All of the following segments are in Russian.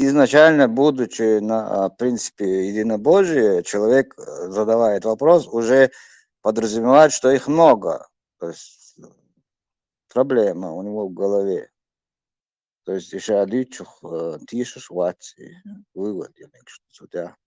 изначально, будучи на принципе единобожия, человек задавает вопрос, уже подразумевает, что их много. То есть проблема у него в голове. То есть еще одичух тишешь вати вывод, я думаю, что сюда.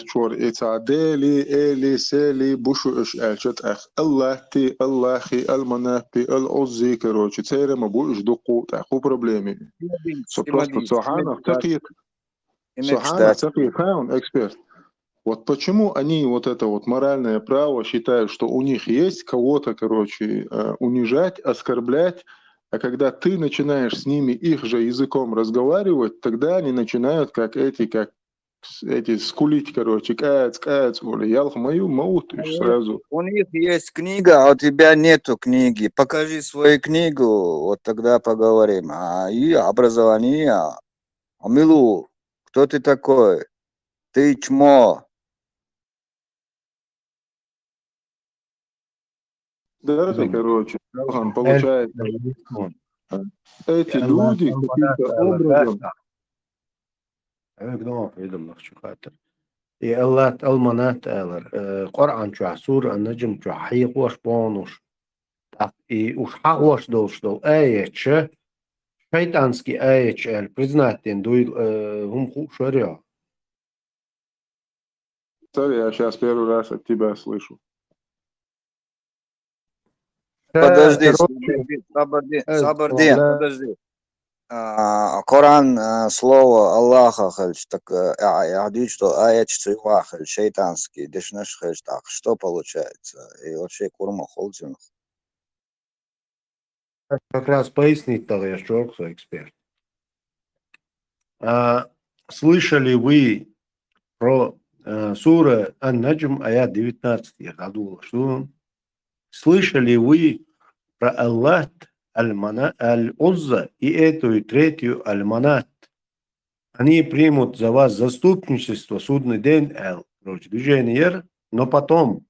شور إتعدالي إلي سالي بوشو إش ألشت أخ الله تي الله خي المنافي العزي كروتش تسيري ما بوش دقو تأخو проблеми. So просто Сохана такие фаун эксперт. Вот почему они вот это вот моральное право считают, что у них есть кого-то, короче, унижать, оскорблять, а когда ты начинаешь с ними их же языком разговаривать, тогда они начинают как эти скулить, короче, кац, воля, ялх мою маутыш сразу. У них есть книга, а у тебя нету книги. Покажи свою книгу, вот тогда поговорим. И образование. Амилу, кто ты такой? Ты чмо. Даже, короче, получается, эти люди каким-то образом... إي الله المنات قرآن شو سورة النجم شو حيق وش بونوش إي وش حق وش دول آية шайтанский аечель признательный дуй هم ху шаря. Sorry, я сейчас первый раз от тебя слышу. Подожди, подожди. Коран слово Аллаха хальч, так я говорю, что аят чтривахаль, шайтанский, дешнеш хальч, так что получается? И вообще курма холдинг. Как раз пояснить тогда, я что эксперт. Слышали вы про сура Ан-Наджм, аят 19, я гадул, что слышали вы про Аллат, Аль-Узза и эту и третью Аль-Манат? Они примут за вас заступничество судный день, короче, движение, но потом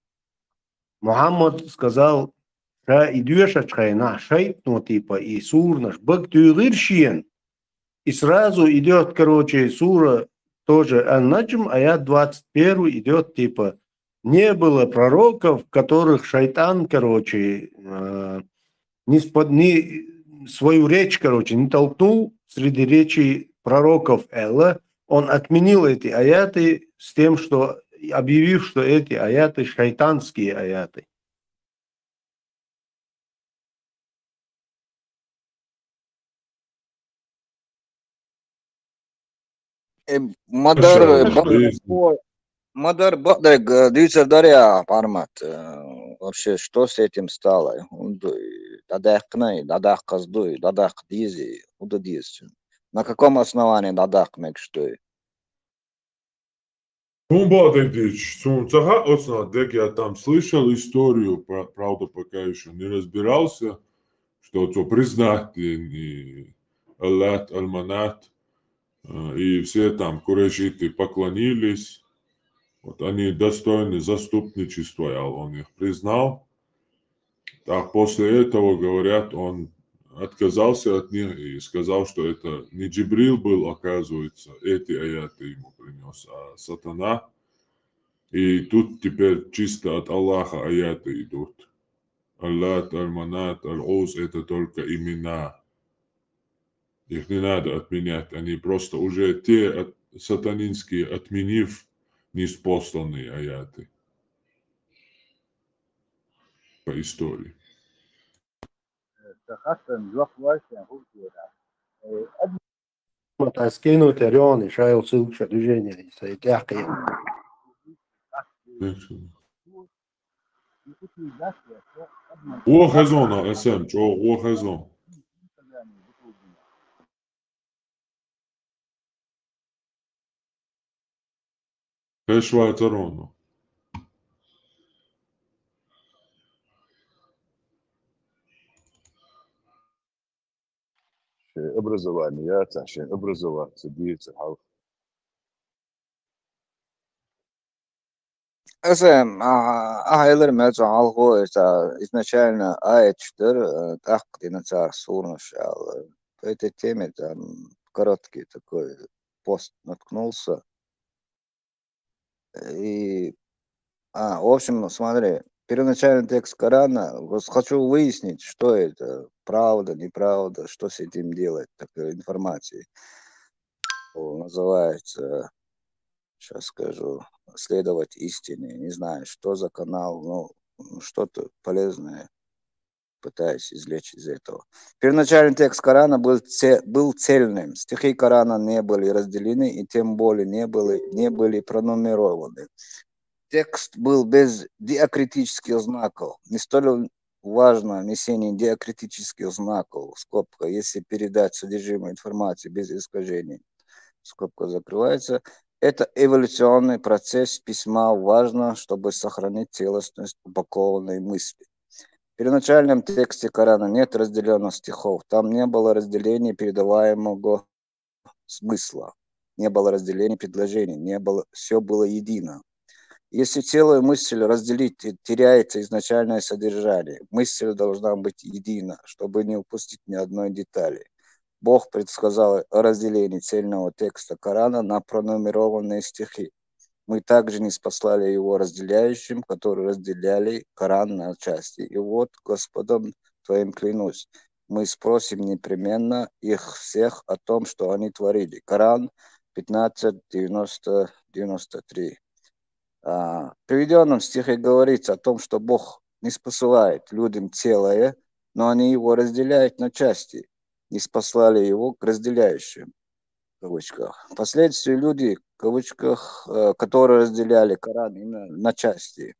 Мухаммад сказал, что идешь от шайна, шайт, ну типа, и сур наш, бак тюриршиен. И сразу идет, короче, сура тоже Ан-Наджм, аят 21 идет типа, не было пророков, которых шайтан, короче, не свою речь, короче, не толкнул среди речи пророков Элла, он отменил эти аяты с тем, что объявив, что эти аяты шайтанские аяты. Мадар Бадрик, Дюйцер Дарья, Пармат. Вообще, что с этим стало? Дадах Кнай, Дадах Каздуй, Дадах Дизи, Удадис. На каком основании Дадах Мекштой? Бадыгдич, я там слышал историю, правда, пока еще не разбирался, что то признать и Аллат, Альманат, и все там курайшиты поклонились. Вот они достойны заступничества, он их признал. Так после этого, говорят, он отказался от них и сказал, что это не Джибрил был, оказывается, эти аяты ему принес, а сатана. И тут теперь чисто от Аллаха аяты идут. Аллат, Аль-Манат, Аль-Уз – это только имена. Их не надо отменять, они просто уже те сатанинские, отменив неспосланные аяты по истории. Скинуть Орион, шайл ссылка движения, Уохазон, СМ, чё уохазон? Швайцарону. образованиات عشان образоваться, двигаться. Ahaylar mevzu algo изначально аятчтер так динацар сурнашал. По этой теме там короткий такой пост наткнулся. И, в общем, смотри, первоначальный текст Корана, вот хочу выяснить, что это, правда, неправда, что с этим делать, такой информацией. Называется, сейчас скажу, следовать истине. Не знаю, что за канал, но что-то полезное пытаюсь извлечь из этого. Первоначальный текст Корана был цельным. Стихи Корана не были разделены и тем более не были пронумерованы. Текст был без диакритических знаков. Не столь важно несение диакритических знаков, скобка, если передать содержимое информации без искажений, скобка закрывается. Это эволюционный процесс письма. Важно, чтобы сохранить целостность упакованной мысли. В первоначальном тексте Корана нет разделенных стихов. Там не было разделения передаваемого смысла. Не было разделения предложений. Все было едино. Если целую мысль разделить, теряется изначальное содержание. Мысль должна быть едина, чтобы не упустить ни одной детали. Бог предсказал разделение цельного текста Корана на пронумерованные стихи. Мы также не спаслали его разделяющим, которые разделяли Коран на части. И вот, Господом Твоим клянусь, мы спросим непременно их всех о том, что они творили. Коран 15:90-93. В приведенном стихе говорится о том, что Бог не спасает людям целое, но они его разделяют на части. Не спаслали его к разделяющим, в кавычках. Впоследствии люди, в кавычках, которые разделяли Коран именно на части,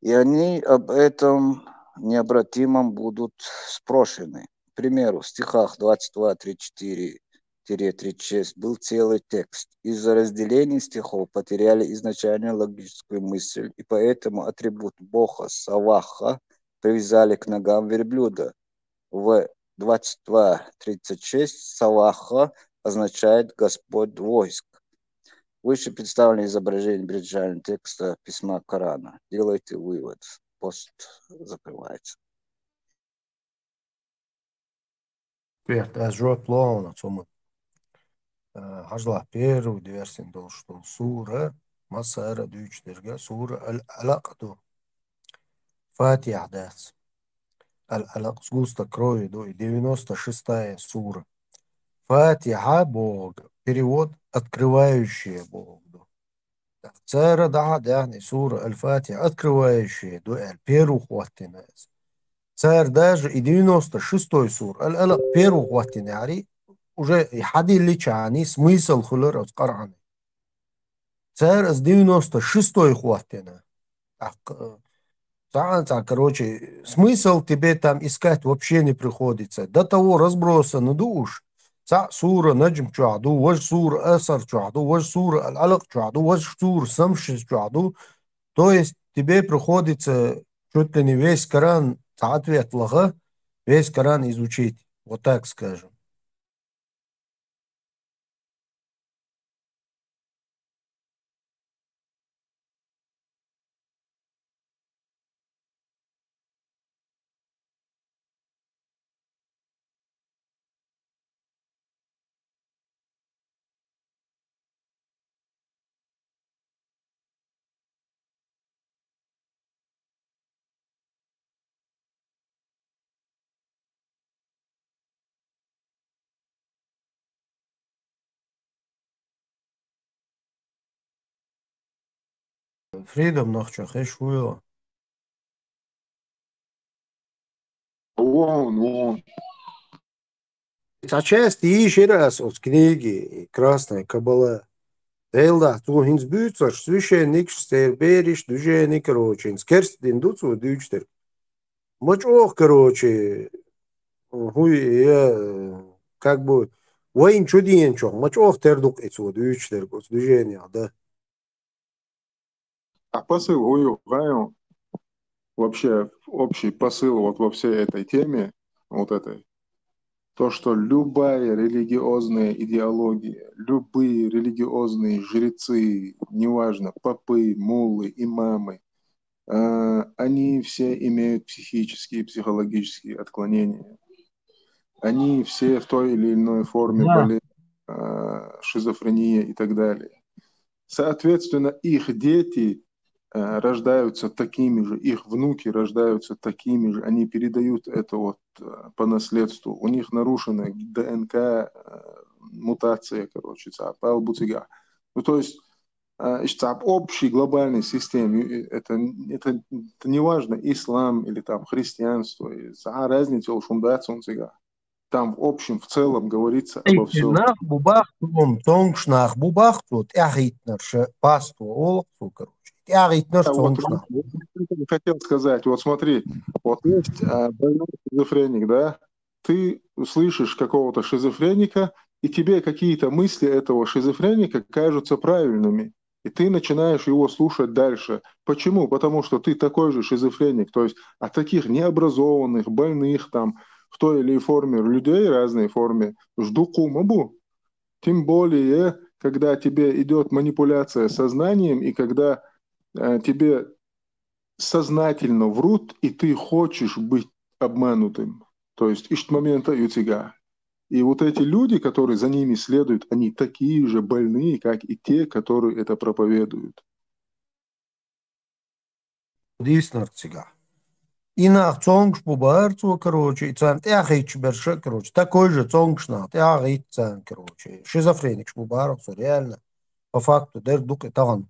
и они об этом необратимом будут спрошены. К примеру, в стихах 22-34-36 был целый текст. Из-за разделения стихов потеряли изначально логическую мысль, и поэтому атрибут Бога Саваха привязали к ногам верблюда. В 22:36 Саваха означает «Господь войск». Выше представлены изображения бриджального текста письма Корана. Делайте вывод. Пост закрывается. Pért, ez Zsolt Loana цумы. Hajlah первый диверсин долшту. Сура Масара дүйчтерге. Сура Аль-Алaqdu. Фатиха дац. Аль-Алaq сгуста крови до 96-я сура. Фатиха Бог. Перевод открывающая Бог. Цара да дяхни сура Аль-Фатиха открывающая дуэль первых вахтинец. Царь даже и 96-й сур Аль-Алaq первых вахтинец. Уже حد اللي чани смысл хулер от Корана. Царь с 96-й хватина. Короче, смысл тебе там искать вообще не приходится. До того разбросан душ. Сура Наджм чуаду, ваш сура Асар чуаду, ваш сура Аль-Алaq чуаду, ваш сура Самшис чуаду. То есть тебе приходится чуть ли не весь Коран, ответ лага, весь Коран изучить. Вот так скажем. Freedom noch швуя. Вон. Отчасти еще раз от книги «Красная Каббала». Элда, tu hins büyütsaş, священник, стербериш, движение, короче, скерст индуцу, дючтер. Мач ох, короче, хуй, я, как бы, воин чудиен чох, мач ох тердук эцу, дючтер, движение, да. А посыл Гаю, вообще общий посыл вот во всей этой теме, вот этой, то, что любая религиозная идеология, любые религиозные жрецы, неважно, попы, муллы, имамы, они все имеют психические и психологические отклонения. Они все в той или иной форме Да. болеют, шизофрения и так далее. Соответственно, их дети рождаются такими же, их внуки рождаются такими же, они передают это вот по наследству. У них нарушена ДНК, мутация, короче, ну, то есть в общей глобальной системе, это не важно, ислам или там христианство, разница там в общем, в целом говорится обо всем. Nach Bubachtum, Zongschnach Bubachtu, Erhitnersche Pastu, Olchu, короче. Erhitnersch Вот Zongschnach. я хотел сказать, вот смотри, вот есть больной шизофреник, да, ты слышишь какого-то шизофреника, и тебе какие-то мысли этого шизофреника кажутся правильными, и ты начинаешь его слушать дальше. Почему? Потому что ты такой же шизофреник, то есть от таких необразованных, больных там, в той или иной форме людей, разной форме, жду кумабу. Тем более, когда тебе идет манипуляция сознанием, и когда тебе сознательно врут, и ты хочешь быть обманутым. То есть, ищет момента ютига. И вот эти люди, которые за ними следуют, они такие же больные, как и те, которые это проповедуют. Диснарцига. И nach Zongsch Bubarcu, короче, и цан Эрхич Берше, короче. Такой же Zongschnach, Эрхич цан, короче. Шизофреник Bubarcu, реально. По факту, дер дук и таган.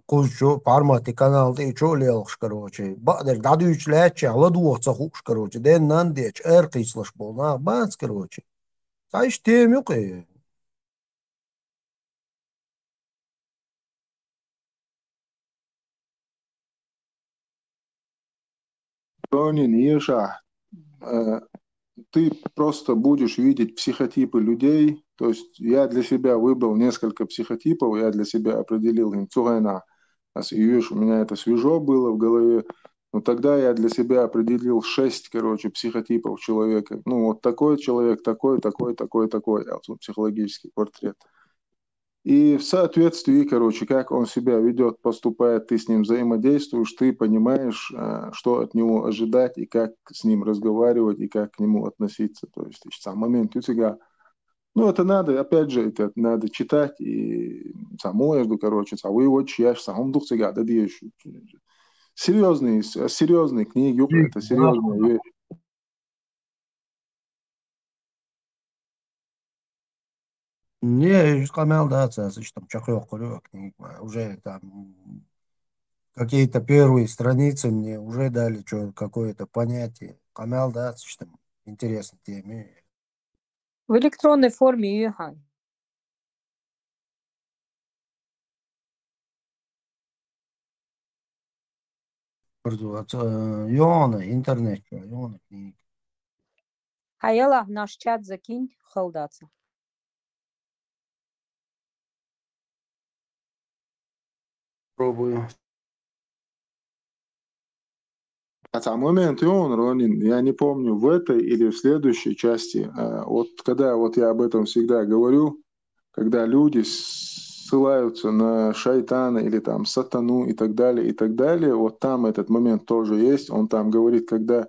Кузчо, пармати канал, ты чё лелш, короче. Бадер, дадуч ляча, ладух цахуш, короче. Ден нандеч, эркислаш был, на бац, короче. Кайш тем юкай. Ронин, Еша, ты просто будешь видеть психотипы людей. То есть я для себя выбрал несколько психотипов, я для себя определил им цугайна. У меня это свежо было в голове. Но тогда я для себя определил 6, короче, психотипов человека. Ну, вот такой человек, такой, такой, такой, такой. Вот психологический портрет. И в соответствии, короче, как он себя ведет, поступает, ты с ним взаимодействуешь, ты понимаешь, что от него ожидать и как с ним разговаривать и как к нему относиться. То есть сам момент у тебя, ну это надо, опять же, это надо читать и самое, короче, вы его чьяш, сам дух тебя, да серьезные книги, это серьезная вещь. Не, камел, да, там чахлёк, уже там какие-то первые страницы мне уже дали какое-то понятие. Камел, да, там интересно теме. В электронной форме Юхан. Йона, интернет, Йона книга. Хаяла, наш чат закинь, халдаться. Пробую. А там момент, и он, Ронин, я не помню, в этой или в следующей части, вот когда вот я об этом всегда говорю, когда люди ссылаются на шайтана или там сатану и так далее, вот там этот момент тоже есть, он там говорит, когда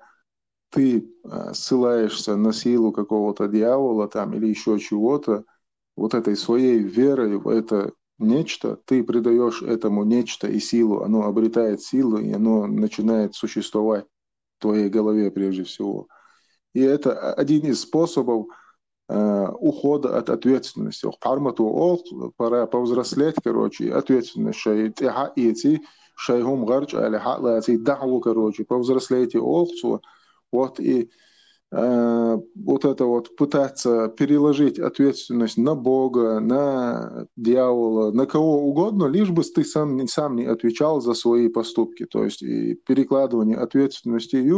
ты ссылаешься на силу какого-то дьявола там или еще чего-то, вот этой своей верой в это нечто, ты придаешь этому нечто и силу, оно обретает силу, и оно начинает существовать в твоей голове прежде всего. И это один из способов ухода от ответственности. Пора повзрослеть, короче, ответственность. Шайгум гарч, короче, повзрослейте олцу. Вот и вот это вот пытаться переложить ответственность на Бога, на дьявола, на кого угодно, лишь бы ты сам не отвечал за свои поступки. То есть и перекладывание ответственности и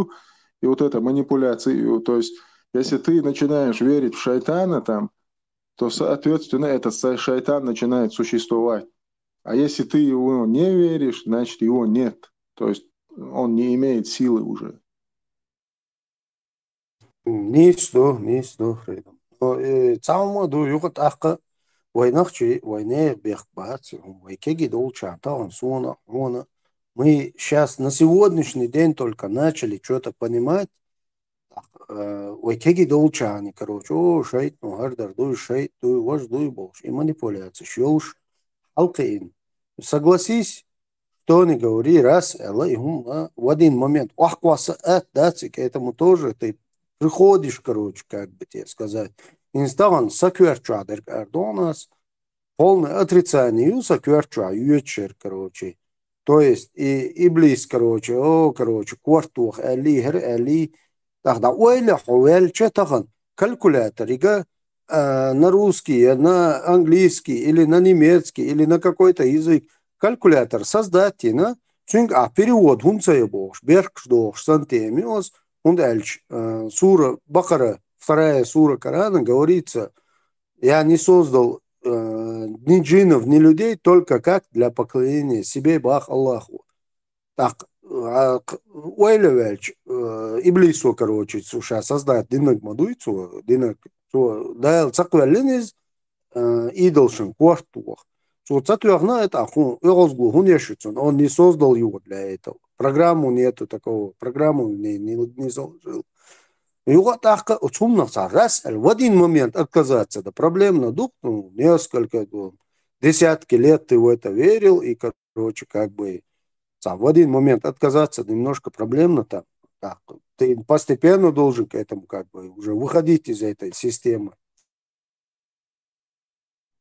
вот это манипуляция. То есть если ты начинаешь верить в шайтана там, то соответственно этот шайтан начинает существовать. А если ты его не веришь, значит его нет. То есть он не имеет силы уже. Нисто, Фридом. Цаумаду югат ахка войнахчи войне бехбац, войкеги долчата, он суна, она. Мы сейчас на сегодняшний день только начали что-то понимать. Войкеги долчани, короче, шейт, ну гардар, дуй шейт, дуй ваш, дуй болш. И манипуляция, щелш, алкаин. Согласись, кто не говори, раз, в один момент, дацик, этому тоже ты приходишь, короче, как бы тебе сказать, инстаган сакверчадер ардонас, полное отрицание, сакверча, вечер, короче. То есть и близ, короче, короче, квартух, эли, тогда ойля хуэль, четахан, калькулятор, на русский, на английский, или на немецкий, или на какой-то язык, калькулятор создать, на, перевод, хунцая богш, беркш догш, сантемиос, сура Бакара, вторая сура Корана, говорится, я не создал ни джинов, ни людей, только как для поклонения себе, Бах Аллаху. Так, Уэйлевельч, Иблису, короче, суша, создать динок мадуйцу, динок, дайл цаквеллинез, идолшин, квартух. Цатуахна это ахун, он не создал его для этого. Программу нету такого, программу не заложил. И вот так, раз, в один момент отказаться, да проблемно, несколько, десятки лет ты в это верил, и, короче, как бы, в один момент отказаться немножко проблемно там. Так, ты постепенно должен к этому, как бы, уже выходить из этой системы.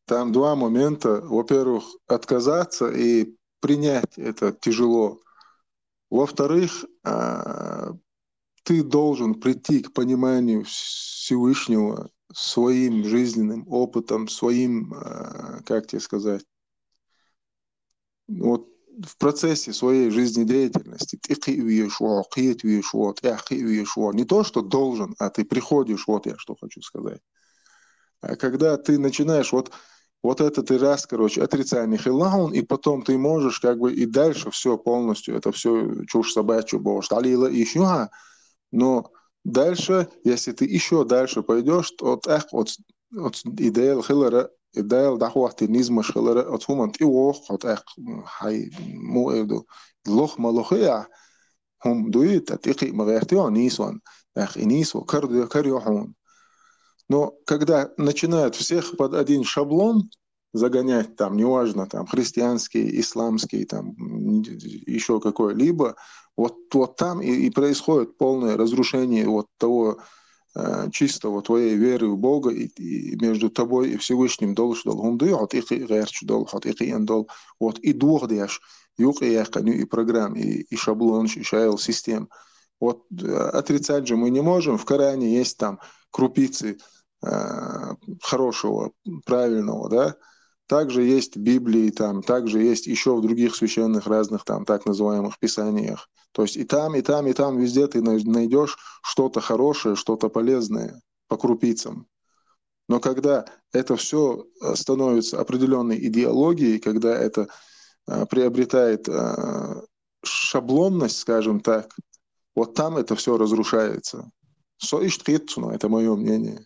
Там два момента. Во-первых, отказаться и принять это тяжело. Во-вторых, ты должен прийти к пониманию Всевышнего своим жизненным опытом, своим, как тебе сказать, вот в процессе своей жизнедеятельности. Не то, что должен, а ты приходишь, вот я что хочу сказать. А когда ты начинаешь вот это ты раз, короче, отрицание хилаун, и потом ты можешь как бы и дальше все полностью, это все чушь собачью, талила и еще, но дальше, если ты еще дальше пойдешь, то вот идея хилара, идея дахуахтинизма хилара, от хумант и ох, от хай муэвду, лох малохия, хум дуит, атики магартио нисван, нису, карьохун. Но когда начинают всех под один шаблон загонять, там, неважно, там, христианский, исламский, там, еще какой-либо, вот там и происходит полное разрушение вот того чистого твоей веры в Бога, и между тобой и Всевышним вот и дурдеш, и программ, и шаблон, и шайл систем. Вот отрицать же мы не можем. В Коране есть там крупицы хорошего, правильного, да. Также есть в Библии, там, также есть еще в других священных разных там так называемых писаниях. То есть и там, везде ты найдешь что-то хорошее, что-то полезное по крупицам. Но когда это все становится определенной идеологией, когда это приобретает шаблонность, скажем так, вот там это все разрушается. Это мое мнение.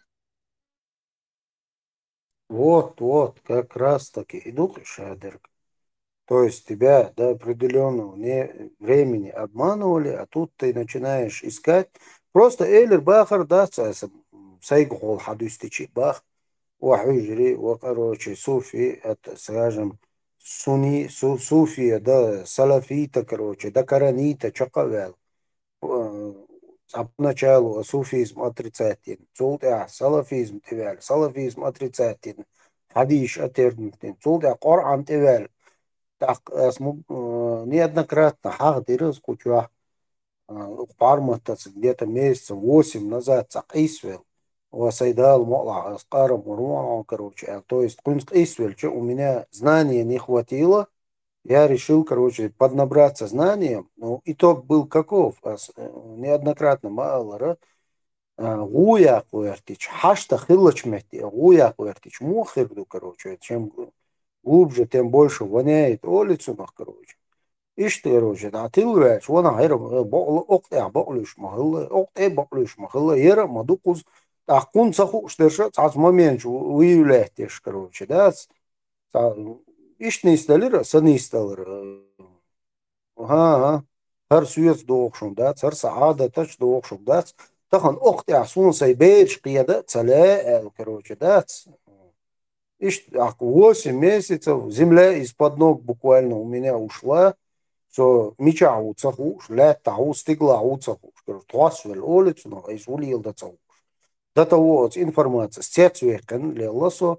Вот, как раз таки идут шадер. То есть тебя до определенного времени обманывали, а тут ты начинаешь искать. Просто Эйлер Бахар, да, сайгхол хадустичи бах, вахуджри, короче, суфи, это, скажем, суфия, да, салафита, короче, да, каранита, чакавел. А поначалу суфизм отрицательный, салафизм тевель, салафизм отрицательный, хадиш отрицательный, Коран тевель. Так, неоднократно хахдирыз кучуа парматас где-то месяца 8 назад Исвел Васайдал Мола Аскара Муруа, короче. То есть Кунск Исвел, что у меня знания не хватило, я решил, короче, поднабраться знанием. Ну, итог был каков? Неоднократно мало, гуя куэртич, хашта хиллач мехти, гуя куэртич, мухирду, короче, чем глубже, тем больше воняет улицу, короче. اشتغلوا ده تلوش وانا هيرم بقول اقطع بقولش محل اقطع بقولش محل يرم ما دوقز تكون صخو اشترش تعز ما مينش ويله تشكروش ده iş ne istelir, sen istelir. Ha, her suyet doğuşum da, her saada taç doğuşum da. Tahan oqti asun say beş qiyada tsala el короче, да. Ишь, 8 месяцев земля из-под ног буквально у меня ушла. Со меча уцаху, лета устигла уцаху. Твасвел улицу, но из улил до цаху. До того информация с цветуехен лелосо.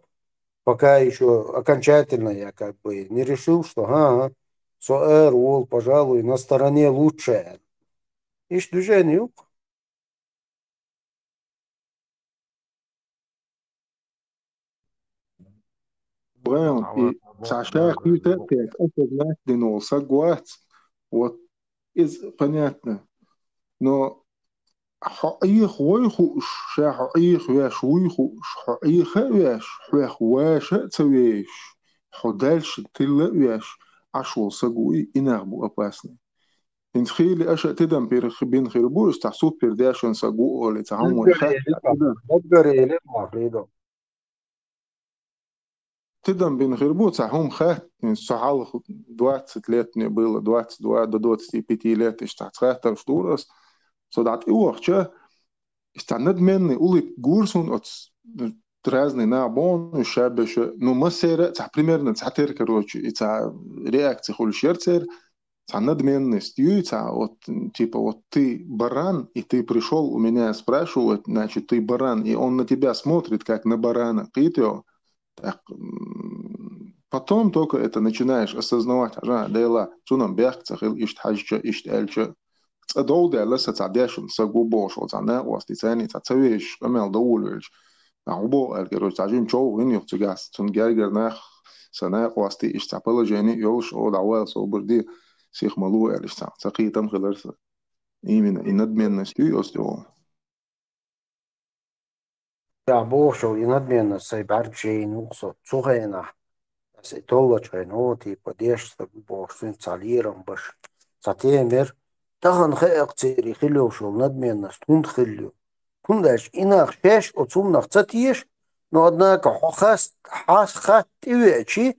Пока еще окончательно я как бы не решил, что Соэр, Уолл, пожалуй, на стороне лучше. Ишь движение. Brown, и Саша Хьюта, это знать, Динол, согласен. Вот, понятно. Но حقيق ويخوش حقيق واش ويخوش حقيق واش تسويش حدالش تلا واش عشو سقوي إنغبو أباسني انت خيلي أشا تدم بين خيربو استحسوب برداشن سقوه اللي تعمو يخاك تدم بين خيربو تعهم خات من صحال 20 лет мне было 22 до 25 лет اشتحت خات شدورس Zodat uochtje is dat net men ulip gursun от разные набон шабеше ну масера та примерно цатер короче и та реакция хульшерцер та надменность юйца вот типа вот ты баран и ты пришел у меня спрашивают значит ты баран и он на тебя смотрит как на барана китё так потом только это начинаешь осознавать ага дела цунам бяхцах ишт хаджа ишт эльча أدود لسه تعديشن سجو بوش وزعنا واستيساني تسويش أمل دولش عبو الجروج تعجين شو وين يختجاس تنجرجر ناخ سناق واستي إشتعبلا جاني يوش أو دعوة صوبر دي سيخ ملو إشتع سقي تم خلرس إيمن إندمن نستوي أستوى Ja, bošo i nadmjerno se barče nuso cuhena. Se toločaj noti podješta bošo instaliram baš. Zatemer تاخن خيق تيري خلو شو ندمين نستون خلو كنداش إناخ شاش أتصوم نختتيش نودناك حخاست حاس خات تيويتشي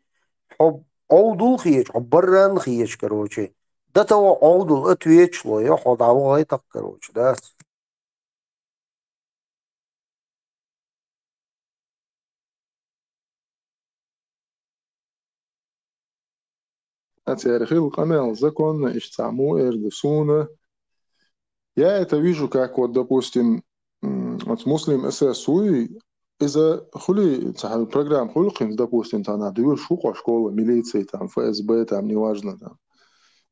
حب عودل خيش حب بران خيش كروشي ده تو عودل اتويتش لو يحض عوغي تقروش ده Отсерхил канал законно ищцаму эрдесуна. Я это вижу как вот, допустим, от муслим ССУ из-за хули программ хулхин, допустим, там надо шуха школа, милиции, там ФСБ, там неважно там.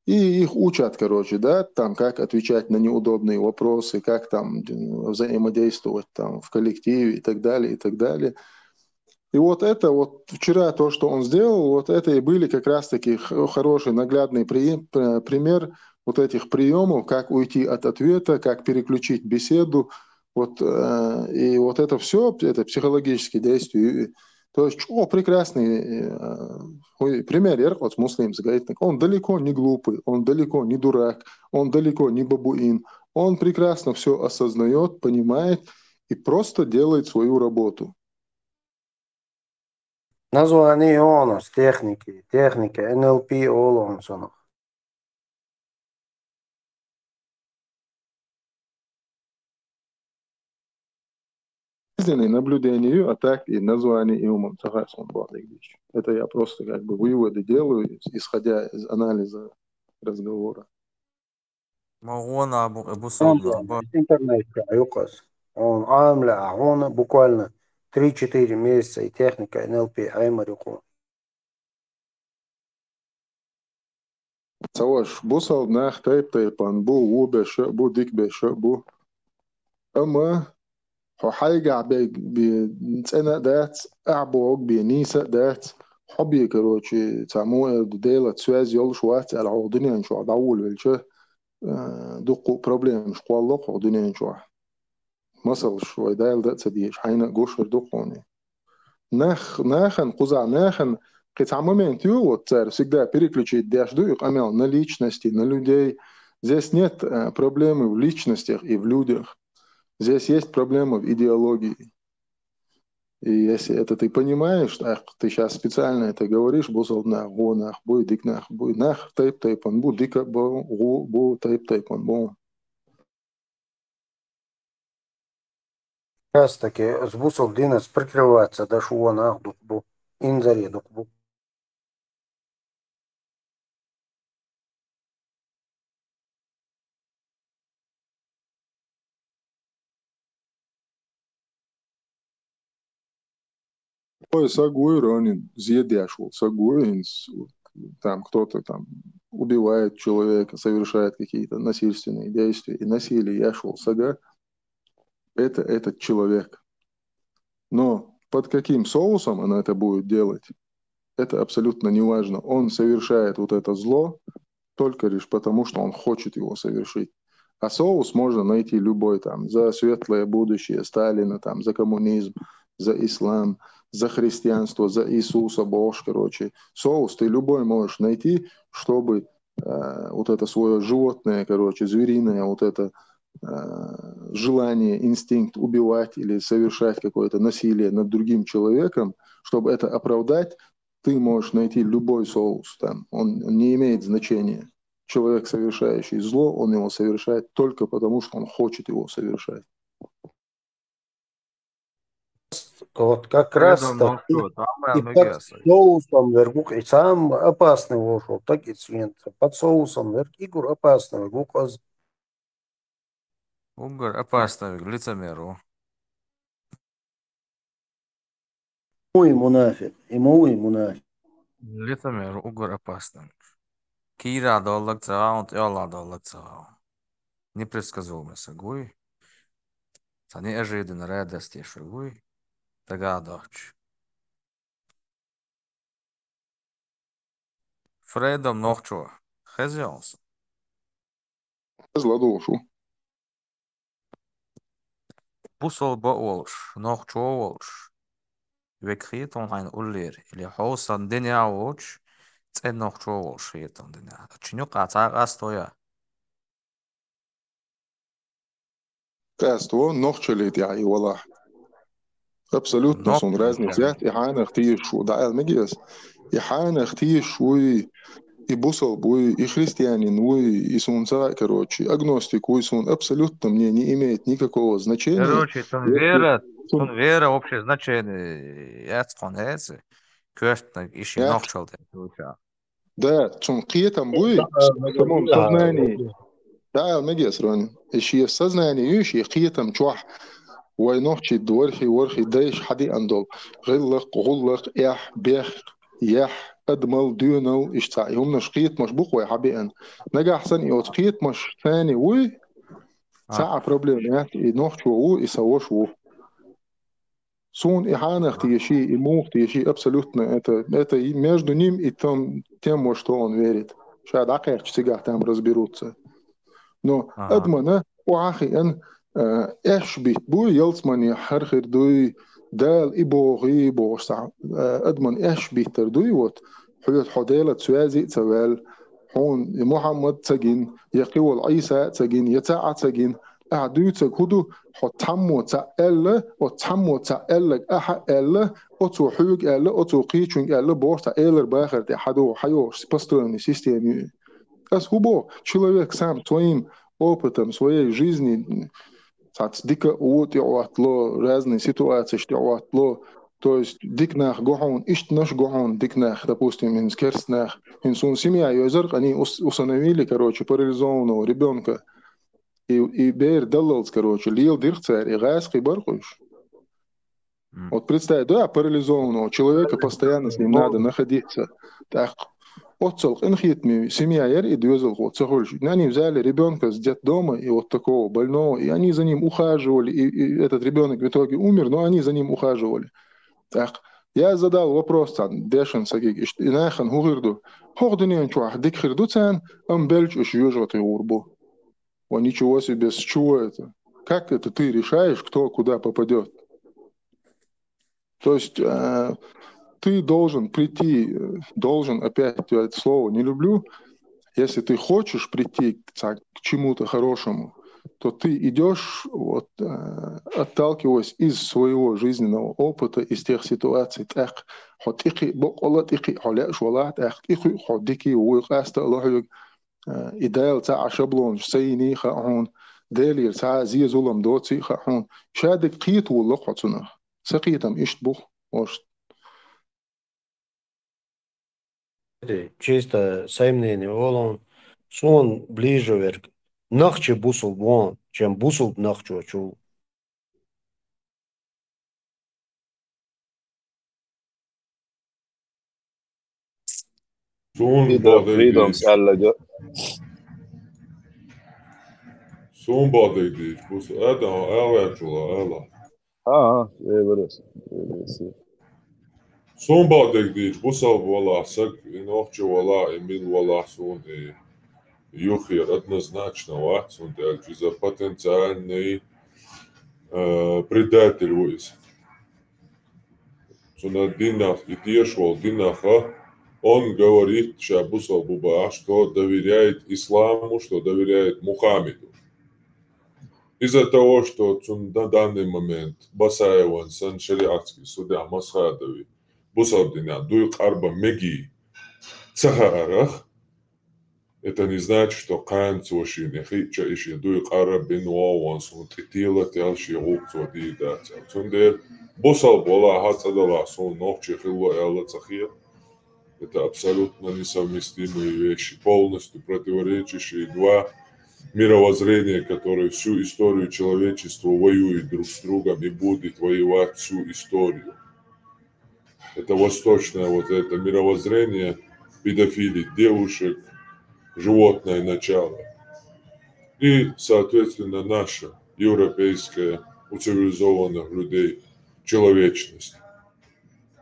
И их учат, короче, да, там как отвечать на неудобные вопросы, как там взаимодействовать там в коллективе и так далее, и так далее. И вот это вот вчера то, что он сделал, вот это и были как раз-таки хороший наглядный пример вот этих приемов, как уйти от ответа, как переключить беседу, вот, и вот это все, это психологические действия. То есть, прекрасный пример, вот муслим, он далеко не глупый, он далеко не дурак, он далеко не бабуин, он прекрасно все осознает, понимает и просто делает свою работу. Название онос техника, НЛП олонсонов. Наблюдению, а так и название и умом. Это я просто как бы выводы делаю, исходя из анализа разговора. Интернет, он عاملة هون буквально 3-4 месяца и техника НЛП عمركم. Саваш, бусал нах тайпан, бу убеш, бу дикбеш, бу. أما حاجة بنتنا دات أعبوك بنيسة دات حبي كروتشي تعمو ديلا تسواز يول شوات على عودني شو عدول بالشه دقو بروبلم مش قوالق عودني شو مثل شوي دايل دات سديش حين قوشر دقوني ناخن قزع ناخن Хотя момент вот царь всегда переключить дяжду их амел на личности, на людей. Здесь нет проблемы в личностях и в людях. Здесь есть проблема в идеологии. И если это ты понимаешь, ты сейчас специально это говоришь, бусалнах, гонах, буй дикнах, буй нах, тайп, он бу дика, бу тайп, он бу. Как раз таки с бусал динас прикрываться, да шуанах дукбу, инзаре дукбу. Ой, сагуй ранен, зъедяшул, сагуй, там кто-то там убивает человека, совершает какие-то насильственные действия, и насилие яшул сага, это этот человек. Но под каким соусом она это будет делать, это абсолютно не важно. Он совершает вот это зло только лишь потому, что он хочет его совершить. А соус можно найти любой там, за светлое будущее Сталина, там, за коммунизм, за ислам, за христианство, за Иисуса, Бог, короче. Соус ты любой можешь найти, чтобы вот это свое животное, короче, звериное, вот это желание, инстинкт убивать или совершать какое-то насилие над другим человеком, чтобы это оправдать, ты можешь найти любой соус там, он не имеет значения. Человек, совершающий зло, он его совершает только потому, что он хочет его совершать. Вот как раз таки и под соусом вергук, и сам опасный вошел, так и цвет. Под соусом верг игр опасный гуказ. Угар опасный, лицемеру. Мой мунафик, и мой мунафик. Лицемеру, угар опасный. Кира доллар цаун, тёла доллар цаун. Непредсказуемый сагуй. Та неожиданно радости шагуй. Tagadoč. Фредом нохчо. Хезионс. Злодушу. Busol boolш. Нохчо олш. Векхит он айн уллир. Или хоусан деня олш. Цен нохчо олш. Хитон деня. Чиню кацаг астоя. Каство нохчалит я и вала. Абсолютно сон разница. Ихана хтишу. Да, мегиас. Ихана хтишу и бусал буй, и христианин, и сунца, короче, агностик, и сун абсолютно мне не имеет никакого значения. Короче, там вера общее значение. Я цхонецы. Кёртнак ищи нохчал. Да, чон киетам буй, в самом сознании. Да, мегиас ронин. Ищи в сознании, ищи киетам чуах. وينوحشي دورخي ورخي دايش حدي أندول غلق إح بيخ يح أدمل ديونل إشتاع يوم نشقيت مش بقوة حبيئن نجا أحسن يوتقيت مش ثاني وي ساعة بروبليمات ينوحشو وو يسوش وو سون إحانخ تيشي إموخ تيشي أبسولютно это между ним и тем, во что он верит. Шад акер чтигах там разберутся. Но أدمنا وعاخي أن إيش بيتبو يلصمني حرخر دوي دال إبوغي بوغسع أدمن إيش بيتر دوي وات حيوت حديلة تسوازي تسوال حون محمد تسجين يقول عيسى تسجين يتاع تسجين أعدو تسجهدو حتمو تسأل وتمو تسألك أحا ألا أتو حيوك ألا أتو قيتشون ألا بوغسع ألر باخر دي حدو حيو спостроенный системе. As hubo человек сам своим опытом своей жизни дика утиуатло разные ситуации штиуатло, то есть дикнах гохон ишт наш гохон дикнах, допустим, ин скерснах инсун семья юзер они установили, короче, парализованного ребенка и бер даллалс, короче, лил дирцер и гайский баркуш. Вот представь, да, парализованного человека постоянно с ним надо находиться. Так, отцел инхитми семья яр и двезал вот сахольш. Они взяли ребенка с детдома и вот такого больного, и они за ним ухаживали, и этот ребенок в итоге умер, но они за ним ухаживали. Так, я задал вопрос там, дешен сагиг, и нахан хугирду, хогдунин чуах, дик хирду цан, амбельч уж южат и урбу. О, ничего себе, с чего это? Как это ты решаешь, кто куда попадет? То есть ты должен прийти, опять это слово не люблю, если ты хочешь прийти к чему-то хорошему, то ты идешь, вот, отталкиваясь из своего жизненного опыта, из тех ситуаций, إدال تاع شبلون سيني خاون دالير تاع زي زولم دوتي خاون شادك قيت ولا قطنا سقيتم اشتبخ وش Чисто saimnieni olan son ближе верк. Нахче бусул вон, чем бусул нахчу чу. Freedoms alla Sunbadīdīši būs ēlēčulā. varēs. Sunbadīdīši būs албола, сак инохчевала, эмилвала сун и юхир однозначно вац, он дальше за потенциальный предатель войс. Суна динах и тешвал динаха, он говорит Шабусал Буба, что доверяет исламу, что доверяет Мухаммеду. Из-за того, что на данный момент Басаеван, сан шариатский судья Масхадови, Бусалдиня, дует арба меги цахарах, это не значит, что канцоши не хитча иши дует араб бинуаван, сон титила телши гукцо дидать. Цундер Бусал Бола хацадала сон ногче хилва элла цахир. Это абсолютно несовместимые вещи, полностью противоречащие два мировоззрения, которые всю историю человечества воюют друг с другом и будут воевать всю историю. Это восточное вот это мировоззрение педофилии девушек, животное начало. И, соответственно, наше европейское у цивилизованных людей человечность.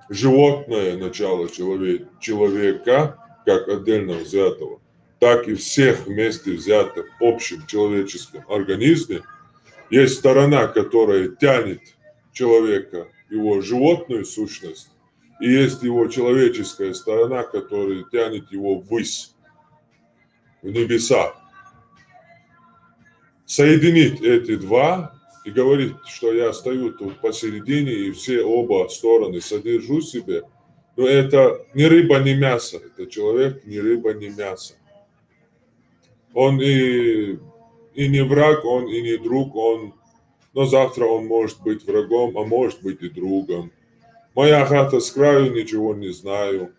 Животное начало человека, как отдельно взятого, так и всех вместе взятых в общем человеческом организме, есть сторона, которая тянет человека, его животную сущность, и есть его человеческая сторона, которая тянет его ввысь, в небеса. Соединить эти два и говорит, что я стою тут посередине и все оба стороны содержу себе, но это ни рыба, ни мясо. Это человек ни рыба, ни мясо. Он и не враг, он и не друг, но завтра он может быть врагом, а может быть и другом. Моя хата с краю, ничего не знаю.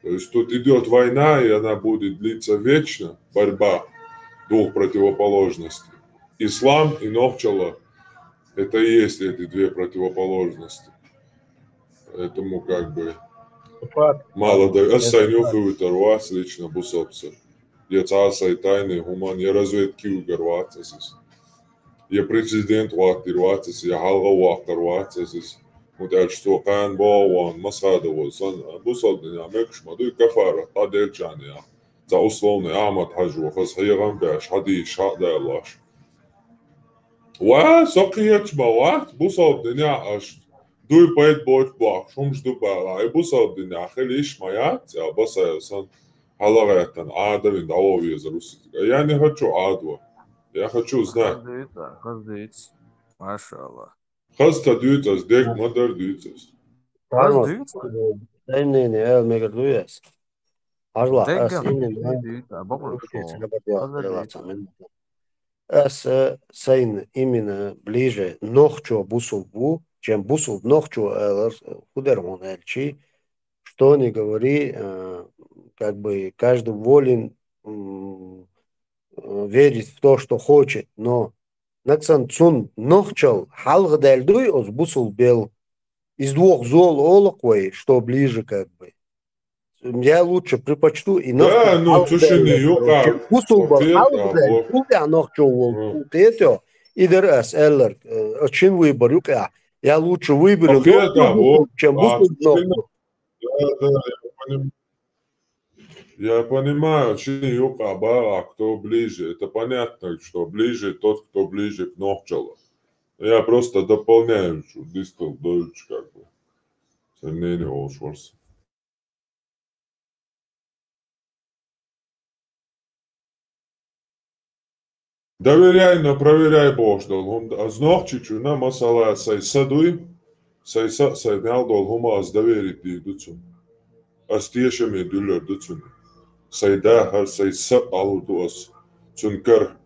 То есть тут идет война, и она будет длиться вечно, борьба двух противоположностей. Ислам и Нохчала – это и есть эти две противоположности. Поэтому как бы мало да ассайнюху виторвас лично бусопса. Я цасай тайны гуман, я разведки угарвацасис. Я президент вактирвацас, я халга вактирвацасис. Мутач стокан бауан, масхада волсан, бусалдина мекшмаду кафара, таделчания. За условный амат хажу, хас хайгам баш, хадиш, хадайлаш. Ва, сокиеч бават, бусалдина аш. Дуй поэт бот бак, шумш дубала, и бусалдина хелиш маят, а басаялсан. Халагаятан адавин давови за русского. Я не хочу адва. Я хочу знать. Хаздыц. Машаллах. Хаста дюйцас, дек мадар дюйцас. Хаздыц. Saimnieni el megar dujas. Arla, es Deggan. inin Бабушка. es sein именно ближе нохчо бусулбу, чем бусул нохчо худер он эльчи, что не говори, как бы каждый волен верить в то, что хочет, но наксан цун нохчал халг дельдуй оз бусул бел из двух зол олоквей, что ближе как бы. Я лучше предпочту и Да, ну, слушай, не юка. бусул бел халг дельдуй, а нохчо вол тетё, идерас эллер, очень выбор юка. Я лучше выберу нохчо, чем бусул нохчо. Да, я понимаю, Юка, Бара, кто ближе. Это понятно, что ближе тот, кто ближе к Нохчалу. Я просто дополняю, что дистал дольч как бы. Сильнее Олшворс. Доверяй, но проверяй Бождол. Азнохчичу на масала сай садуй, сай мялдол хума аз доверить дицун. Аз тиешами дулер дицун. Сай дахар сай са алудуас. Цункар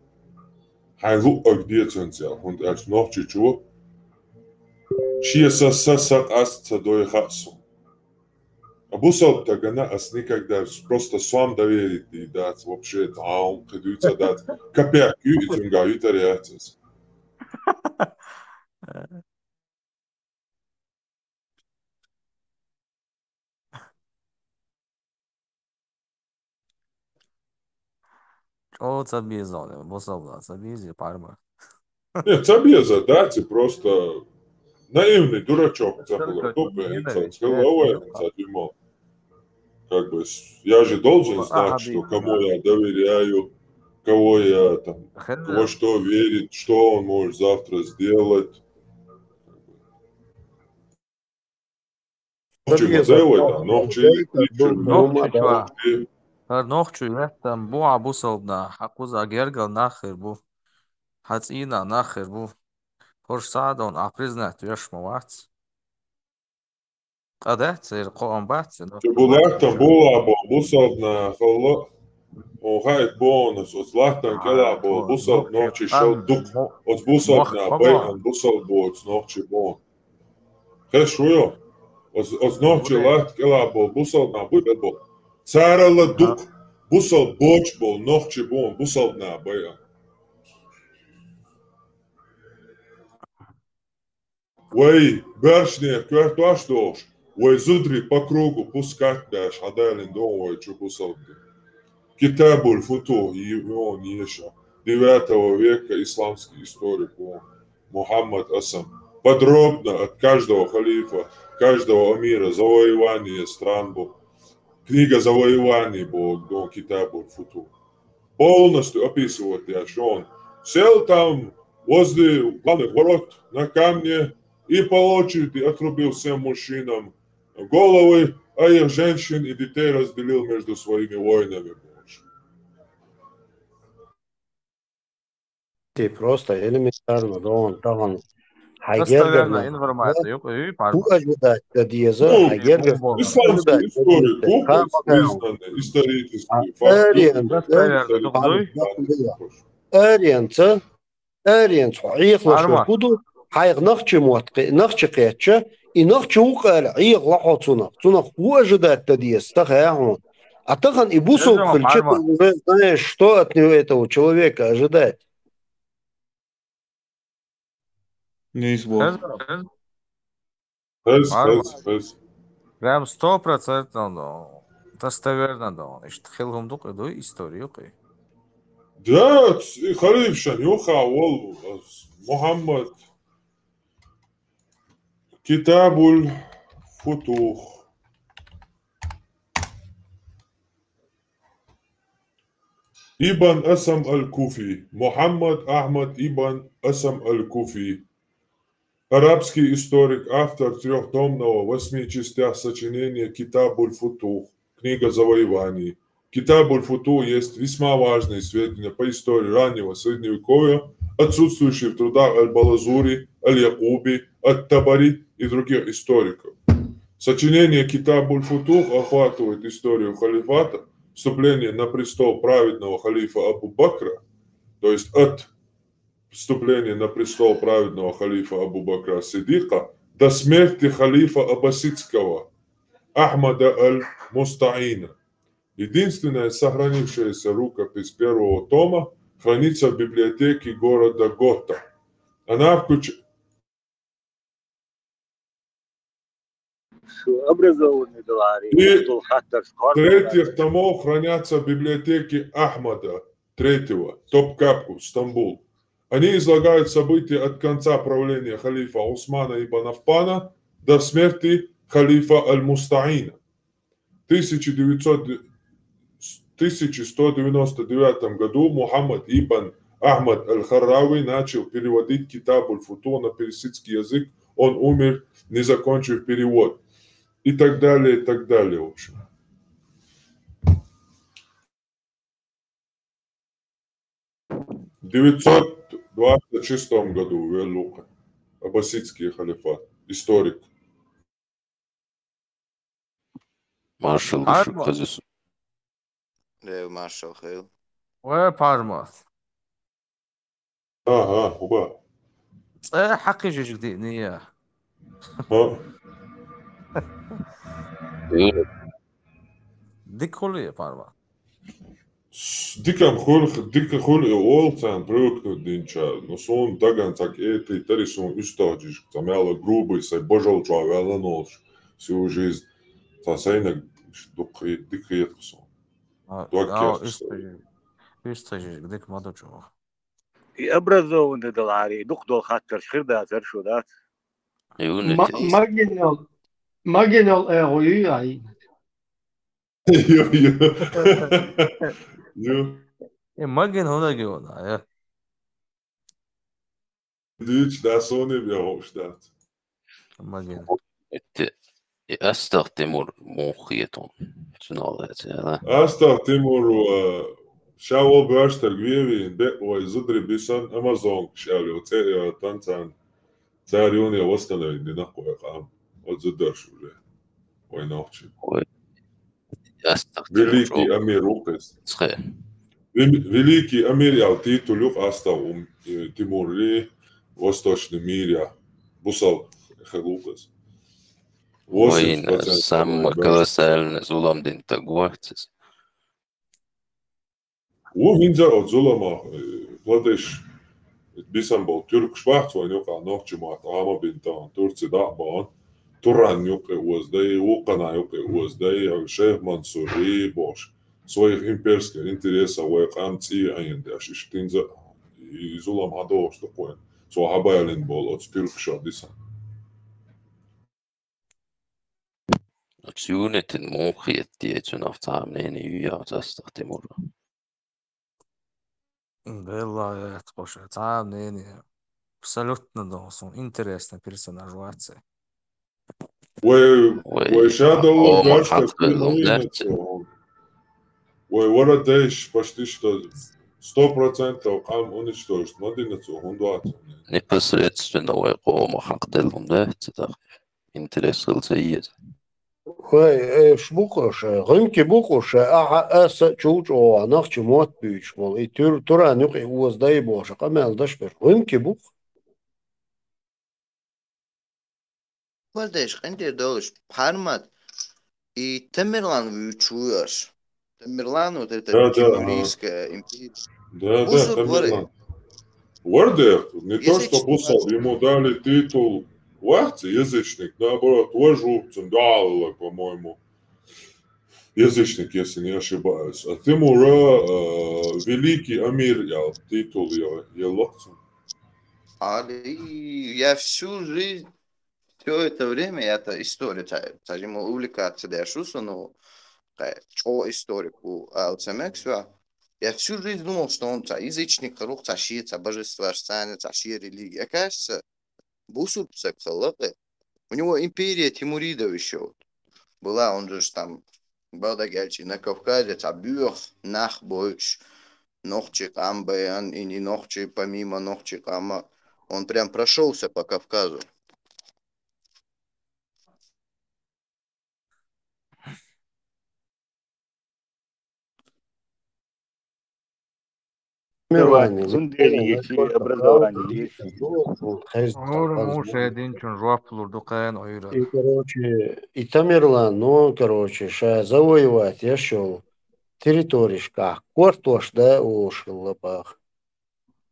хайнлу агдиеценцел. Und азнохчичу Чьесасасак асца доехасу. Абусал тагана ас никогда просто сам доверить и дать вообще там кидуется дать капяк и тунга итариацис. О, забезал, босал, забези, парма. Нет, забеза дать просто наивный дурачок забыл. Тупый, сказал, как бы я же должен знать, что кому я доверяю, кого я там, во что верит, что он может завтра сделать. Нохчу там бу абусалда, хакуза гергал нахер бу, хацина нахер бу, хорсадон апризнат вешмовац. Адацер коамбац. Булактан була бусалдна холо. Охайт бонус, от златан кела бо бусалд ночи шел дук, от бусалдна бейхан бусалд бо от ночи бон. Хешуё, от ночи лат кела бо бусалдна бой бо. Царала дук, бусалд боч бо ночи бон, бусалдна бейхан. Вей, бершне, квартуаштош, вей зудри по кругу пускать дашь, адайлин дом, чу бусалды. Китабуль Футух, он Еша, 9 века исламский историк Мухаммад Асам. Подробно от каждого халифа, каждого амира, завоевания стран был. Книга завоеваний был, Китабуль Футух. Полностью описывает, что он сел там возле главных ворот на камне и по очереди отрубил всем мужчинам головы, а их женщин и детей разделил между своими воинами. Ты просто элементарно, да, он там Достоверная информация, yok iyi parma. Bu ожидать диеза, Хайгергер. Исламский историк, опыт, признанный, исторический факт. Эриенц, عيق خودو حيق نخش موتق نخش قيتش إنخش وقال عيق لحظ صنع هو ожидать диез, тахаяхун. А тахан и бусол включит, уже знаешь, что от него этого человека ожидать. Не изволь. Прям 100% достоверно, да. Ишт хилхум дук иду историю кой. Да, халифшан юха вол Мухаммад Китабуль Футух. Ибн Асам аль-Куфи. Мухаммад Ахмад Ибн Асам аль-Куфи. Арабский историк, автор трехтомного 8 частях сочинения Китабуль Футух, книга завоеваний. Китабуль Футух есть весьма важные сведения по истории раннего средневековья, отсутствующие в трудах Аль-Балазури, Аль-Якуби, Ат-Табари и других историков. Сочинение Китабуль Футух охватывает историю халифата, вступление на престол праведного халифа Абу Бакра, то есть от вступления на престол праведного халифа Абу Бакра Сиддика до смерти халифа Аббасидского Ахмада аль-Мустаина. Единственная сохранившаяся рукопись первого тома хранится в библиотеке города Гота. Она включает... И третьих томов хранятся в библиотеке Ахмада, третьего, Топкапу, Стамбул. Они излагают события от конца правления халифа Усмана ибн Аффана до смерти халифа Аль-Мустаина. В 1199 году Мухаммад ибн Ахмад Аль-Харрави начал переводить Китабуль Футух на персидский язык. Он умер, не закончив перевод. и так далее, в общем. В 926 году ввел Лука, аббасидский халифат, историк. Marshall Parma. Kazısı. Rev Marshall Hill. وبارما ها هو حقي جيش دينية ها ديك خلي بارما Dika khul e olcan bruknu dinča, no sun tagan tak eti tari sun ustaģiš, tam jāla grūbai sai bažalčā vēla nolš, si u жизнь, tā saina dika ietku sun. يستجيش ديك ما تجوا أبرزوا إن دلاري دقدو خاطر خير ده زر شو ده Marginal ROI aí. Imagine هنا جونا Dič da soni bi hoštat. Imagine أستخدم موخية تنالت أستخدم شاول باشتر جويبي بقوي زدري بيسان أمازون شاولي وتأي تانتان تاريوني وصلنا إني نقوي قام وزدر شو جاي وينوحشي Великий Амир Укес. Великий Амир jau titulu astav Timurli Восточный мир Busal Helūkas. Vain samma kösälne zulamdin taguahtis. Hinza od zulama Vladeš Bisambol Türk Švahts vai joka nohčimāt Amabintaan Turci dābaan. Turan juke uzdei, Ukana juke uzdei, Šeh Mansuri boš. Svojih imperskih interesa vajag amci ajendēši štinza Zulam adoš takojen. So habajalin bol od Türk šadisan. Suunetin muuhijat tietyn aftaamneeni yjaa astahtimurra. Белая, это там, абсолютно должен интересный персонаж в отце. Vai Shadow Bashka спинуинацо. Vai Варадеш почти что 100% qam уничтожит Мадинацо Хундуацо. Непосредственно vai qooma haqdelhum tähtsätä. Интересился иет. شبوكوش غنكي بوكوش أس تشوجو نخش موت بيش مول إتور ترى نقي وز داي بوش قمال دشبر غنكي بوك Valdeš, kandi ir dolis pārmat, и Тамерлан чуешь. Тамерлан вот это Тимурийская империя. Да, Тамерлан. Вардех, не то что Бусал, ему дали титул Вахти, язычник, наоборот, Вожубцем, Далла, по-моему, язычник, если не ошибаюсь. А Тимура Великий Амир, титул Елохцем. Я всю жизнь, все это время, это история, скажем, увлекаться дешуса, ну, что историку Алцемексва. Я всю жизнь думал, что он язычник, рух, шиец, божество, станет, шия религия. Кажется, Бусур Псакхалапе, у него империя Тимуридов еще была, он же там Балдагельчи на Кавказе, Табюх, Нахбойч, Нохчик Амбаян и не Нохчи, помимо Нохчик Ама, он прям прошелся по Кавказу. образование И, короче, и Тамерлан, ну, короче, завоевать, я шел территоришка, кортош, да, ушел лапах.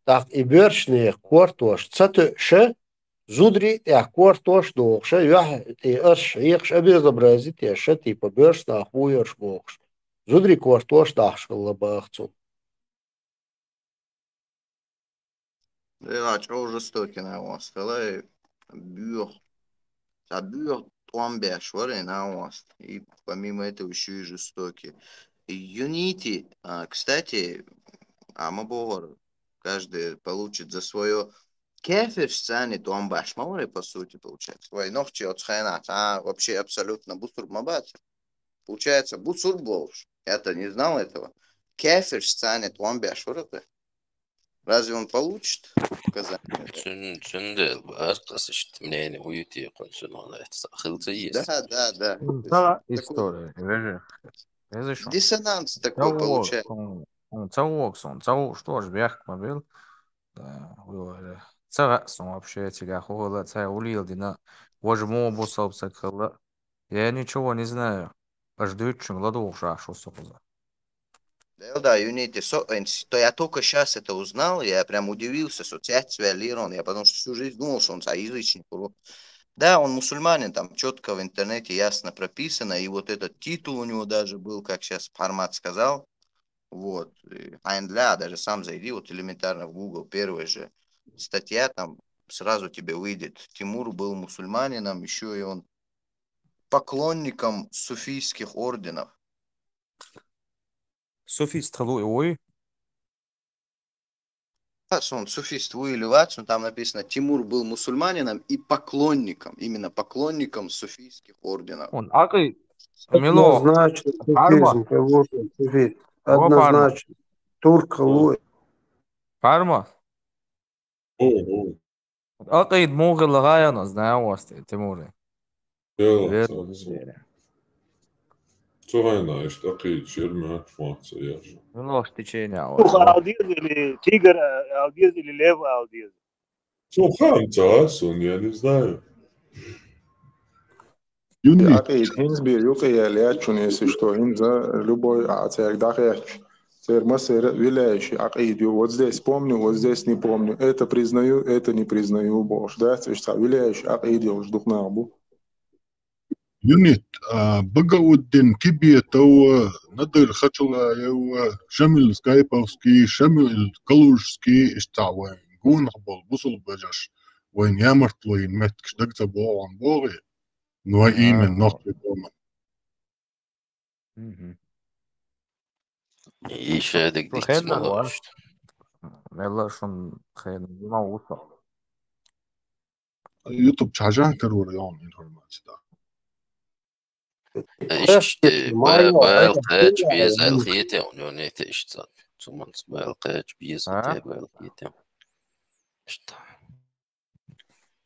Так, и бершные кортош, цаты ше, зудри, я кортош, дохша, я, ты арш, ехш, обезобразить, я ше, типа, берш, нахуешь, бокш. Зудри кортош, дахшел лапах, цун. Да, что жестокий на вас, сказали, Бюх, Туамбеш, вари на вас, и помимо этого еще и жестокий. Юнити, кстати, Амабовар, каждый получит за свое Кефир станет он башмауры, по сути, получается. Ой, ногти от хрена, вообще абсолютно бусур мабат. Получается, бусур больше. Я-то не знал этого. Кефир станет он башмауры. Разве он получит указание? Чундел, башкасы işte мнение уйти консунала это есть. Да. Да, история. Вижу. Диссонанс такой получается. Цауоксон, что ж, бях мобил. Цараксон вообще тебя хула, царь улил, дина. Вожму бусал псакала. Я ничего не знаю. Жду, чем ладу уша, что сопоза. Да, Юнити, то я только сейчас это узнал, я прям удивился, что Цяцвя Лирон, я потому что всю жизнь думал, что он язычник. Да, он мусульманин, там четко в интернете ясно прописано, и вот этот титул у него даже был, как сейчас Пармат сказал, вот, Айндля, даже сам зайди, вот элементарно в Google, первая же статья, там сразу тебе выйдет, Тимур был мусульманином, еще и он поклонником суфийских орденов. Суфист Халуи. Он суфист или Ватсон, там написано, Тимур был мусульманином и поклонником, именно поклонником суфийских орденов. Он акой Мило. Однозначно, суфизм, суфист. Однозначно. Турк Халуи. Парма. Акид Могил Райана, знаю вас, Тимуре. صهينة اشتقيت شرمة فانسا يرجع Ну, течение. Аудиз или тигр, аудиз или лев аудиз. خمسة أصلا я не знаю. Акид Хинсби, юкия лячун, если что, Хинза, любой ацех дахеч. Цермасер виляющий акидию. Вот здесь помню, вот здесь не помню. Это признаю, это не признаю. Бож, да? Виляющий акидию уж дух на обу. يونت بقاودن كبية تو ندر خطلا يو شمل سكايبوفسكي شمل كلوشسكي استعوين قون قبل بوصل بجش وين يامرت وين متكش دقت بوغن بوغي نوائي من نقطة بوغن يشادك ديك تسمى الله يلا شون خير ما وصل يوتيوب شاجان كرور يوم انفورماتي دا بالقاج بيز الخيتي ونيت اشتغل ثم بالقاج بيز الخيتي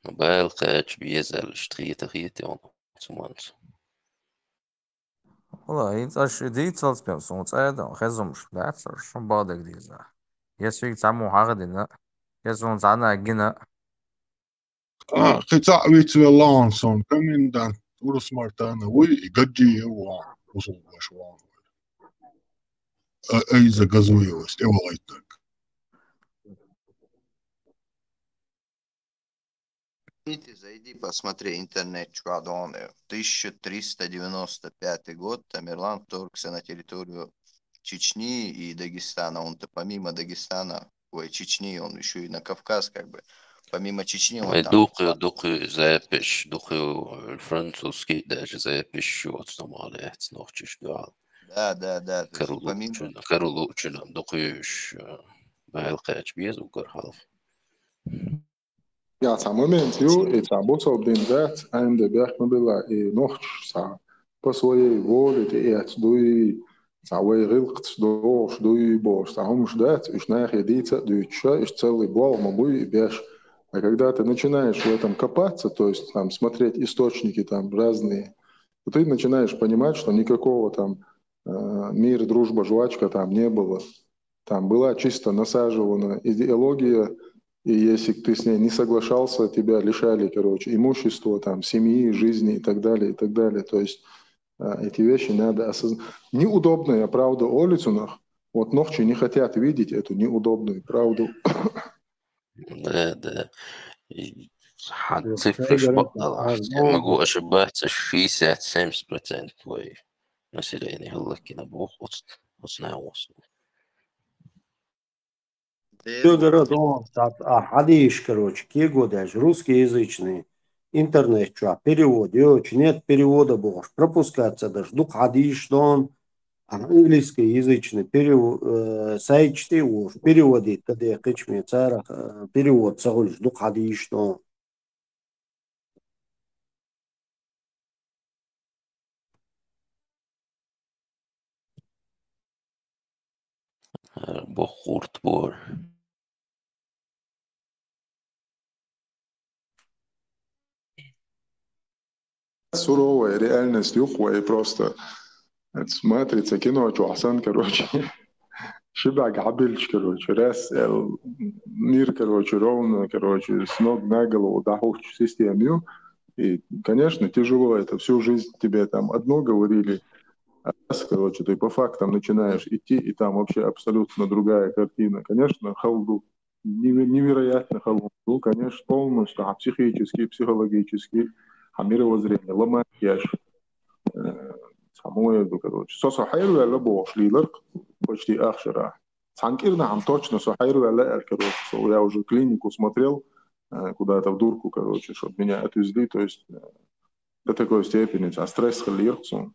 بالقاج بيز الشتريت خيتي ثم والله ينتش ديت صلت صوت هذا خزمش لا شو بعدك ديزا يسوي تعمو عقدنا يسون تعنا جنا قطع ويت لانسون كمين دان ورس مارتانا وي قدي هو وصل مشوار ايزا غزوي وست اوليتك Зайди, посмотри интернет, чувак, 1395 год Тамерлан вторгся на территорию Чечни и Дагестана. Он-то помимо Дагестана, Чечни, он еще и на Кавказ, как бы. Помимо Чечни он там... Духи запиш, духи французский даже запиш, вот снимали, ночишь, да. Да. Карулучина, духи байлкач без укархалов. Ja, sam moment ju, и sam bosobdin zats, ande bjahma bila i nohč sa po svojej voli te ets dui sa way rilqt dosh dui bosh sa humш дать, уж нахе дица дуича, и целый бал мабуй и бяш. А когда ты начинаешь в этом копаться, то есть там смотреть источники там разные, то ты начинаешь понимать, что никакого там мир, дружба, жвачка там не было. Там была чисто насаживана идеология, и если ты с ней не соглашался, тебя лишали, имущества, там, семьи, жизни и так далее, и так далее. То есть эти вещи надо осознать. Неудобная правда о лицунах. Вот ногчи не хотят видеть эту неудобную правду. Да. Цифры бطلع могу ошибаться 60-70% твоих населения Галакина Бог узнал. Федор, Адиш, Кегодаш, русскоязычный, интернет, перевод, нет перевода, бог, пропускаться даже, дух Адиш, он, английскоязычный сайчты уж переводит, когда я кычме царах перевод сагульш духадишно. Бохурт бор. Суровая реальность юхва и просто матрица кино чухсан, короче. شبع قعبلش короче, раз мир, короче, ровно, короче, с ног на голову дохуч системию. И, конечно, тяжело это. Всю жизнь тебе там одно говорили, а раз, короче, ты по фактам начинаешь идти, и там вообще абсолютно другая картина. Конечно, халду. Невероятно халду. Конечно, полностью психический, психологический, мировоззрение, ломаешь. Самоеду, короче. Со сахайру я лабо шлилерк, почти ахшера. Санкирна ам точно сахайру я лэр, короче. Я уже клинику смотрел, куда-то в дурку, короче, чтобы меня отвезли. То есть до такой степени, а стресс халирцу.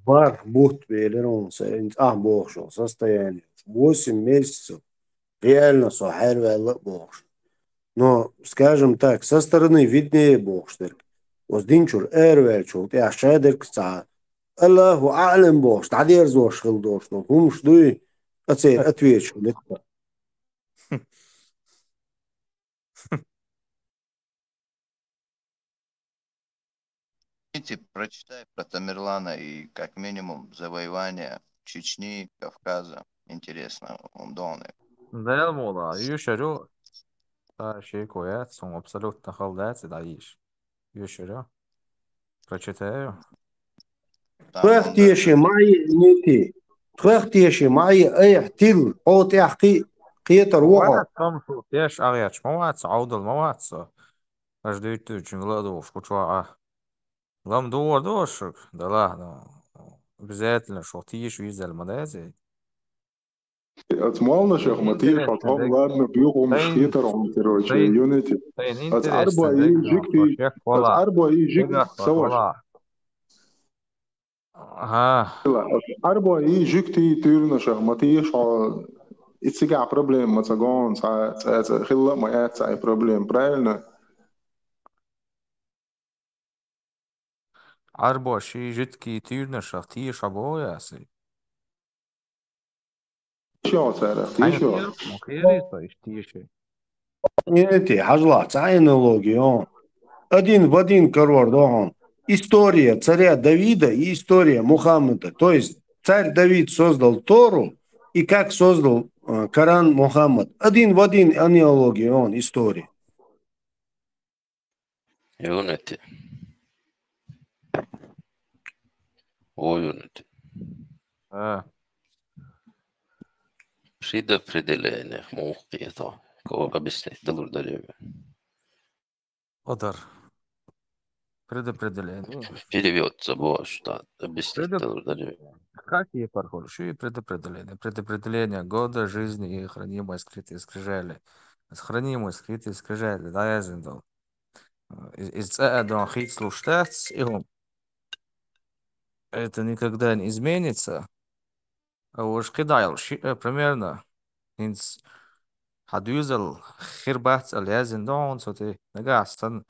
Бар бухт велерон, бохшо, состояние. 8 месяцев. Реально сахайру я бохш. Но, скажем так, со стороны виднее бохштер. Воздинчур эрвельчур, ты ашадерк ца. Аллаху а'лам бохш, тадер зош хилдош, но хумш дуй, отвечу. Прочитай про Тамерлана и как минимум завоевание Чечни, Кавказа. Интересно, он доны. Да, мола, юшерю. Да, шей коец, он абсолютно халдец, да, иш. Юшерю. Прочитаю. Твахтيشي معي نيتي твахтيشي معي اي احتل قوت يحقي قيتر وقع موات كم تيش أغيش موات عود الموات أجديت جملة دوش كتوعة لم دور دوشك دلا بذات لشو تيش ويزا المدازي Отмолно шах матиш, отом ладно бьюху мшхитер он, короче, юнити. От арба и жикти, от арба и жикти, саваш. От арба и жикти тюрна шах матиш, итсига проблем, мацагон, хилла маят сай проблем, правильно? Арба ши житки тюрна шах тиш абоя си. Еще царах, еще. Нинити, хажла, цайнология. Один в один корор, да. История царя Давида и история Мухаммеда. То есть царь Давид создал Тору и как создал Коран Мухаммад. Один в один аналогия, он, история. Юнити. О, юнити. Предопределение мухкиета. Кого объяснить? Доллар доллар. Одар. Предопределение. Перевод забыл, что объяснить доллар доллар. Какие пархоль? Ши предопределение. Предопределение года, жизни и хранимой скрытые скрижали. Хранимые скрытые скрижали. Да, я зиндал. Из цеэдон хит слуштец, и он. Это никогда не изменится. А уж кидал, примерно. Инс حديوزل خير بحث اليازن دون صوتي نجا أحسن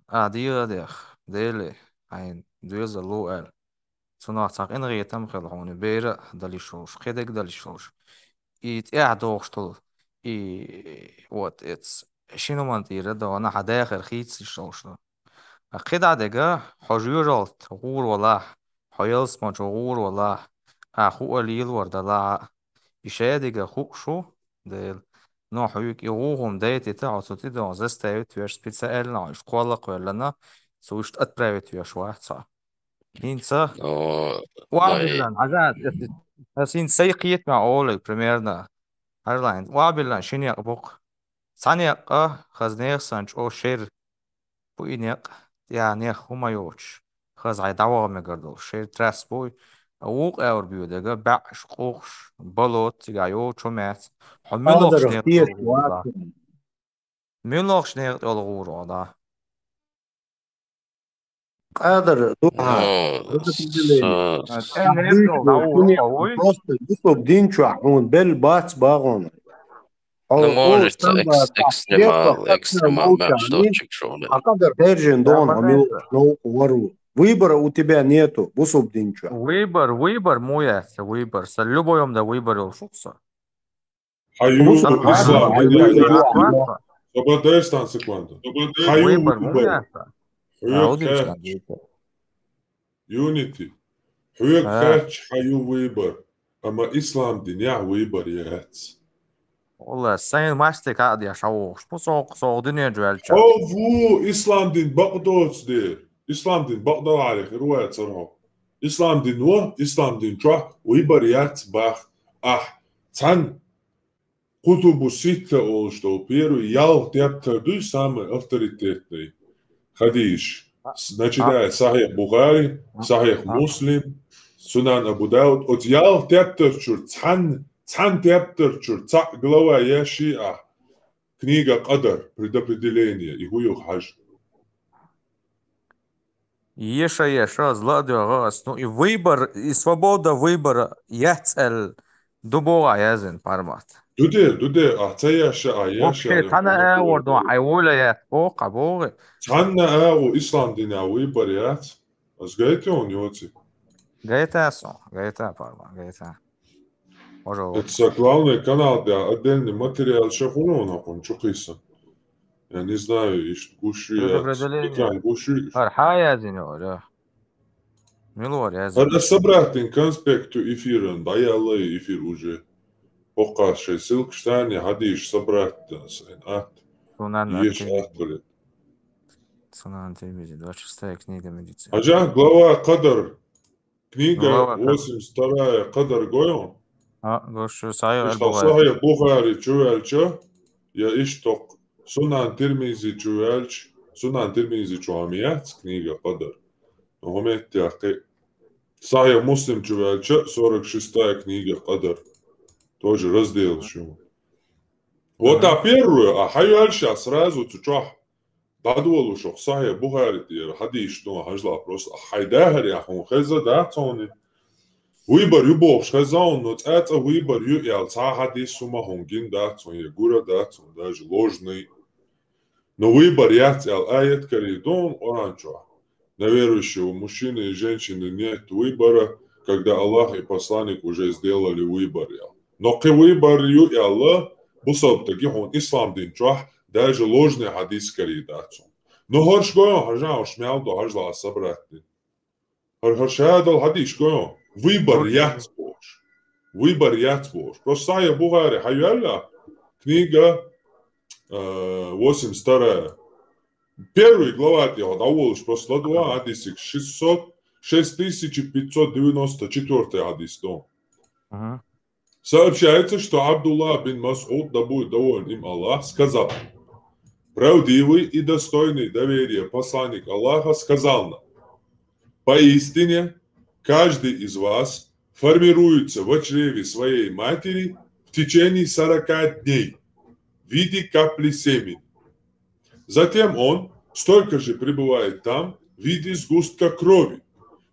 عادية ديخ ديلي عين دوزل لو قال صناعتك إن غير تم خلعوني بيرا داليشوش خيدك داليشوش إيت إعدوشتل إي وات إتس شنو منطيرة دو أنا حداخل خيتس الشوشنا أخيد عدقا حجيرالت غور والله حيلس مانشو غور والله أخو قليل وردلا إشادقا خو شو ديل No, hujik i ruhum dejti alltså till de zesta ut vi speciella i skola kvällarna så just отправить vi шварца. Инца. Вабилан, азат. Асин сайқиет ма олы примерно. Арлайн. Вабилан шиняк бук. Саняк хазнех санч о шер буйняк. Я не хумайоч. Хазай давар мегардол. Шер трас буй. اوق اور بیودگا بعش قوش بلوت تیگایو چومت همینوخش نیت مینوخش نیت الغور آدا قادر просто выступ динчу он бел бац багон. Может экстремал мячточек шоу. А когда держен дон амил ну вару. Выбора у тебя нету, выступ динчу. Выбор мой, выбор. С любой да выбор шукса. Хаю ислам. Сободерстан секунду. Хаю выбор. Unity. Хуяк хач хаю выбор. Ама ислам динья выбор яц. والله السين ماشتي قاعد يا شوخ شو صوق دنيا جوال شا أوه إسلام دين بقدوس دير إسلام دين بقدر عليك رواية صراحة إسلام دين و إسلام دين شا ويبريات باخ تان كتب الستة أولشتو بيرو يال تيابتر دو سامة أفتريتيتني خديش Значит, да, Сахих Бухари, Сахих Муслим, Сунан Абу Дауд, от ял тептерчур, цан тептерчур, глава Яшиа, книга Кадар, предопределение, и хуюх хаж. Еша, зладиогас, ну и выбор, и свобода выбора, яцел, дубова язен формат. Дуде, Яша. Окей, тана аворду, айволя я, кабоги. Тана аву ислам дина выбор яц, а сгайте он йоци. Гайта формат, гайта. Это главный канал для отдельный материал шахуна, он чукиса. Я не знаю, ишь гуши, экран гуши. Архая зинё, милор я. Это собратин конспекту эфира, да я лей эфир уже. Пока шей силкштане, хадиш собратин, ешь ахтулет. Сунан телевизии, 26-я книга медицины. Аджа, глава Кадар, книга 82-я Кадар Гойон. Гошу Сахих Бухари чуялча, я ишток Сунан Тирмизи чуялч, Сунан Тирмизи чуамияц, книга Кадар. Гометтяки. Сахих Муслим чуялча, 46-я книга Кадар. Тоже раздел шум. Вот первую, хаюальша сразу чучах. Бадволу шох Сахих Бухари тир, хадиш ну хажла просто хайдахари ахун хеза датони. Выбор любов сказал, но это выбор юэл цахади сума хонгин датсон, егура датсон, даже ложный. Но выбор яцел аят каридон оранчо. На верующего мужчины и женщины нет выбора, когда Аллах и посланник уже сделали выбор. Но к выбор юэл бусоб таки он ислам динчо, даже ложный хадис каридатсон. Но хорш гойон хажа ошмял до хажла собратни. Харшадал хадис гойон. Выбор яцбош. Просто Сахих Бухари, хаюалля, книга 82. Первый глава его, даволш, просто 2 адисик, 6594 адис. Сообщается, что Абдулла бин Мас'уд, да будет доволен им Аллах, сказал: правдивый и достойный доверия посланник Аллаха сказал нам: поистине каждый из вас формируется в чреве своей матери в течение 40 дней в виде капли семени. Затем он столько же пребывает там в виде сгустка крови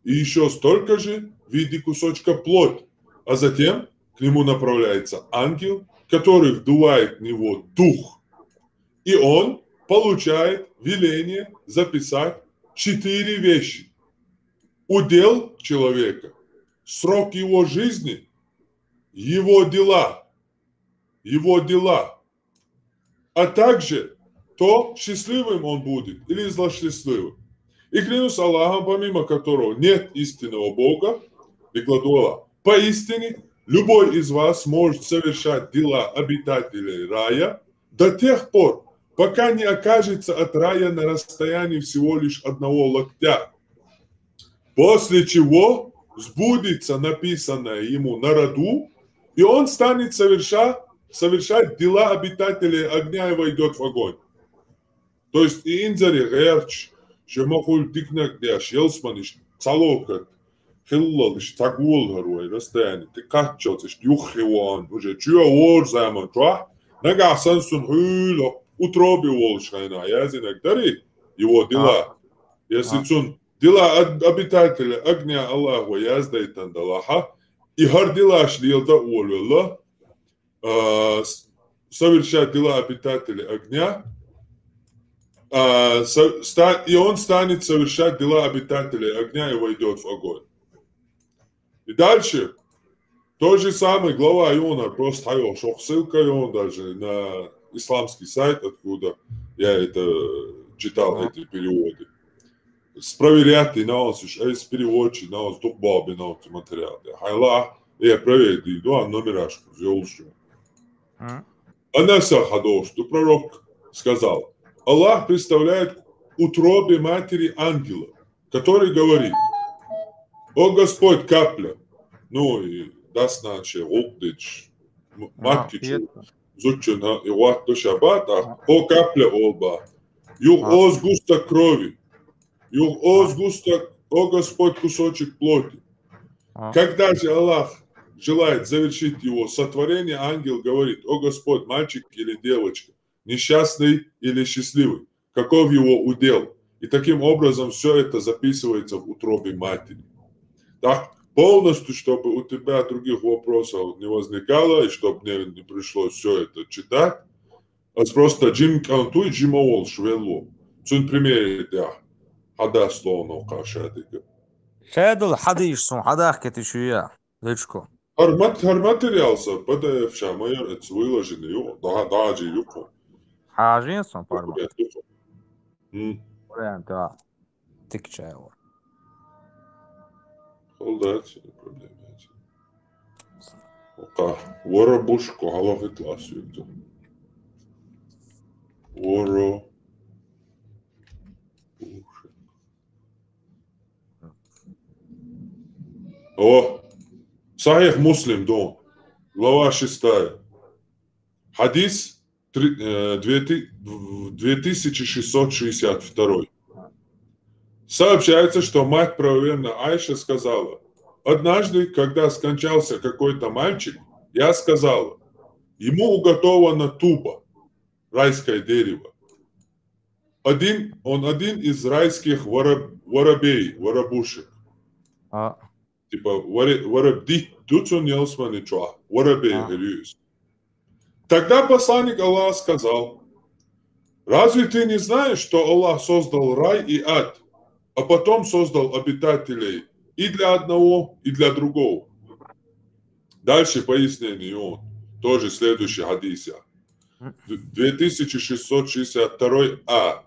и еще столько же в виде кусочка плоти. А затем к нему направляется ангел, который вдувает в него дух. И он получает веление записать 4 вещи. Удел человека, срок его жизни, его дела, а также то, счастливым он будет или злосчастливым. И клянусь Аллахом, помимо которого нет истинного Бога, прикладу Аллах, поистине любой из вас может совершать дела обитателей рая до тех пор, пока не окажется от рая на расстоянии всего лишь 1 локтя. После чего сбудется написанное ему на роду, и он станет совершать дела обитателей огня и войдет в огонь. То есть и инзари герч, шемахуль тикнак дяш, елсманиш, цалокат, хиллалиш, тагул гаруай, расстояние, ты катчелциш, юхиван, уже чуя ор заман, чуа, нагасан сун хюло, утроби волшайна, язинак дари его дела. Если сун дела обитателя огня Аллаху яздайтан далаха, и гордилаш лилда улюла, совершать дела обитателя огня, и он станет совершать дела обитателя огня и войдет в огонь. И дальше, тот же самый глава Иона, просто ссылка он даже на исламский сайт, откуда я это читал, эти переводы. Проверять на нас, с переводчик, на нас тухбаби на эти материалы. Хайла, я проверил, да, номерашку, взялшую. Анаса Хадош, что пророк сказал, Аллах представляет утробе матери ангела, который говорит, о Господь, капля, ну и даст наче, лукдич, матки, зучена, и ватто шабата, о капля олба, юг о сгусток крови, юг о сгусток, о Господь, кусочек плоти. Когда же Аллах желает завершить его сотворение, ангел говорит, о Господь, мальчик или девочка, несчастный или счастливый, каков его удел. И таким образом все это записывается в утробе матери. Так, полностью, чтобы у тебя других вопросов не возникало, и чтобы мне не пришлось все это читать, просто Джим Кантуй, Джимовол Швелло. Цун примере, да, хада словно кашадика. شادل حديش صون حداك كتشويا ليشكو Материалса, PDF шамайер, это выложено, даже юко. حاجين صون فارمات وين تا تكشاور Холдать, проблема. Ока, воробушко, галахи классуют. Воро. О, Сахих Муслим, дом, глава 6, хадис 2662. Сообщается, что мать правоверная Айша сказала, однажды, когда скончался какой-то мальчик, я сказала, ему уготована туба, райское дерево. Он один из райских воробушек. Типа, Тогда посланник Аллаха сказал, разве ты не знаешь, что Аллах создал рай и ад, а потом создал обитателей и для одного, и для другого? Дальше пояснение он, тоже следующий хадис. 2662а.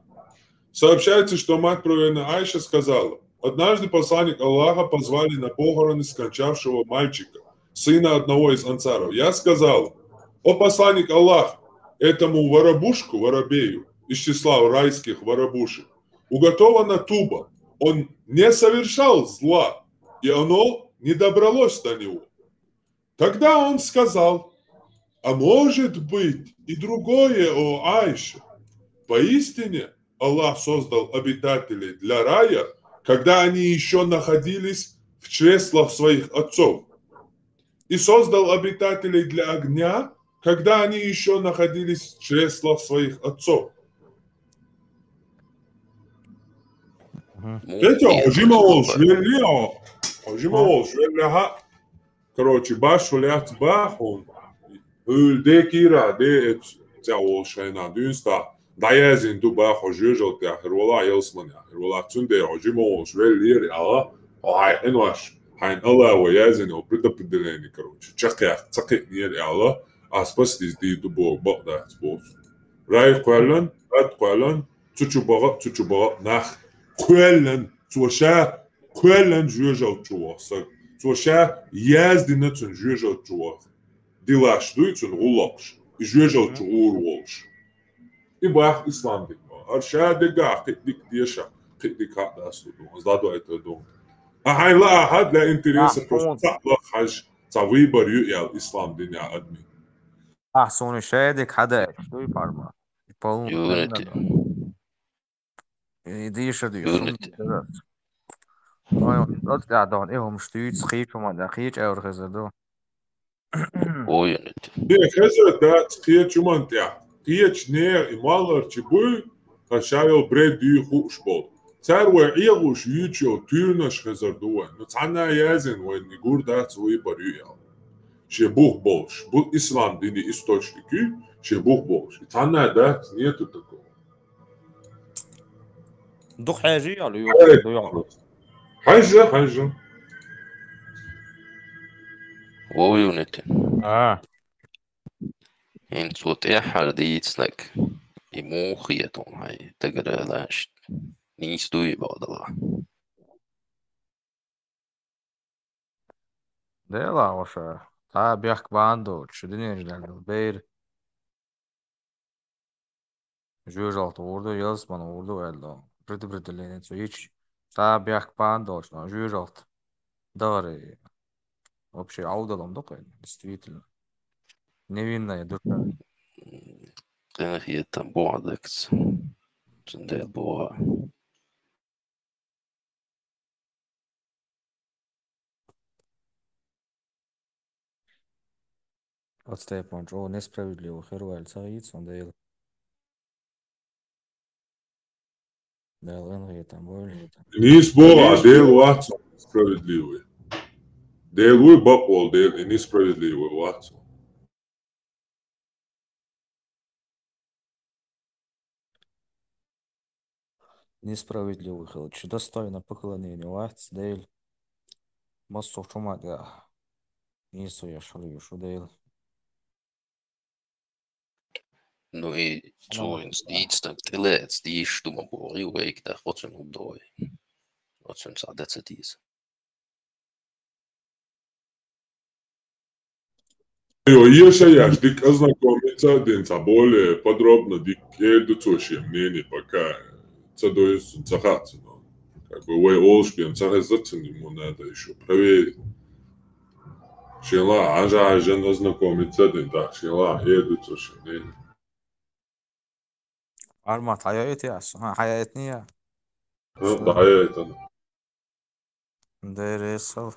Сообщается, что мать правоверная Айша сказала, однажды посланник Аллаха позвали на похороны скончавшего мальчика, сына одного из ансаров. Я сказал, о посланник Аллаха, этому воробею из числа райских воробушек уготована туба. Он не совершал зла, и оно не добралось до него. Тогда он сказал, а может быть и другое, о Айша. Поистине Аллах создал обитателей для рая, когда они еще находились в чреслах своих отцов, и создал обитателей для огня, когда они еще находились в чреслах своих отцов. Короче, баш валяц бахон, декира, де цяолшайна, дюнста, даязин ду бахо жужел тя, хервола елсман я, хервола цунде, ожимо швеллир, ала, ай, энваш, хайн алла ваязин, определени, короче, чакях, цакет нир, ала, а спастись ди ду бог, бог да, спос. Рай квалан, рад квалан, цучубага, нах, квалан, цуаша, квалан жужел чуаса. Цоша язди на цун жужел чуах. Дилаш дуйцун гулакш. И жужел чур волш. И бах ислам дикма. Арша дега китдик деша. Китдик хада суду. Здаду это дом. А хайла ахад для интереса просто цаплах хаж. Цавыбар юял ислам диня адми. أحسن شادك حدائق شو يفرما يبون يونيتي ديش دي يونيتي dat ja dan هم stuurt schepen maar daar geeft er gezegd يونيتي Не, хаза да ския чумантя. Кия чне и малар чебуй, хашавил бред ди хушбол. Царве иягуш ючо тюнаш хазардуа. Но цана язен вен нигур дац уибарюя. Шебух болш. Бу ислам дини источники шебух болш. Цана дац нету такого. دو حاجة على يوم حاجة ويونت إن صوت إحر دي تسنك إموخية هاي تقرأ لاش نيستوي بعد الله ده لا وشا تا بيحك باندو تشدني جلال البير جوجالت وردو يلسمان وردو элдо برد اللي نتسويش تا بيحك باندو جوجالت داري вообще аудалом дока действительно невинная душа. هي بعدك تندل بوا Отстепан, о, несправедливо, херваль, цагиц, он дейл. Дейл энги там боль. Nis boga del Watson справедливый. Del уй бапол del и несправедливый Watson. Несправедливый, хелч, достойно поклонения, вац, дейл. Массов чумага. Нису я шалю, шу дейл. nu i tror en stidstak til at stige du må bo i væk der får sådan nogle døje og synes at det er det Еще я ждик ознакомиться, денца более подробно дик еду цуши мнение пока цадой цахаться. Как бы вы олшпен цахаться ему надо еще проверить. Шила, ажа ознакомиться, денца, шила, еду цуши мнение. Армат, حياتي يا حياتني يا ضايعت أنا. ديريسل.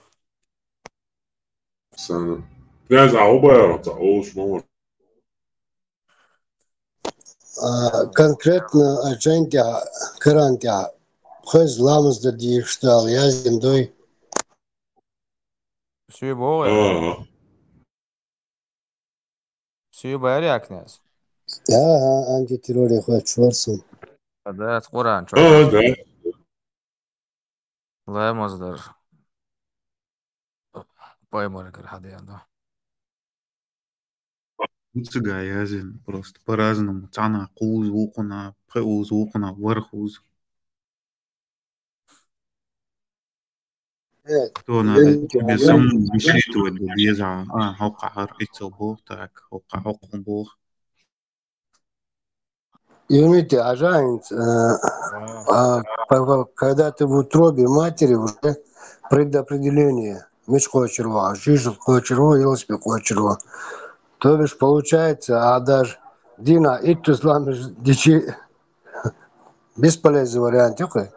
سنة. Князь Аубайра, олш мор. Конкретно агентя карантя хыз ламыз да диштал я земдой. Сюбо. Сюбо я князь. Ага, антитеррор хоть шварцем. Да, Куран. Да. لا مصدر поймали хадианда. Язин просто по-разному. Цана куз укуна, преуз укуна, вархуз. Кто надо тебе самому высчитывать, где хока харкицо бог, так хока хокун бог. Юните, ажанец, когда ты в утробе матери уже предопределение. Меч кочерва, жижу кочерва, елспи кочерва. То бишь получается, а даже Дина, и ты сламишь дичи бесполезный вариант, окей?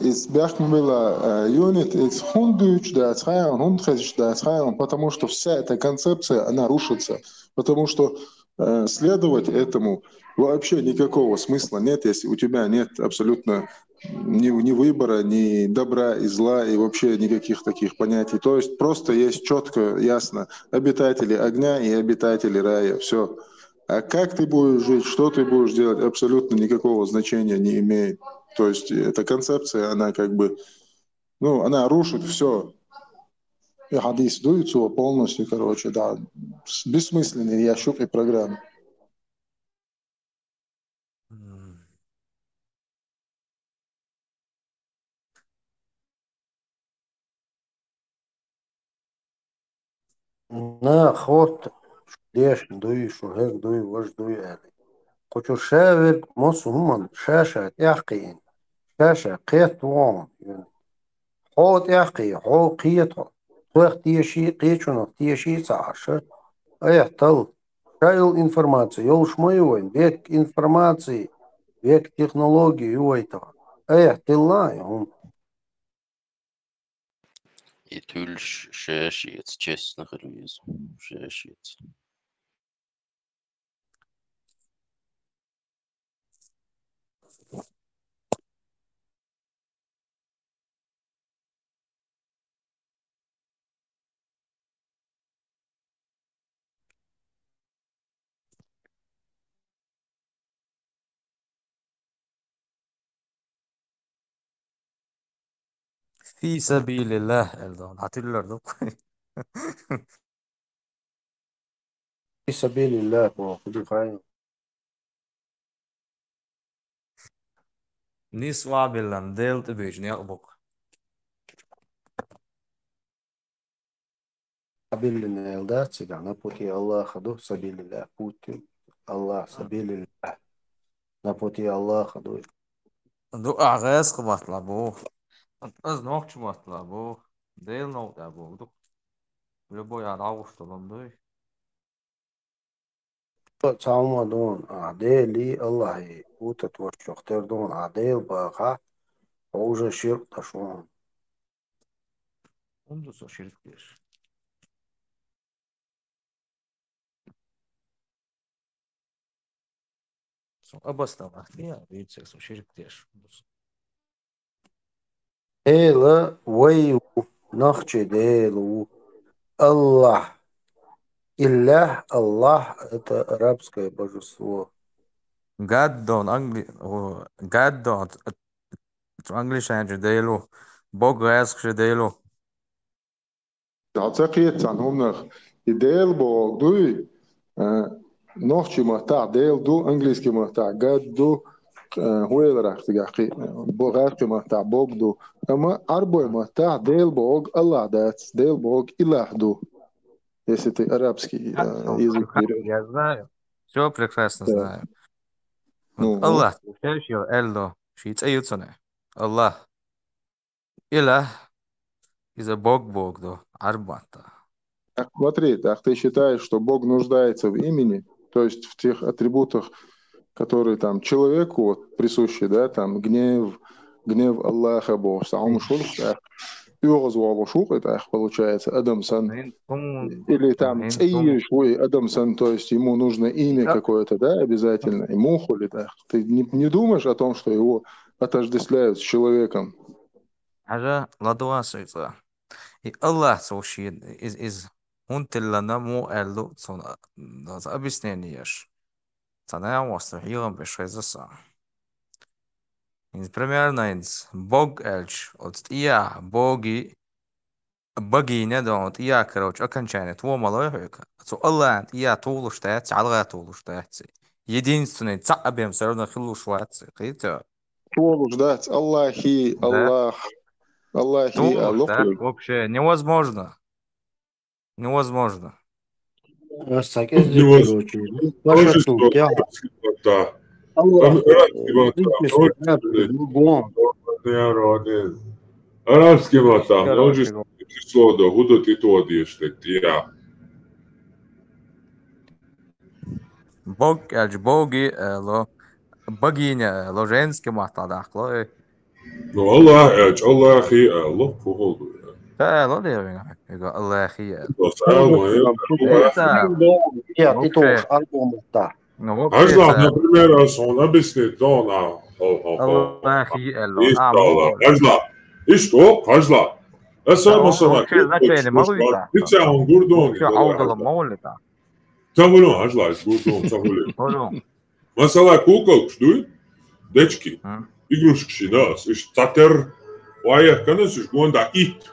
Из Бяхнубила юнит, из Хундуч, да, Хундхаш, да, потому что вся эта концепция, она рушится. Потому что следовать этому вообще никакого смысла нет, если у тебя нет абсолютно ни выбора, ни добра и зла, и вообще никаких таких понятий. То есть просто есть четко, ясно, обитатели огня и обитатели рая, все. А как ты будешь жить, что ты будешь делать, абсолютно никакого значения не имеет. То есть эта концепция, она как бы, ну, она рушит все. И хадис дуется полностью, короче, да. Бессмысленный ящук и программы. На ход ليش دوي شو هيك دوي وش دوي يعني قلت شاور مص هم شاشة يحقين شاشة قيت وان يعني حوت يحقي حو قيتها طوخ تيشي قيتشنا تيشي цаша тал шайл информацию йол шмоюэн век информации век технологии юайтава тиллай i tyls shashit chestna khluiz shashit في سبيل الله Eldon. Hatırlıyorduk. في سبيل الله خذوا خير. Nisva bilen del tebejni yaqbuk. سبيل الله ده سيدنا بوتي الله خذوه سبيل الله بوتي الله سبيل الله نبوتي الله خذوه. Du ağız kıvatla bu. Az nokçu vatla bu. Del nokta bu. Du. Böyle boya ravuş dolandı. تعاوما دون أعدالي الله بوتا توشختر دون أعدال باقا ووجه شرق تشون. Ondan sonra şirktir. Sonra abastan vakti ya. Büyütsek sonra şirktir. ديلا ويو نخشي ديلو الله إله الله это арабское божество. Gaddon, Gaddon, angliškai dēlu, bogēskši dēlu. تعتقد هم يديل بوغدوي نوخشي مهتاع ديل دو انجليزكي مهتاع قد دو هو راح تقاقي بوغاتي مهتاع بوغ دو اما عربوي مهتاع ديل بوغ الله دات ديل بوغ اله дو если ты арабский язык берешь. Я знаю, все прекрасно знаю. Allah, еще Эльдо, шиицаюцане. Allah, Илах, из-за Бог до Арбата. Смотри, так ты считаешь, что Бог нуждается в имени, то есть в тех атрибутах, которые там человеку вот, присущи, да, там гнев Аллаха, Бог, сам шулх, это получается Адамсан, или там швой Адамсан, то есть ему нужно имя какое-то, да, обязательно, ему хули, да. Ты не думаешь о том, что его отождествляют с человеком? حاجة لا تواسيطة. الله سوشي is huntillarna må eldo såna объяснениеш. Цана востахилом бешезаса. Примерно Бог эльч от я боги богиня да от я короче окончание твой малойка. So Allah я тулу штат, алга тулу штат. Единственный цабем все равно хилу швац. Кита. Тулу ждать Аллахи, Аллахи, Аллахи. Вообще невозможно. Невозможно. Арабский матам, множество число до будут и то я. Бог, боги, богиня, женский матадах, Ну Аллахи, Аллах походу. Да, ладно, я Аллахи. Ажла, например, он объяснит, да, Аллахи, Ажла. И что? Ажла. Это مثلا Ты он гурдон. Тавулон, Ажла, гурдон, тавулон. Mesela кукол, что? Дечки. Игрушки, да. Татер, вая, конечно, гонда ит.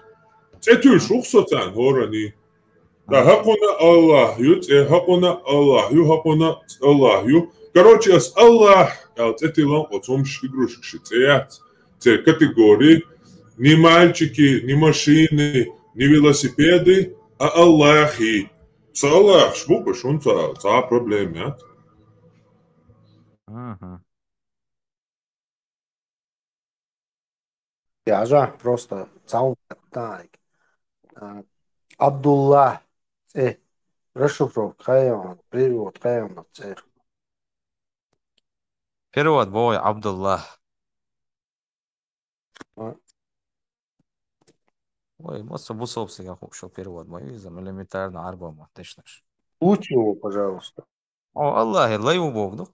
Цетюл шухсоцан, хорани. Да, хакуна Аллах, хакуна Аллах, хакуна Аллах. Короче, с Аллах, цетилон, отцомш игрушки, це категории, не мальчики, не машины, не велосипеды, а Аллахи. С Аллах, шмупа, шунца, це проблема. Я просто так. Абдулла. Расшифровка, перевод, перевод бой Абдулла. Ой, может, бусов себя хупшил перевод мой, элементарно арбама, точно. Учи его, пожалуйста. О, Аллах, лайву Бог, ну?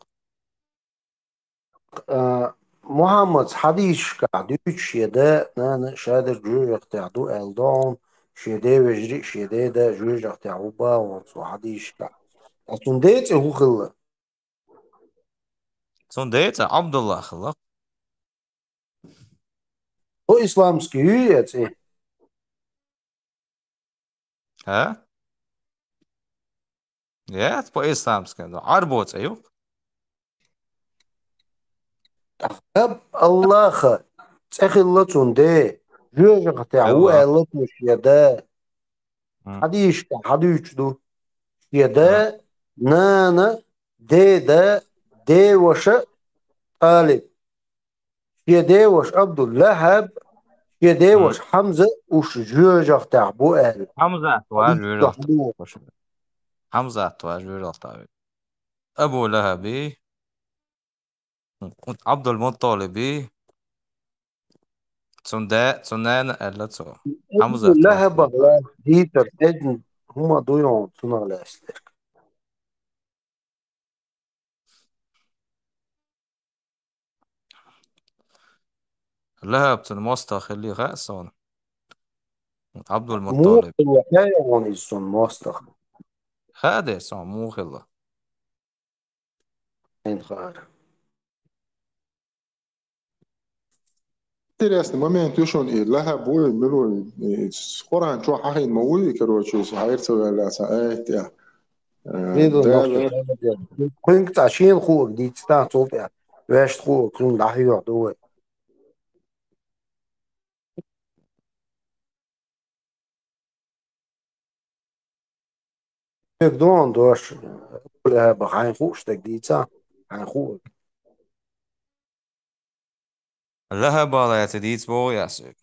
محمد حديث قاعدوش شيدا نانا شادر جوج اختعدو الدون شيدا وجري شيدا دا جوج اختعو با وانسو حديث قاعد أتون ديت هو خلا Zo'n date, Abdullah geluk. هو إسلامسكي يات إيه Hè? Ja, het is islamske. Arboods, joh. أب الله خ تأخي الله تون دي جوج اختعو Allah. ألت شيدا Hm, حديث دو hm, شيدا نانا دي دا دي وش طالب شيدا وش عبد اللهب شيدا hm. وش حمزة وش جوج اختعبو أهل Hamza var, حديث weer دو al حدو Hamza var, weer al tabi. Abu Lahabi, und Abdul Muttalibi, Sunan, eller så. Hamza var, لهب الله ديتر إدن هما دويون سنة لاستر Lahab, ten Mostakh, اللي غاسون. Abdul مو Muttalib. الوحاية ونيسون ماستخ هذا صار مو خلا. إن خار Интересный момент еще и лаха бой мило скоро анчо хахин мауи короче хайрца вала саат я ريدو النقطة да كنت عشين خوك دي تستان صوت يعني واش خوك كن لحيو عدوه هيك دون دوش كلها بخاين خوش تجديد عن خوك Lahab, على يتديت بو ياسك.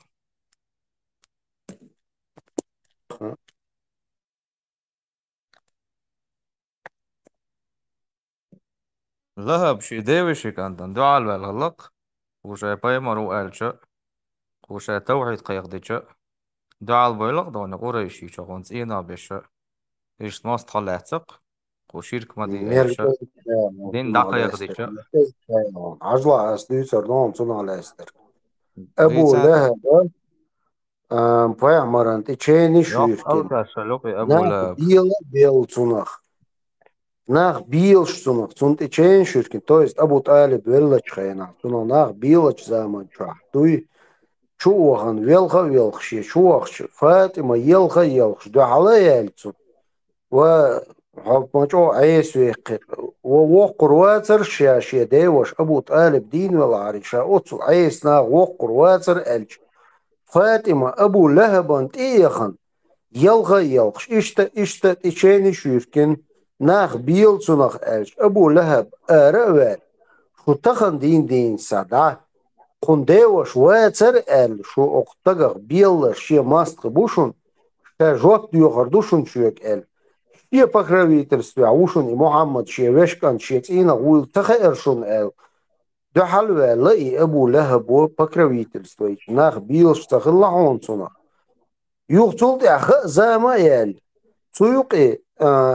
Lahab, شي ديوشي كان دعال بالغلق. وشي بايمرو ألشا. وشي توحيد قيقديشا. دعال بيلق دون قريشي شغون سينا بيشا. إيش ناس تخلعتق. وشيرك مدي ألشا. مركز دين سنة دقا لاستر يقديشا. مركز عجلة أسديسر دون سنة لاستر أبو ديتان لهب بايعمران تشيني يوق شويركن ألقى شلوقي أبو ناخ لهب. بيل صنخ ناخ بيل صنخ صنت تشين شويركن تو есть أبو طالب ولا تشخينا صنع ناخ بيل زمان شاح توي شوخن ويلخ شي شوخش فاطمة يلخ دو على يالتو و حكمتو عيس ويقر ووقر واتر شاشي ديوش أبو طالب دين ولا عريشة أوتو عيس ناخ وقر واتر ألج فاطمة أبو لهب أنت إيخن يلخش إشتا تشيني شويركن ناخ بيل صنخ ألج أبو لهب أروال شو تخن دين سادع خنديوش واتر ال شو اقتقر بيل شي ماست بوشون جوك ديو خردوشون شوك ال شي покровительстве عوشون محمد شي وشكان شي تينا ويل تخيرشون ال دو حلوة لأي أبو لهب و покровительстве ناخ بيل شتغلعون صنع يوغتول دي أخ زاما يال سويقي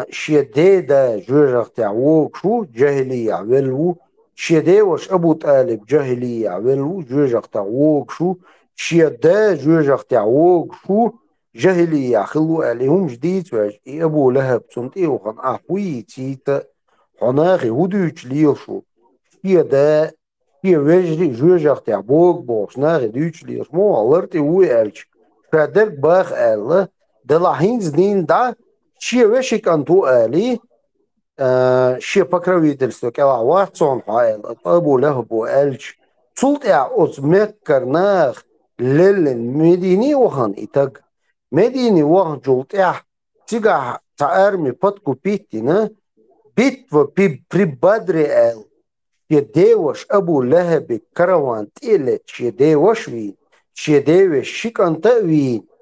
شيديدا جوجر تعوق شو جاهلية عملو شيديوش أبو طالب جاهلية عملو جوجر تعوق شو شيدا جوجر تعوق شو جاهلية خلو عليهم جديد واش أبو لهب سنتي وخن أحوي تيتا حناخي ودوش ليشو شيدا شي وجري جوجر تعوق بوش ناخي دوش ليش مو ألرتي ويالش فادرك باخ ألا دلاحينز دين دا شي وشك أنتو آلي شي покровительство كلا واتسون حائل أبو لهب وألج صلت أوز مكر ناخ للن مديني وخان إتاق مديني وخان جلت تيجا تأرمي باتكو بيتنا بيت وبي بدري آل يديوش أبو لهب كروان تيلت يديوش وين يديوش شيك أنت وين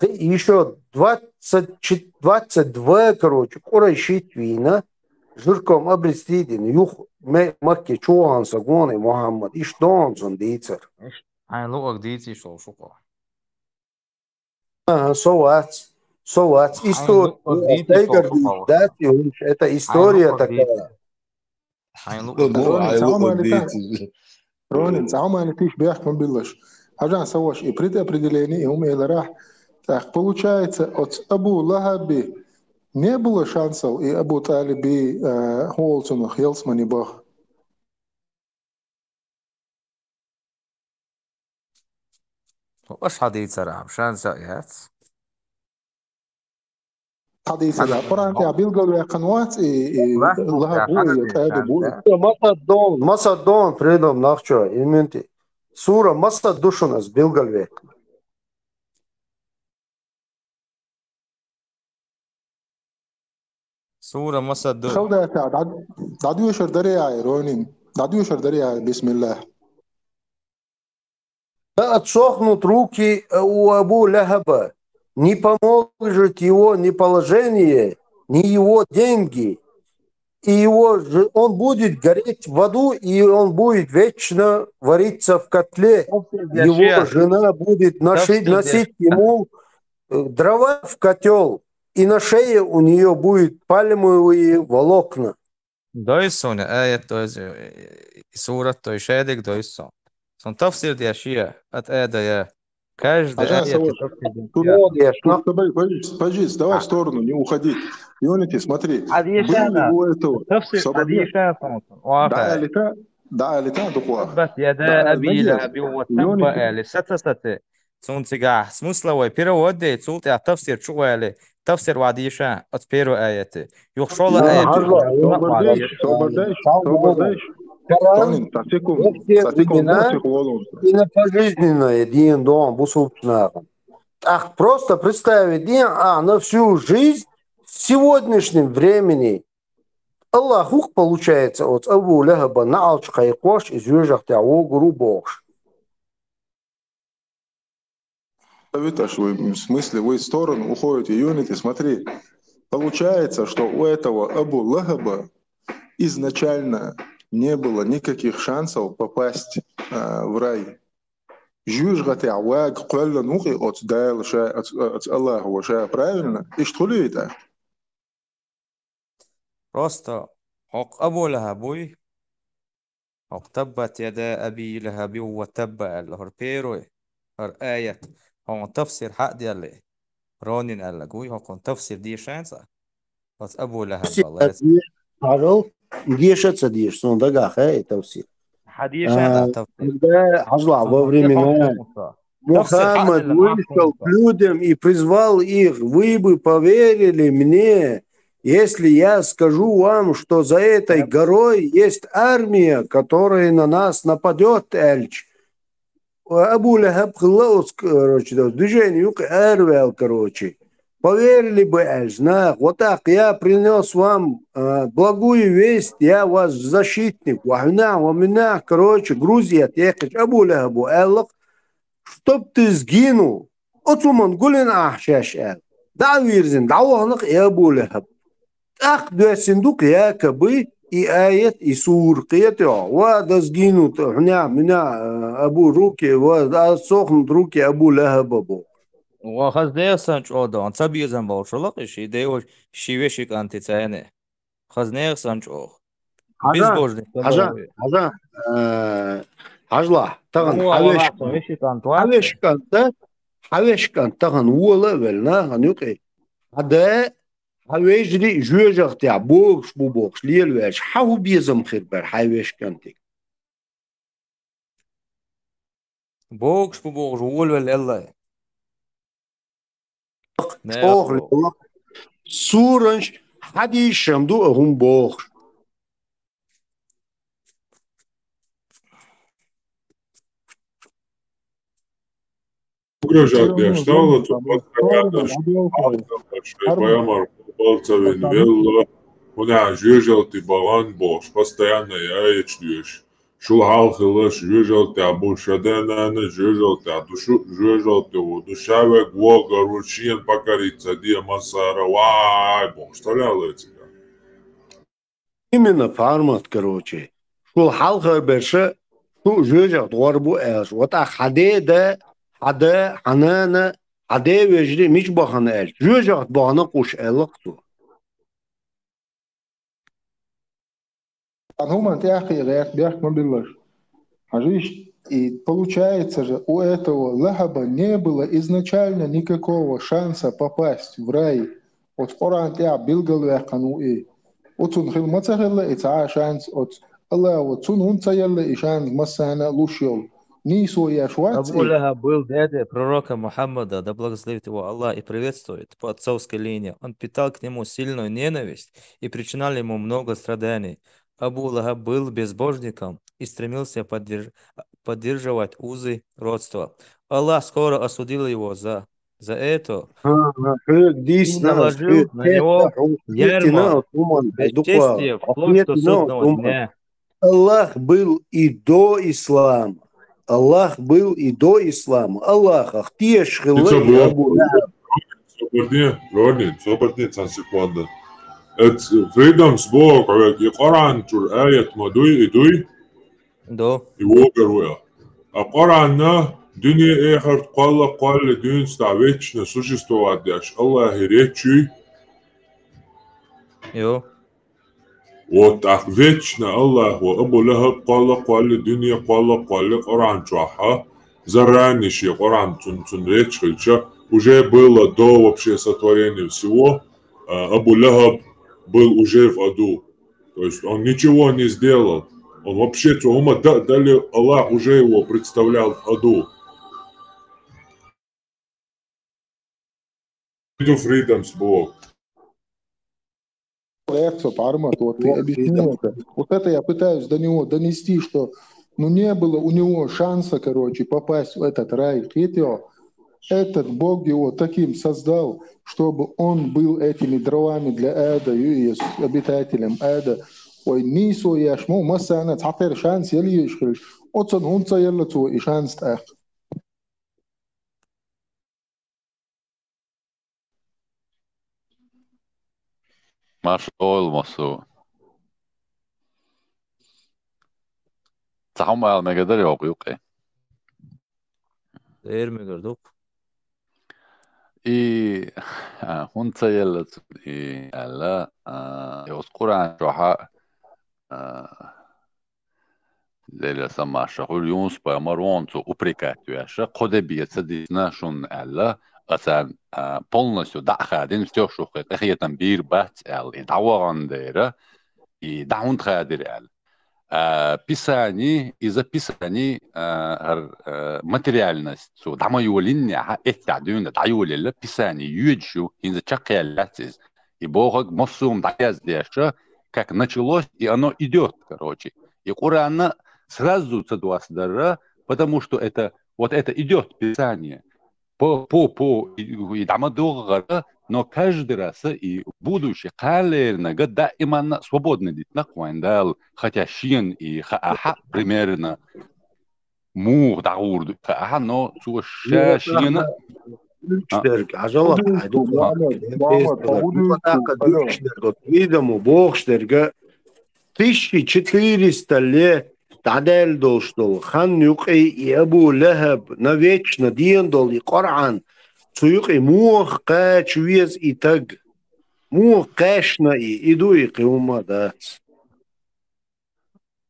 еще 22, короче, кора щит вина, жирком обрестидин, юх макки чуан сагоны Мухаммад, иш донсон дийцер. Hij loopt die zo zoeken. So what, история, это история такая. Hij loopt Короче, самое Ронин, самое ты бях мобилаш. Ажан Савош и предопределение, и умело рах. Так, получается, от Абу Лахаби не было шансов, и Абу Талиби Холцуну Хелсмани Бах. وش حديث صراحة مشان سايات حديث القرآن تاع بيلقوا قنوات الله بوي يتعاد بوي. Masadon predom nachčo, imenti. Sura Masad dušanas bilgalvē. سورة مصد خلدا تاع دادو يشر دريا رونين دادو يشر دريا بسم الله. Да отсохнут руки у Абу Ляхаба. Не поможет его ни положение, ни его деньги. И он будет гореть в аду, и он будет вечно вариться в котле. Его жена будет носить ему дрова в котел, и на шее у нее будет пальмовые волокна. Doisson سورة تويشادك دويسون. Son tafsir دي أشياء أتأدى каждая Пожалуйста, давай в сторону, не уходи. Юнити, смотри. Адьешана. تفسير أديشان Да, лета духуа. بس يدا أبي لهب وتبع لستة سونتجاه سمسلوي بيرو ودي تسولت على تفسير شو عليه تفسير وعديشان أتبيرو آيته يخشوا آية пожизненное день дом бусупнагом. Так просто представить день, на всю жизнь в сегодняшнем времени Аллахух получается от Абу Ляхаба на алчкайкош из южах тяо грубокш. В смысле, вы в сторону уходите, Юнити, смотри. Получается, что у этого Абу Лахаба изначально не было никаких шансов попасть в рай. Правильно? И что ли это? просто حق أبو لهب حق تبت يدا أبي لهب وتبع الهربيروي هر آية هون تفسير حق دي اللي رونين قال لك هون تفسير دي شانسة بس أبو لهب الله Harıl дешется деш, сон дагахе тafsir. Когда Хажла во времена Мухаммад вышел к людям и призвал их, вы бы поверили мне, если я скажу вам, что за этой горой есть армия, которая на нас нападет, Эльч. Абу Ляхаб хлоус, короче, движение эрвел, короче. Поверили бы, Эльч, вот так, я принес вам благую весть, я ваш защитник. Короче, Грузия, текач, Абу Ляхабу, Эллах, чтоб ты сгинул. Отсуман гулин ахшаш, Эл. Да, вирзин, да, вахнак, и Абу Ляхаб. Так, дуэсиндук, якобы, и аят, и сур, киятио, вада сгинут, меня, Абу руки, вада сохнут руки Абу Ляхаба. وخذ نيرسان شو تبي زنبال شو لقيش يديو شيوشك أنت تاني خذ نيرسان شو Ажла, таган хавешкан таган уола велна ханюкай. Ада хавешри жуежахтя бокш бубокш лиелвеш хау безам хирбер хавешкантик. بوكش بوكش وول ولا Суранш хадишам ду هم бокш. Ugrožātie stāvot un patrātāši поймар палцавин велла, уна жужалти балан бош, постоянно яичнюш. Шулхалхилаш жужалти абу шаденана, жужалти душу, жужалти душавек, вога, ручиен покорица, диамасара, вай, бош, сталялается. Именно формат, короче. Шулхалхар берше, жужал дворбу эш. Вот а хаде да عدا حنانا عدا وجري مش بخنا قال جوجات بخنا قوش قلقتو هم انت يا اخي غير بيحكم بالله И получается же, у этого Лахаба не было изначально никакого шанса попасть в рай. Вот Коран тебя билгал яхануи. Вот он хил мацахилла и цаа шанс от Allah вот он цаялла и шанс массана лушил. Нисо я швац Абу Лахаб был дядя пророка Мухаммада, да благословит его Аллах и приветствует по отцовской линии. Он питал к нему сильную ненависть и причинял ему много страданий. Абу Лахаб был безбожником и стремился поддерживать узы родства. Аллах скоро осудил его за это и наложил на него ярмо бесчестия вплоть до судного дня. Аллах был и до ислама. Аллах был и до ислама. Аллах, ахтиеш хилай Абу Лахаб. Соборни, секунда. Это Freedom's Book, и Коран чур аят мадуй идуй. Да. Его героя. А Коран dünya ehart qalla dün sta вечно существовать дальше. Аллах речи. Йо. Вот так вечно Аллах Абу Лахаб qalla dünya qalla Коран чуаха. Заранее Коран тун речь хильча. Уже было до вообще сотворения всего. Абу Лахаб был уже в аду. То есть он ничего не сделал. Он вообще-то, дали Аллах уже его представлял в аду. Freedom's Book. Вот это я пытаюсь до него донести, что не было у него шанса, попасть в этот рай. Этот Бог его таким создал, чтобы он был этими дровами для ада и обитателем ада. Ой, нисо яшмо масана цатер шанс ели ишхил. Отсон хунца ела цу и шанс тах. Маш olması. Tahom al megadar yok. Ermegardok. И хунца ела цу и alla يذكر شوحة زي سما شغل يونس بمرون تو упрекать яша кодебия цадисна шун alla асан полностью дахадин все что хетам бир бат ал и давагандера и даун хадир ал писание и записание материальность су дамаюлиння эттадюн даюлилла писание юджу инза чакяллатис и Бог массум даяз дяша как началось и оно идет и Коран сразу цадуасдара потому что это вот это идет писание по и дамадугара но каждый раз и будущее калерна да именно свободно дитна квандал хотя шин и хаха примерно му даур хаха но суша шина Видимо, Богштерга 1400 лет تعدال دوشتول خان يقي يابو لهب навечно диендол и Коран цуюqi мух кач виз итаг мух кашна и иду и умадат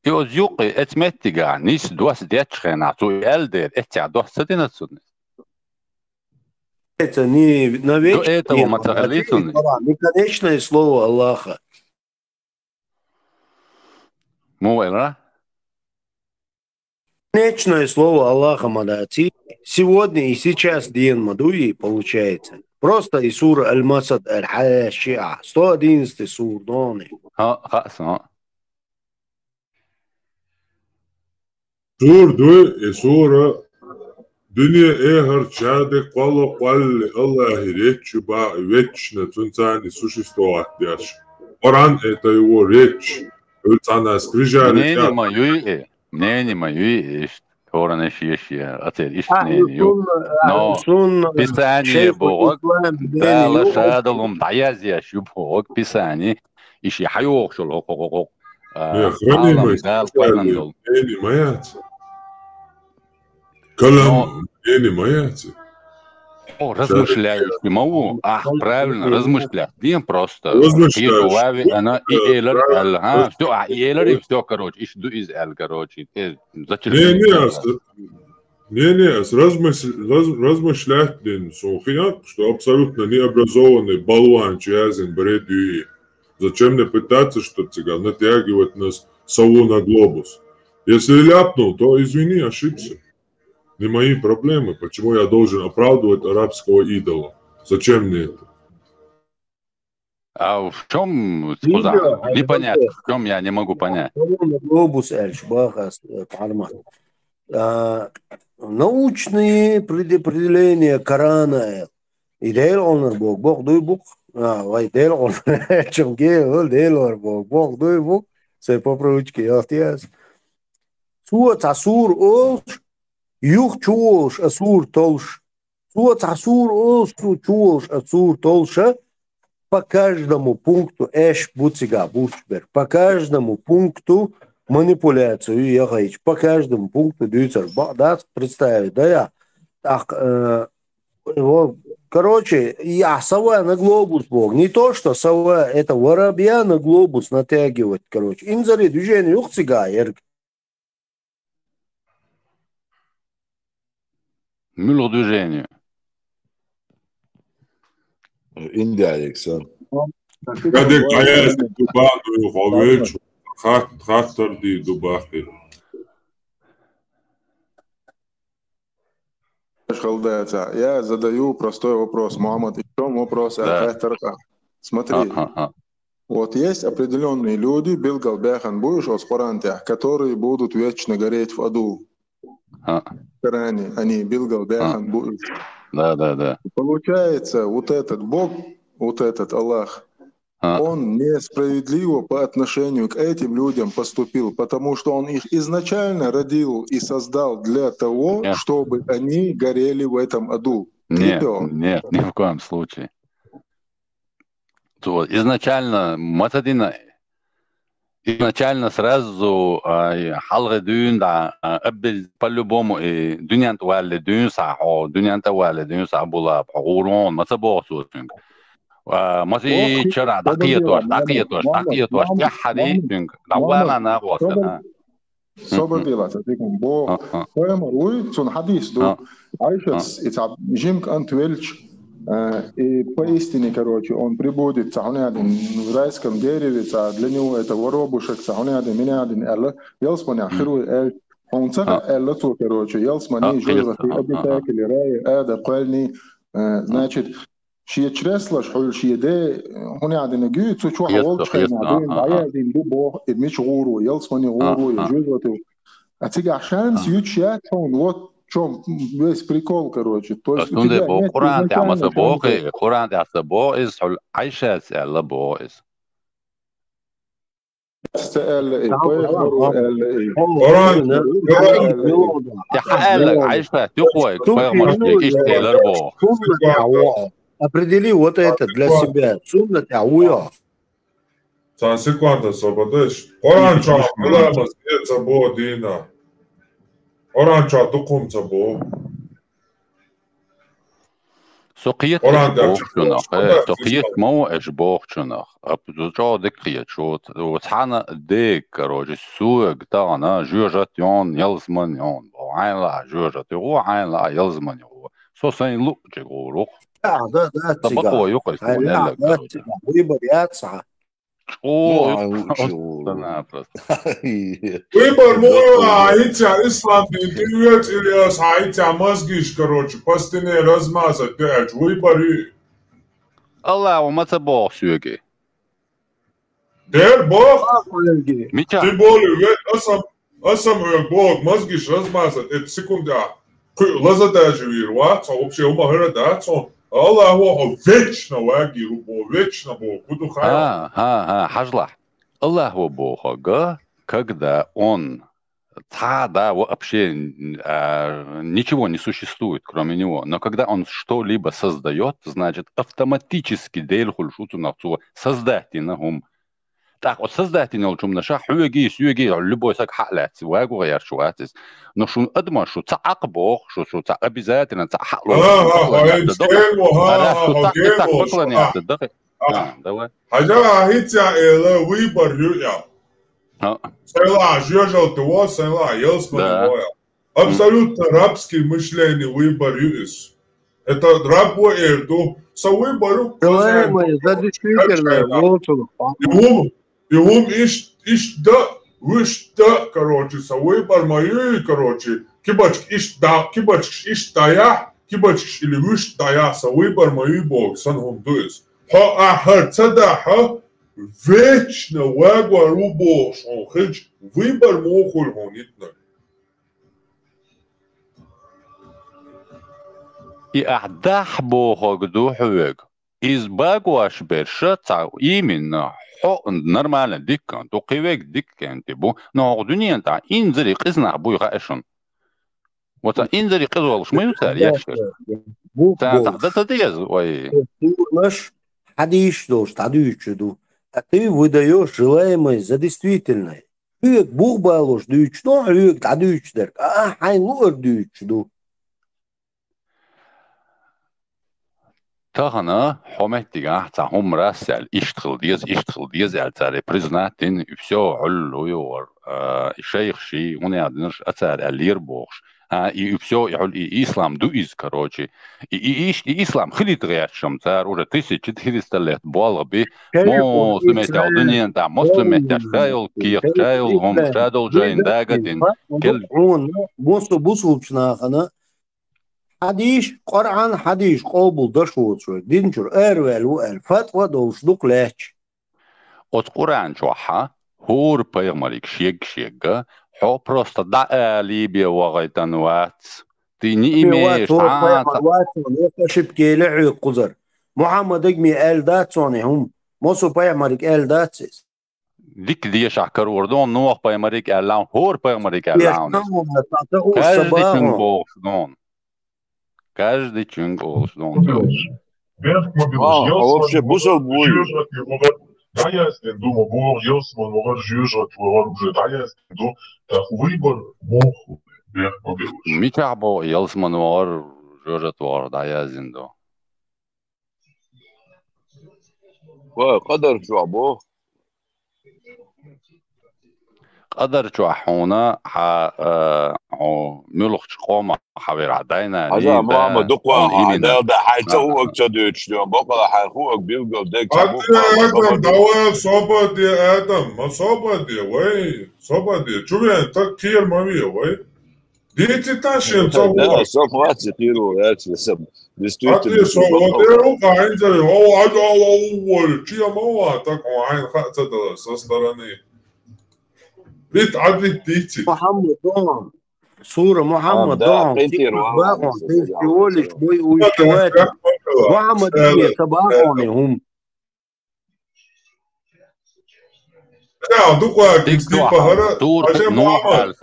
يوز يقي اتمتجا نيس دوس ديتشخنا تو элдер этя досадина цудны это не навечно этого материализм не конечное слово Аллаха муэра конечное слово Аллаха Мадати сегодня и сейчас Дин Мадуи получается. Просто и сура Аль-Масад Аль-Хашиа. 111 сур, доны. Сур дуй и сура Dünya эхар чады қалы Аллах речь вечно цунцани существовать дальше. Коран это его речь. Цана скрижали. Не мою Коран еще отель но писание Бог да шадалом даязия Бог писание еще хайох шел хокок Калам не маятся. размышляющий могу, правильно, размышлять. Дим просто. Размышляющий. Она и Эйлер, все, и Эйлер, и все, короче, и жду из Эль, короче. Не, размышлять, что абсолютно необразованный болван Чиазин бред и зачем мне пытаться, что цыган, натягивать нас сову на глобус. Если ляпнул, то извини, ошибся. Не мои проблемы. Почему я должен оправдывать арабского идола? Зачем мне это? А в чем, непонятно, в чем я не могу понять. Научные определения Корана. И değil onlar bok duybuk. Vay değil onlar. Çünkü değil onlar bok duybuk. Все по привычке яхтияз. Суат асур олш. Юх чулш асур толш. Суат асур олш чулш асур толша. По каждому пункту эш буцига бушбер. По каждому пункту манипуляцию я хочу. По каждому пункту дюйцер. Да, представить, да я. Так, короче, я сова на глобус бог. Не то, что сова, это воробья на глобус натягивать, короче. Инзари движение юхцига, ерг. Мюллер движение. Индия, Александр. Когда я Дубану хочу, хаттер ди Дубахи. Я задаю простой вопрос, Мухаммад. В чем вопрос? Смотри, вот есть определенные люди, Билгалбяхан Буйшос Парантях, которые будут вечно гореть в аду. Коране, они Билгалбяхан Буйш. Да. Получается, вот этот Бог, вот этот Аллах, он несправедливо по отношению к этим людям поступил, потому что он их изначально родил и создал для того, чтобы они горели в этом аду. Нет, ни в коем случае. Изначально, сразу халгы дүйн да аббел по-любому дүйнянт валли дүйн сахо, дүйнянта валли дүйн сах була гурон маса боосуутун. Маси чара дақиятош яхади дүйн давана нагоса. Собор делать, атикум бо. Поэмар уй цун хадис ду. Айшас итаб жимк антвельч. И поистине, короче, он прибудет в райском дереве, для него это воробушек, елсмани ахиру эль, он цага эллату, короче, елсмани жужвати абитак или рай, ада пальни, значит, шие чреслаш, шие де, хуни адина гю, цучу хаволчка, надин дубо, идмич гуру, елсмани гуру, жужвати. А цега шанс ючат, вот в чем весь прикол, короче. То есть у тебя нет Куран تعصبه is عايشة سألبه is. Определи вот это для себя. Сумна тяуя. Секунда, свободишь. Коран ча, куда забо дина. Коран ча тукум забо. سقيت إشبوخ سقيت مو إشبوخ أبجو دكية شو وتحنا ديك كروج السوق تاعنا جوجاتيون يلزمنيون وعين لا جوجاتي هو عين لا يلزمني هو سوسين لو جيغورو ده طبقوا يقل لا ده ويبريات صح Выбор мой, ислам интервьюет или мозгиш, короче, постыне размазать, пять, выбори. Allah وما تبغى سوقي. Дер Бог? Ты более, асам Бог, мозгиш размазать, это секунда. Лазадажи вирваться, вообще умахера даться. Allah هو вечно واقي ربو вечно Бог буду хайр. Хажлах. Allah هو Бог, когда он да, вообще ничего не существует, кроме него. Но когда он что-либо создает, значит автоматически создать. تاخو سزداتين الجملة شا حوجي سوجي لبوسك حقلات واجو غير شواتس نشون أدم شو تعقبه شو تعقب زاتنا تعحلو هاي سكيلو ها تعقبه يعني تدقق دوا حاجة هيتيا إلى ويبر يويا سيلا جوجل توا سيلا يلسمن воя абсолютно рабский мышление выбор юис это рабо эрду со выбору и ум иш да выш да короче со выбор мою короче кибачк иш тая кибачк или выш тая со выбор мою бог сан хум дуис ха ахар цада ха вечно вагвару бог он хич выбор мохуль гонитна и ахдах бога гдухуэг из багваш берша цау именно хо нормально диккан то кивек диккан тибу но дунья та инзри қизна буйга эшон вот инзри қизвалш маютар яшер та да тез ой наш حديش دوش تعديش دو ты выдаешь желаемое за действительное Hüyük buğ bağloş düğüç no hüyük تعديش der haynlur düğüç du تاخنا حمت ديجا تا هم راسل اشتغل ديز التاري بريزناتين все علو يور الشيخ شي ونادنش اتار اللير بوخش и все и ислам дуиз короче и ислам хилит реачом цар уже 1400 лет было бы мо смете алдунья там мо смете шайл киев шайл гом шадол жайн дагатин кел он босо бусулчна хана حديش قرآن حديش قابل دشوت شو دينجر أروال والفتوى دوشدوك لاتش от Qur'an çoha hor peygamberik şeg ho просто da Libya wagaytan wat tini imej شبكي لعي قزر محمد اجمي آل دات صانهم مصو peygamberik آل داتسيس dik diye şahkar ordon Nuh peygamberik Allah'ın hor peygamberik Allah'ın каждый чин голос вообще бусал бой да ясен думаю бог ясман могат жужат уже да ясен ду так выбор мох мичабо ясман var жужат var да ясен ду قدر شو ابو قدر شو حونا ملوخ قوما حبير عدينا هذا ما دقوا هذا حيتوك تدوش بقى حيخوك بيبقى ديك ادم دوا صوبه دي ادم ما صوبه دي وي صوبه دي شو انت كير مامي وي دي تتاشن صوبه صوبه تقيرو يا سب دستويت صوبه قاعد زي هو اول شيء ما هو تكون عين خاطه سسترني بيت عدل ديتي محمد دون صورة محمد دون باقون تيولش بوي ويشتواتي محمد دون تباقوني هم لا دوكوا كيستي بهرة عشان محمد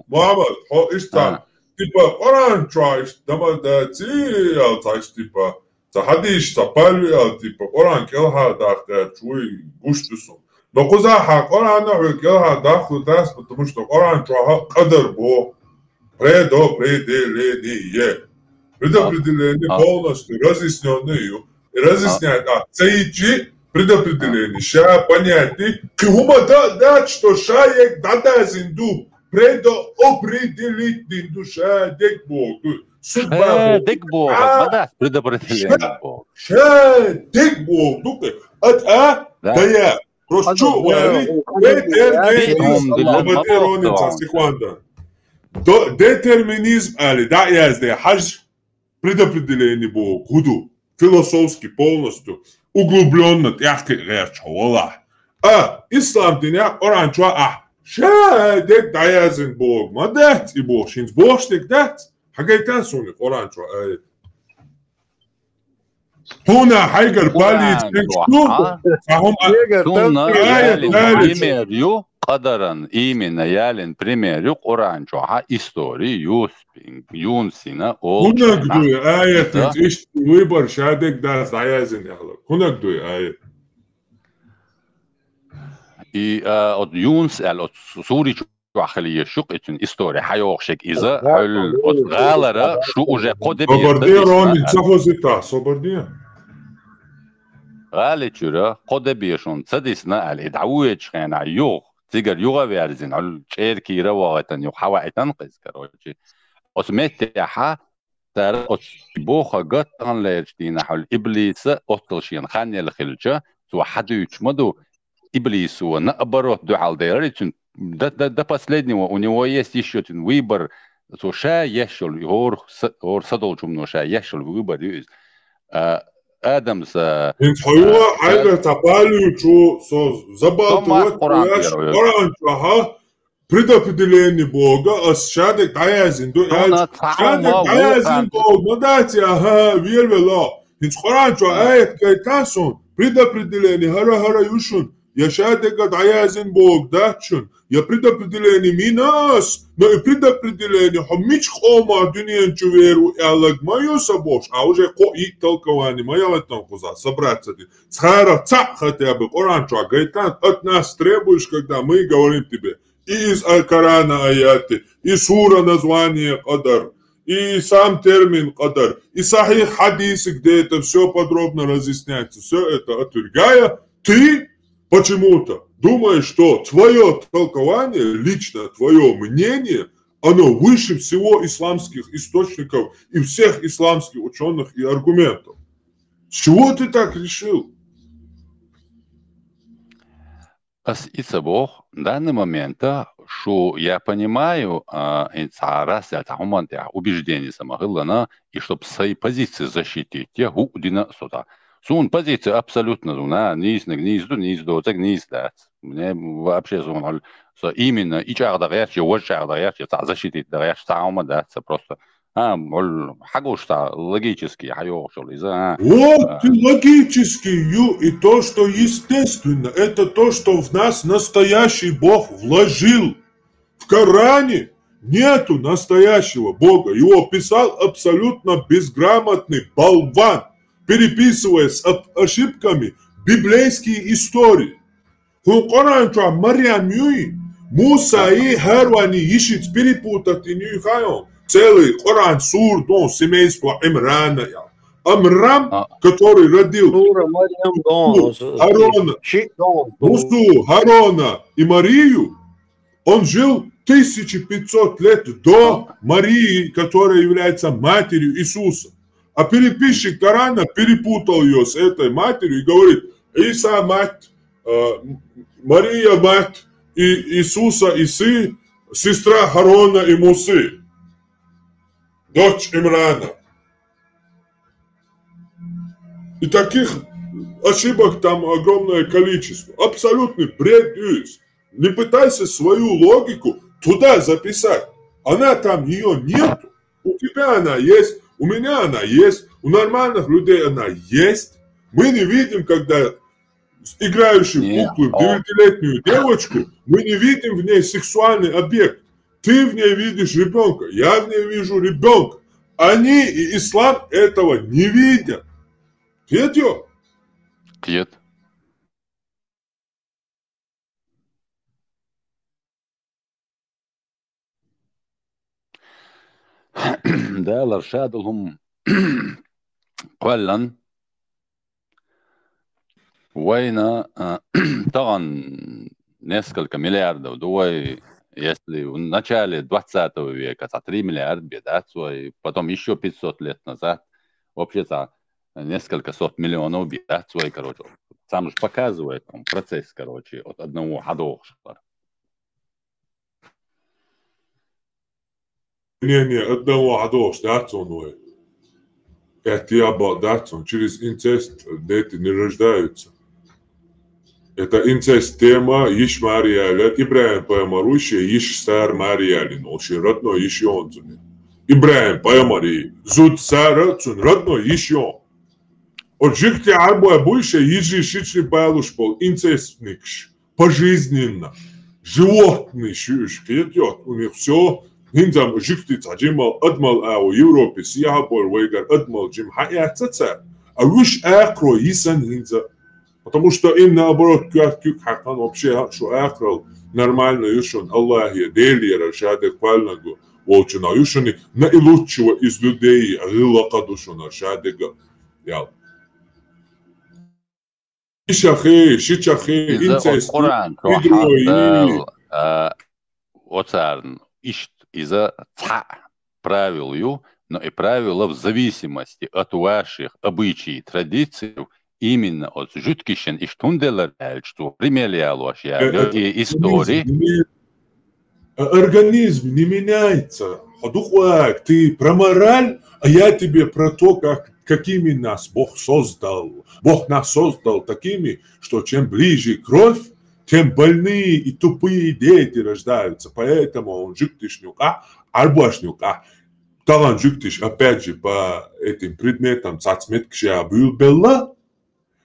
محمد هو إشتا تبا قرآن ترايش دما داتي أو تايش تبا تحديش تبالي أو تبا قرآن كلها داخل شوي بوشتسون Но кузаха Корана выкела даху дас, потому что Коран чуаха кадр бо предопределение. Предопределение полностью разъясненное. И разъясняет, цейчи предопределение. Ша понятие. Кума да, что шаек дада зинду. Предопределить динду ша дек бог. Судьба дек бог. Да, предопределение бог. Ша дек бог. Да я. Просто что, детерминизм, ali da jazde, haž предопределение Бога, худу, философски полностью, углубленно, тяжкий речь, вола. Ислам диня, оранчуа, дек да язен Бог, мадет и Бог, шинс Богштек дет, хагайтан суник, оранчуа, هنا حيقر بالي примерю قدرا именно ялен примерю Kur'an çoğa историю юнсина هناك دوي آية إيش ويبر شادك داس عيازن يخلق هناك دوي آية от Юнс от Сури وخليه شق إتن إستوري حيوخشك إذا حل غالرة شو أجا قدم صبردين رامي تفوزيتا صبردين غالي تشورا قدم يشون تدسنا الإدعوية خينا يوغ تيجر يوغا بيرزين على شير كيرا وغتن يوغ حوا إتنقذ كروجي أسمتها ترى بوخا قطعن ليرشتين حول إبليس أطلشين خاني الخلجة سو حدو يشمدو إبليس ونأبرو دعال ديري до последнего у него есть еще один выбор, то ша ешел гор садолчум ша ешел выбор Адамс. Инхуа айга тапалю чу со забалтывать Коран чаха предопределение Бога, а шаде даязин до шаде даязин Бог, дайте ага вервела. Инх Коран чу аят кайтасон предопределение хара юшун. Я шаде даязин Бог дачун. Я предопределение минас, но и предопределение хамич хома дуньян чуверу и алагмаю сабош, а уже ко и толкование моя в этом куза собраться ты. Цара ца хотя бы Коран чу гайтан от нас требуешь, когда мы говорим тебе и из Корана аяты, и сура название Кадар, и сам термин Кадар, и сахих хадисы, где это все подробно разъясняется, все это отвергая, ты почему-то думаешь, что твое толкование, лично твое мнение, оно выше всего исламских источников и всех исламских ученых и аргументов. С чего ты так решил? Бог в данный момент, что я понимаю, убеждение самого, и чтобы свои позиции защитить, я гудина сюда. Сун позиция абсолютно, мне вообще именно и защитить просто логически. Вот логически, и то, что естественно, это то, что в нас настоящий Бог вложил. В Коране нету настоящего Бога. Его писал абсолютно безграмотный болван, переписывая с ошибками библейские истории. В Коране Мариам Юи, Муса и Харвани ищет перепутать и Нюхайон. Целый Коран сур дон семейства Имрана. Амрам, который родил Мусу, Харона и Марию, он жил 1500 лет до Марии, которая является матерью Иисуса. А переписчик Корана перепутал ее с этой матерью и говорит: Иса мать, Мария мать, и Иисуса и сын, сестра Харона и Мусы, дочь Имрана. И таких ошибок там огромное количество. Абсолютный бред. Не пытайся свою логику туда записать. Она там, ее нету. У тебя она есть, у меня она есть, у нормальных людей она есть. Мы не видим, когда играющую куклу, 9-летнюю девочку, мы не видим в ней сексуальный объект. Ты в ней видишь ребенка, я в ней вижу ребенка. Они и ислам этого не видят. Видите? Нет. ده الارشاد هم قبلا وين طبعا несколько миллиардов долларов, если в начале 20 века 3 миллиарда бедат, потом еще 500 лет назад вообще-то несколько сот миллионов бедат, короче, сам же показывает процесс, короче, от одного года. Не, одного года, датсон, это датсон, через инцест дети не рождаются. Это инцест тема, иш Марияля, Ибраим Паямаруще, иш Сар Марияли, очень родной еще он. Ибраим Паямари, зуд Сара, родной еще он. От жихти арбуя больше, ежи шичли Паялушпол, инцестникш, пожизненно, животный шишки, идет, у них все. Хинзам жихти таджимал адмал ау Европе сияхабор вейгар адмал джим хаят цацар. А виш акро исан хинза. Потому что им наоборот кюк хақан вообще шо акрал нормально юшон Аллахе делира шаде квальнагу волчина юшони наилучшего из людей гилака душона шадега ял. Шичахе инцест Qur'an rohadal оцарн ищет из-за правил, но и правила в зависимости от ваших обычаев, традиций, именно от жуткищен и штунделер, что примерялось и истории. Организм не меняется. Духвак, ты про мораль, а я тебе про то, какими нас Бог создал. Бог нас создал такими, что чем ближе кровь, тем больные и тупые дети рождаются. Поэтому он жуктишнюка, арбашнюка. Талан жуктиш, опять же, по этим предметам цацметкшия был белла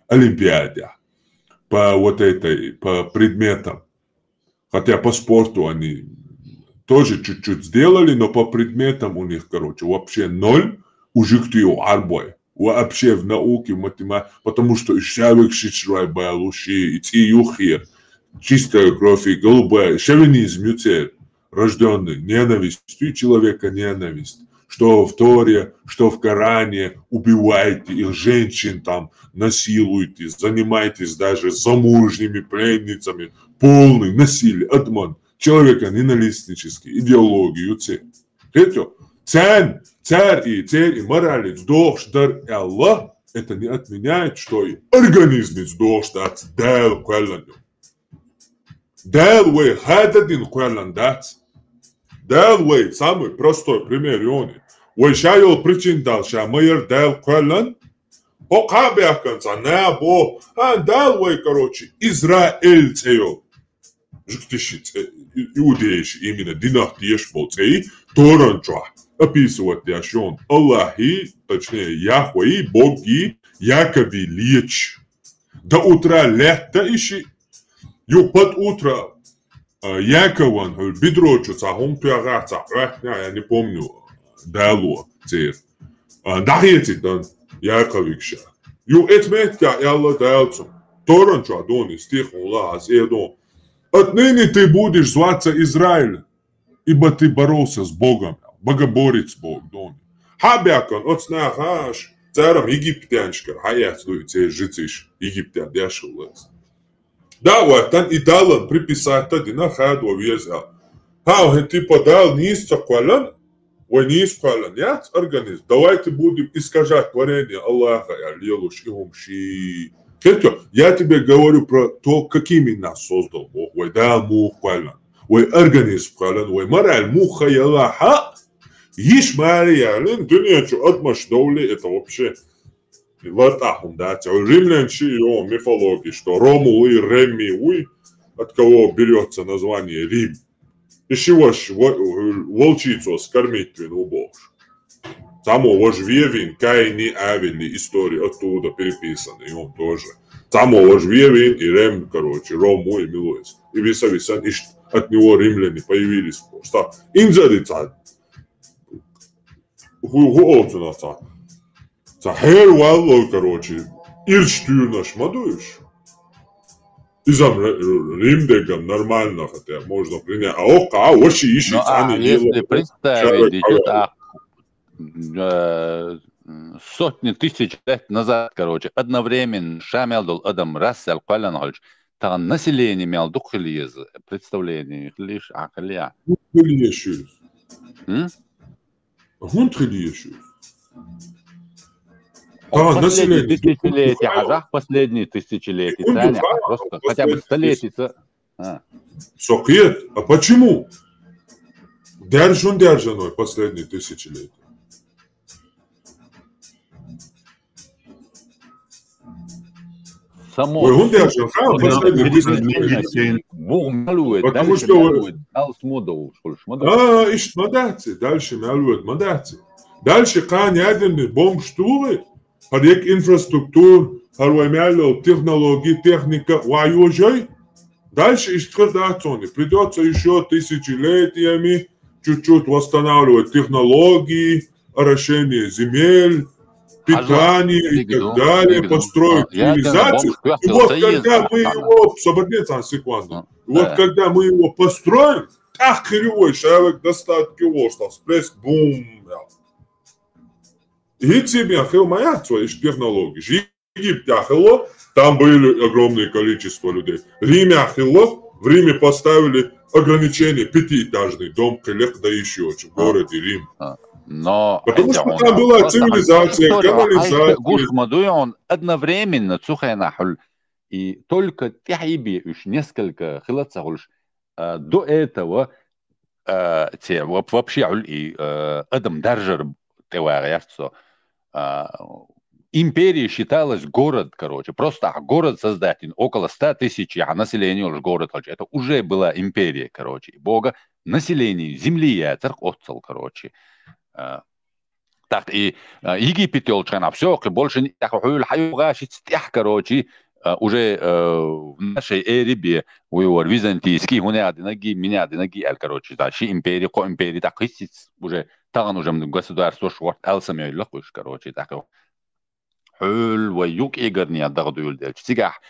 олимпиаде. По вот этой, по предметам. Хотя по спорту они тоже чуть-чуть сделали, но по предметам у них, короче, вообще ноль. У жуктию арбой. Вообще в науке, в математике, потому что человек шичрай байлуши, и юхир. Чистая кровь и голубая, шовинизм, юцер, рожденный ненавистью человека ненависть. Что в Торе, что в Коране, убивайте их женщин там, насилуйте, занимайтесь даже замужними пленницами, полный насилие, обман, человека ненавистнический, идеологию, юцер. Это царь и моралец должен Аллах, это не отменяет, что и организм должен дал кваланю. Дал хададин кваландат. Дал самый простой пример он. Шайол причин дал майер дал квалан. Покабяканца небо. Дал короче израильцею. Жуктишит иудеиш именно династиеш болцей торанча. Описывать яшон Аллахи, точнее Яхве, Боги, Якови лечь. До утра лето ищи. Ю под утро Якован, бидрочуца, гумпиагаца, я не помню, дало цер. Дахетит Яковикша. Ю этметка Алла дальцу. Торанча дони стих Аллах эдон. Отныне ты будешь зваться Израиль, ибо ты боролся с Богом. Богоборец Бог, дон. Хабякон, от снахаш, царом египтяншкар, хаят слуйте, житиш, египтян, дяшулас. Да, вот, там и далан приписать тади на хаду веза. Хау, ты подал низ цаквалан, ой, низ квалан, яц организм. Давайте будем искажать творение Аллаха, я лелуш и умши. Я тебе говорю про то, какими нас создал Бог. Ой, да, мух квалан, ой, организм квалан, ой, мораль, муха и Аллаха. Иш Мария, дунячу отмашдовли, это вообще ватахум, да, римлянчи его мифологии, что Ромул и Реми, от кого берется название Рим. И чего ж волчицу скормить твину Бог. Самого ж Вевин, Каини, Авели, истории оттуда переписаны, и он тоже. Самого ж Вевин и Рем, короче, Рому и Милуэс. И висависан, и от него римляне появились. Что инзадица. Хуолцунаца. Хер валло, короче, ирштюрнаш мадуешь. Изам римдегам нормально, хотя можно принять. А ока, оши ищи. Ну, а если представить, идет сотни тысяч лет назад, короче, одновременно Шамелдул Адам Рассел Кваланхольч, там население имел духлиез, представление, лишь акалия. Последние тысячелетия, хажах последние тысячелетия, Таня, просто хотя бы столетия. Сокет, а почему? Держаной последние тысячелетия. Само. Потому что... ищ мадаци, дальше мялует мадаци. Дальше кан ядерный бомб штуры, подъек инфраструктур, харваймяло технологии, техника, вайожай. Дальше исходацоны. Придется еще тысячелетиями чуть-чуть восстанавливать технологии, орошение земель, питание и так далее, построить цивилизацию. И вот когда мы его, соборнец, секунду, вот когда мы его построим, так кривой человек достатки вошла, всплеск, бум. И тебе ахилмаят свои технологии. Египте ахило, там были огромное количество людей. Риме ахило, в Риме поставили ограничение, 5-этажный дом, да еще в городе Рим. Но потому что там была цивилизация, канализация. Он одновременно цухайнахуль. И только тяйби уж несколько хилацахульш до этого те вообще и Адам Даржер теваряцо империя считалась город, короче, просто город создать около 100 тысяч, а население уже город, короче, это уже была империя, короче, бога население земли я царк отцел, короче. Так и Египет олчана все, больше не так короче, уже в нашей эре воевал византийский, меня одинаги, короче, да, ши империя, ко империя, так уже таган уже государство шварт алсами лохуш, короче, так хөл воюк игрни отдагдуйл дел. Сигах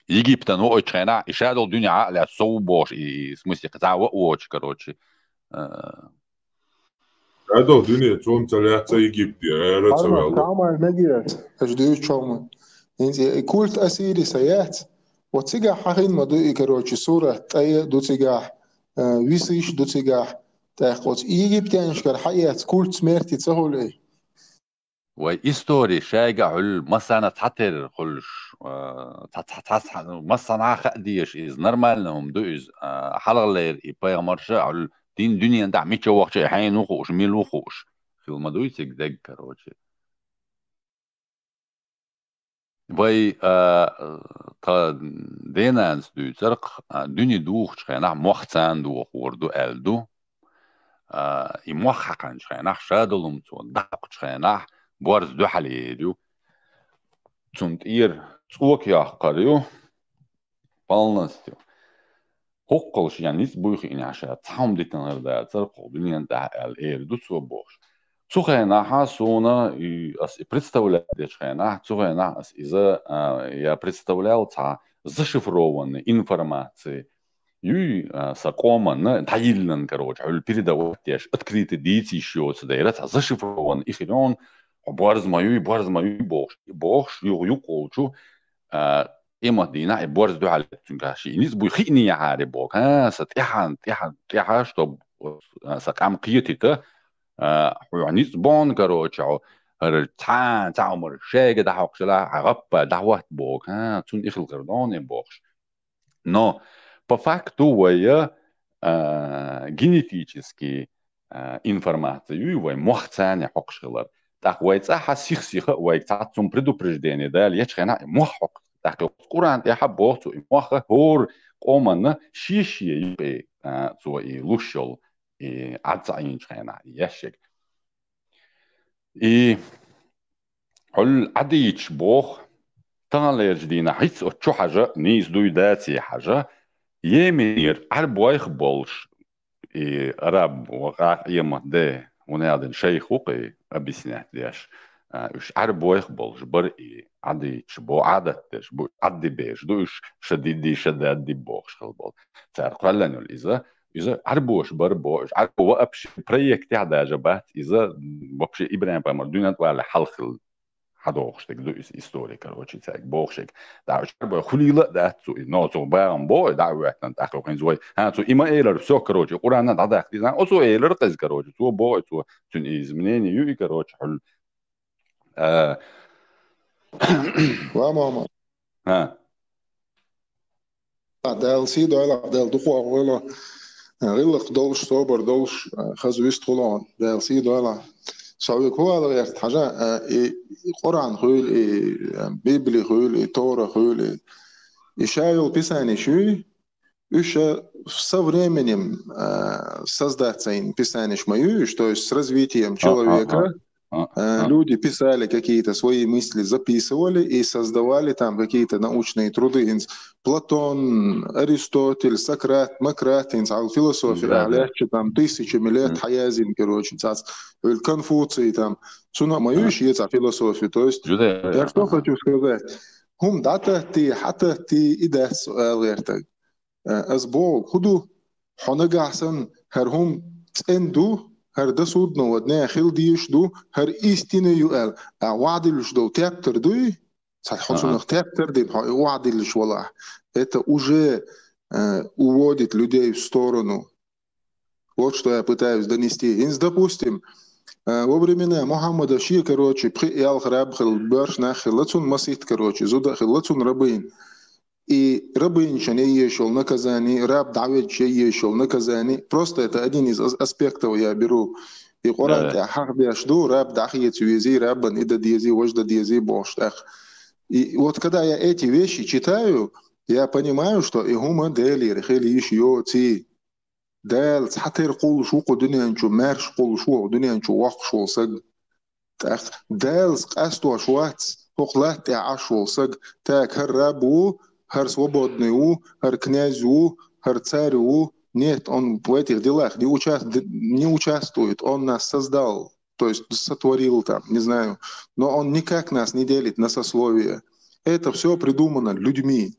Египтан очрена, и шадол дюня аля соубош, и в смысле казаwa оч, короче. Шадол дюня цон цаляца Египте, рацавал. Кама нагият, аждую чома. إنتي كولت أسيري سيات وتسجع حين ما دوي كروتشي صورة أي دو تسجع ويسيش دو تسجع تأخذ إيجيب تانش كر حياة كولت سمرتي تسهل إيه وإستوري شايع المصنع تحتر كلش مصنع خديش إز نورمال نهم دوز حلق لير يبقى مرشة على دين دنيا ده ميتشو وقت حين وخوش ميل وخوش في المدوي تجدج كروتشي Vai denans du zerk duni duch schena mochzan du ordu eldu I mochakan schena shadolum zu dach schena borz du halidu zunt ihr zuok ja qariu полностью hoqqolsh yani nis buykh in asha tam ditan da zerk duniyan da el erdu zu bosh Цухайна хасуна и представляет шхайна, цухайна из-за я представлял зашифрованной информации и сакоман таилен, короче, передавать открытый дети еще сюда, зашифрован и хилон барз мою бог юколчу имадина и барз дуалет цунгаши нис буйхини яри бог сатяхан чтоб сакам киетита يعني زبون كروتشو تان تعمر شيء ده حقشلا عقب دعوة بوك ها تون إخل قردون بوكش но по факту ويا генетически информацию ويا مخزن حقشلر так ويا حسيخ ويا تعطون предупреждение да ليش محق так القرآن يحبوه مخ هور قومنا شيء يبي سوى لوشل и عطعين شخينا يشك и هل عديش بوخ تغلير جدينا حيث أتشو حاجة نيز دوي داتي حاجة يمير عربوايخ بولش رب وقع يما ده ونادن شيخ وقي أبسنات ديش وش عربوايخ بولش برئي عديش بو عدتش بو عدي بيش دوش شديدي شدادي بوخ شخلبول تارقلنو إذا عربوش بربوش عربو وابش بريكت عدا جبات إذا وابش إبراهيم بمردونات وعلى حلق حدوخشتك دو إستوري كروتشي تاك بوخشك دعوش عربو خليلة داتو نوتو باغم بو دعواتنا تاكلو خين زوي هاتو إما إيلر سو كروتشي قرانا دعدا اختيزان أسو إيلر قز كروتشي تو بو تو تون إزمنين يوي كروتشي حل وماما ها دال سيدو على دال دخوا ولا غلق دولش صوبر دولش خزو يستخلون دال سيدو على سوي كوا غيرت حاجة قرآن خيل بيبلي خيل تورا خيل إشايل بيساني شوي إيش со временем создаться писание шмаю, что есть с развитием человека Люди писали какие-то свои мысли, записывали и создавали там какие-то научные труды. Платон, Аристотель, Сократ, Макрат, философия, там тысячами лет, Хаязин, короче, Конфуций, там, Цунамаюш, есть философия. То есть, я что хочу сказать? Хум дата ты, хата ты, и да, суал أسبوع خدو حنجحسن هرهم تندو هر دسود نودنا خل ديش دو هر إستينه يقال وعد اللي دو تابتر دوي سالحصل تابتر دين وعد اللي والله это уже уводит людей в сторону. Вот что я пытаюсь донести. Допустим, во времена Мухаммада Ши, короче, приел храб хил берш нахил лацун масит, короче, зуда хил лацун рабин. И рабын не шел наказание, раб давид шел наказание. Просто это один из аспектов я беру. И Коран жду, раб дахи цюези, рабан и дадиези, вожда диези боштах. И вот когда я эти вещи читаю, я понимаю, что и гума дели рехелиш йоти дел цхатер кул шуку дунянчу мерш кул шуку дунянчу вак шул саг так дел скасту шуац поклат ашул саг так рабу Хар свободный хар князь хар царь нет, он в этих делах не участвует, он нас создал, то есть сотворил там, не знаю, но он никак нас не делит на сословия. Это все придумано людьми,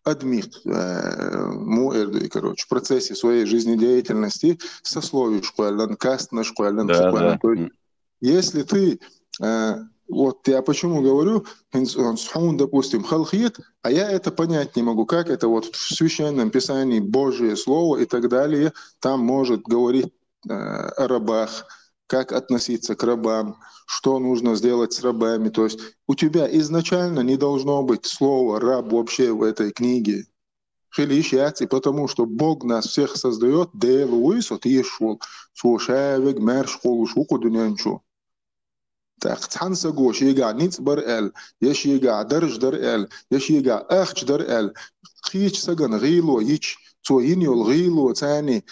адмит, муэрдуй, короче, в процессе своей жизнедеятельности сословий школен, кастна школен, школен. То есть, если ты вот я почему говорю, допустим, халхит, а я это понять не могу, как это вот в Священном Писании Божие Слово и так далее, там может говорить о рабах, как относиться к рабам, что нужно сделать с рабами. То есть у тебя изначально не должно быть слова «раб» вообще в этой книге. И потому что Бог нас всех создает, так, цансагош, ега ниц бар эл, еш ега дарж дар эл, еш ега ахч дар эл, хич саган гило, ич, цо иньол гило, цани,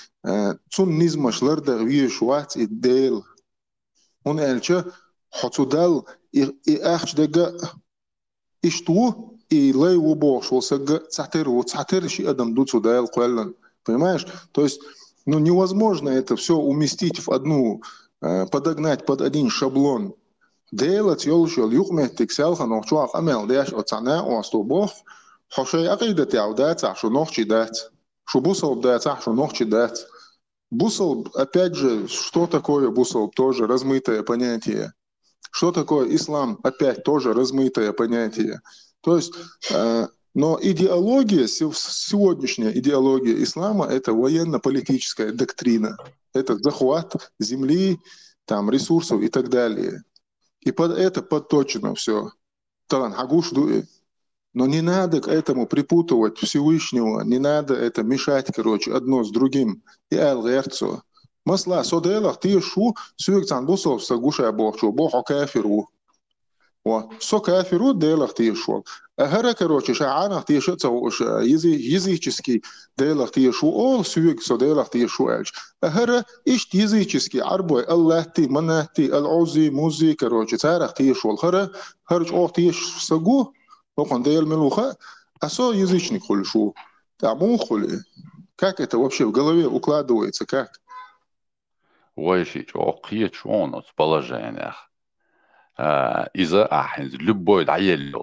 цун низмаш ларда виш вац и дел. Он элча, хацудал, и ахч дега, ишту, и лей убош, волсага цатер ши адам дуцу дел куэллан. Понимаешь? То есть, ну, невозможно это все уместить в одну, подогнать под один шаблон. Делать يلشل يقمتك سالخ نوشوا عمل داش أتصنع واستوبخ حشي عقيدة تعودات عشو نوخشي دات شو бусал дать عشو نوخشي дать бусал опять же что такое бусал тоже размытое понятие что такое ислам опять тоже размытое понятие то есть но идеология сегодняшняя идеология ислама это военно-политическая доктрина это захват земли там ресурсов и так далее. И под это подточено все. Но не надо к этому припутывать Всевышнего, не надо это мешать, короче, одно с другим. И алгерцо. Масла, соделах, ты шу, сюркцан бусов, сагуша бохчу, бохо кафиру. Со кафиру делах ты шел. Агара, короче, шаанах ты шел, языческий делах ты шел, ол сюрк, со делах ты шел. Агара, ишт языческий, арбой, Аллах ты, манахти, ал-узи, музи, короче, царах ты шел. Хара, харч ох ты сагу, охан дел мелуха, а со язычник хули шу. Таму хули. Как это вообще в голове укладывается, как? Ой, ох, я чё, с положениях. إذا أحد любой دعيل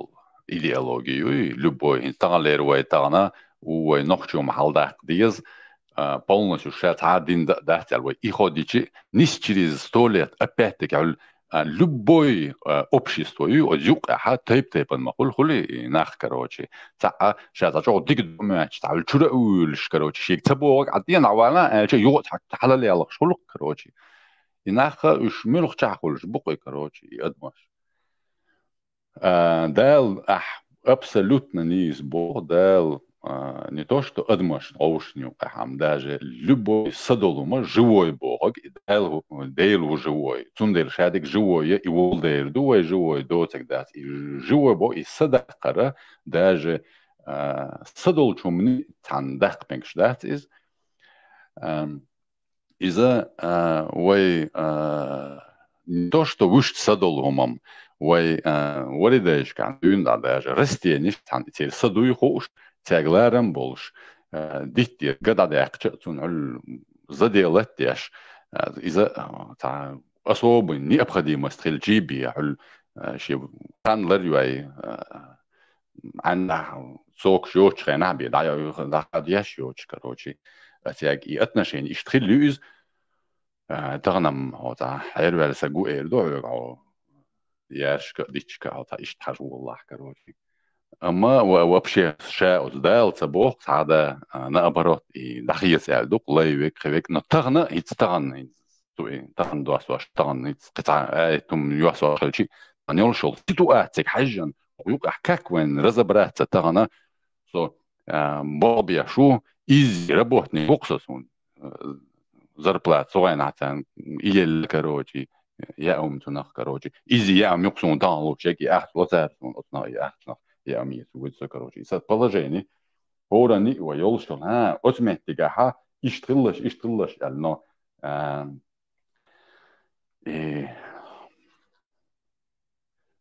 идеологию, любой инсталлер ويتانا ونخشوا محل دقيز полностью шат один дахтел и ходичи nis через 100 лет опять-таки любой общество и одюк а тайп المقول خلي ناخ короче تا شات جو ديك ماتش تاع الشرولش короче شيك تبوك عدين عوانا شي يوت حلال يلا شغل короче إنها إيش ملخ تعقلش بقي كروتشي أدمش دال абсолютно не из Бога дал не то что أدمش أوشنيو أهم даже любой садолума живой Бог дал дейлу живой цундел шадик живой и вол дейл дуай живой дотек дат и живой Бог и садакара даже садолчумни тандак бенкш дат из إذا وي то, что выше садоломом, ولديش كان دون داش رستينيش كان تير صدوي خوش تاغلارم بولش ديتي قد داقش تون زديلت داش اذا تاع اصوب ني необходимость الجيبي على شي كان لريوي عن سوق شوش خنا بي دا داش شوش كروشي تاع اتنشين اشتخل لوز تغنم هذا حير سقو ايردو ياشك ديشك هذا اشتحر والله كروشي اما وابشي شاء دال تبوق هذا نابرot دخيه سالدوق لايك خيك نتغنا يتغن تغن دوس واش تغن قطع تم يوسو خلشي انيول شول تيتو اتك حجن ويق حكاك وين رزبرات تغنا سو بوبيا شو ايزي ربوتني بوكسون зарплат соғайнатан иел короче я тунах короче изи я мюксун дан лучек я лозарсон отна я я ми сугуцо короче из положения орани ويولشون اوتوماتيكا اشتغلش يعني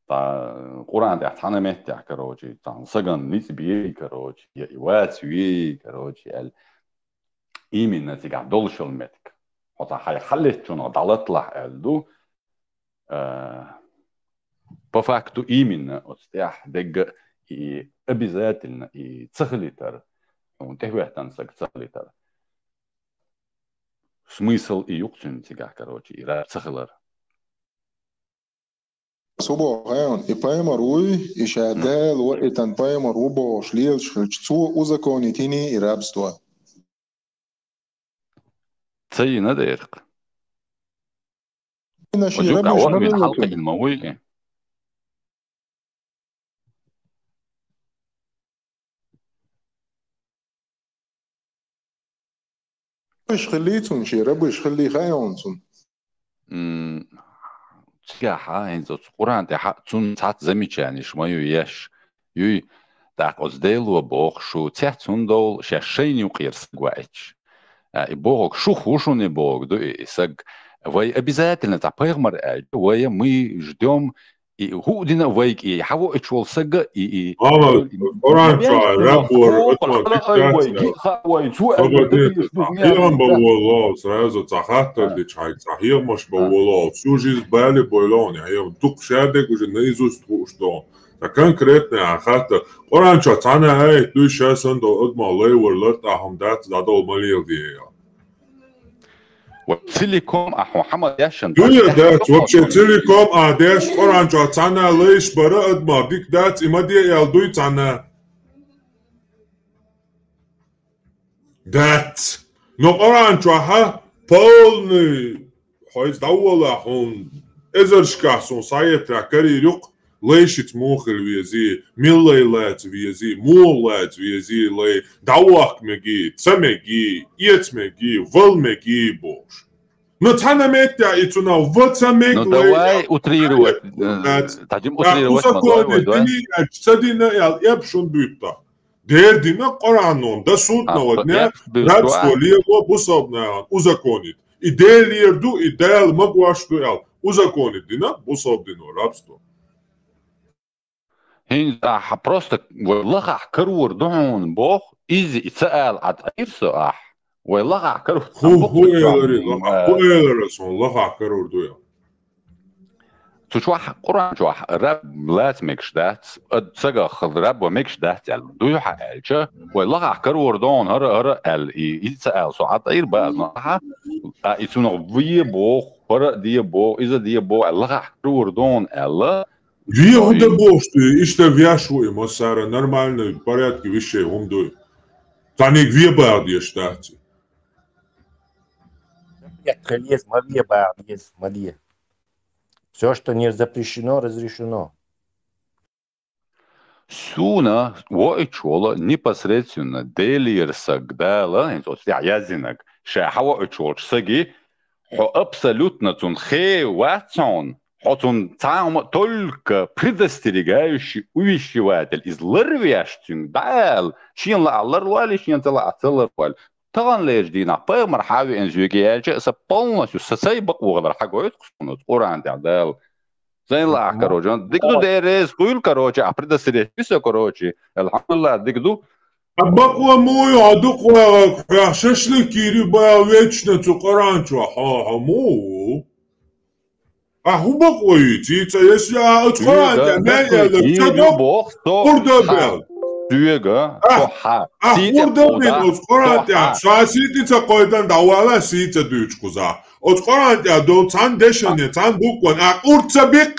تا قرآن ده تنمت يا كروجي تان سجن نسبي كروجي يواسوي كروجي ال إيمين نتيجة دولشل متك هذا حيخليت شنو دلتله الدو بفاكتو إيمين أستيح دق أبيزاتنا تسخليتر ونتهوهتن سك تسخليتر смысл يقصن تيجا كروجي را تسخلر Subo rajon i paimorui i šādēl itan paimoru ubo šlielš šcu uzakonitini i rabstvo. تي نديرق وجوك عوام من حلقة الموي ربش خليتون شي ربش خلي خايونسون تياحا هنزو قرآن تيحا تون تات زميشاني شمايو ياش يوي داق ازديلو بوخ شو تيح تون دول شاشين يقيرس قوائش بوغ شو خوشوني بوغ دو إساق وي обязательно تапيغمر وي мы ждем и худина вейк и хаво ичвол сага и قرآن شاء رابور هيهم بولو سرازو تحاتر دي چاي هيهم مش بولو всю жизнь бали бойлони هيهم тук шадек уже наизусть что конкретно хата قرآن شاء تانا هاي دوي شاسن دو ادما ليور لرتاهم دات زادو مليل دي وتليكوم احو محمد ياشن دوية دات وبشي تليكوم اداش قرآن شاء تانا ليش برا ادما ديك دات اما دي يال دوي تانا دات نو قرآن شاء ها полный حيث دولا هون ازرشكاسون سايترا كريريق ليشت موخل ويزي ميليلات ويزي مولات ويزي لي دواق مجي تسمجي يتمجي ولمجي بوش نتانا ميتا يتونا وتسمج نو دواي اوتريروت تاجم اوتريروت ما دواي اجتدينا يال يبشون بيتا ديردينا قرانون دا سودنا ودنا رابستوليه وبصابنا узаконит идеалирду идеал магуашту ял узаконит дина бусабдино рабство هين просто والله كرور دون بوخ ايزي يتسال عاد غير سؤال والله كرور هو والله كرور دويا تشوح قران شوح راب لات ميكش دات تسغا خل راب وميكش دات دويا حالجه والله كرور دون هر ال يتسال سؤال غير بقى نها يتونو في بوخ هر دي بو اذا دي بو الله كرور دون الله Вие удобоште, иште вяшуемо сара нормальной порядке вещей умдуй. Тани вие бади штати. Есть мадье бади, есть мадье. Все, что не запрещено, разрешено. Суна воичола непосредственно делир сагдала, то есть язинак, шахава очолч саги, хо абсолютно тун хе ватсон. Он там только предостерегающий увещеватель из ларвяштин дал, чьен ла ларвали, чьен тала ацеларваль. تغن ليش دينا بمر حاوي انزوجي الجا سبلنا شو سسيبق وغدر حقويت قصنا قران تعدال زين الله كروجان ديكدو ديريز كل كروجي افرد سريح بس كروجي الحمد لله ديكدو بقوا مو يعدق وحشش لي كيري با ويتشنا تقران شو ها مو هو بقوا يتي يسيا تقران جماعه لك بردا بيل Duyga, soha. Burada ben Oscorantia, Sasiti Takoidan Dawala Sita Duchkuza. Oscorantia, don't Sandeshan, Sandukwan, Urtsabik,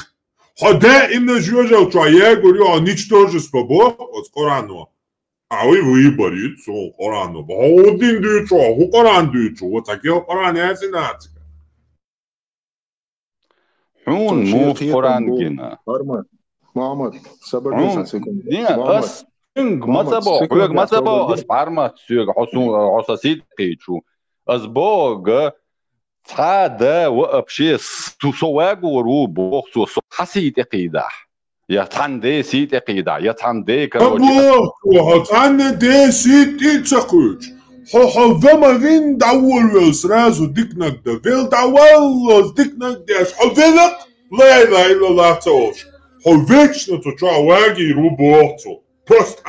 Hode in the Jojo Triago, or Nich Torges Pabo, Oscorano. We buried so Orano, but holding Dutro, who Coran Dutro, what I kill Coran as in that. Hun move Coran Gina. Muhammad, Sabar Us. مصبو اسبارما سوق عصاصيد قيتشو اسبوغ تادا وابشي سواق ورو بوخ حسيت قيداح يا تاندي سيت قيدا يا تاندي كروجي ابو تاندي سيت تسقوج هو فما فين داول سرازو ديكنك دا فيل داول ديكنك داش حفلك لا اله الا الله توش هو فيتشنا تشا واقي رو بوخو Просто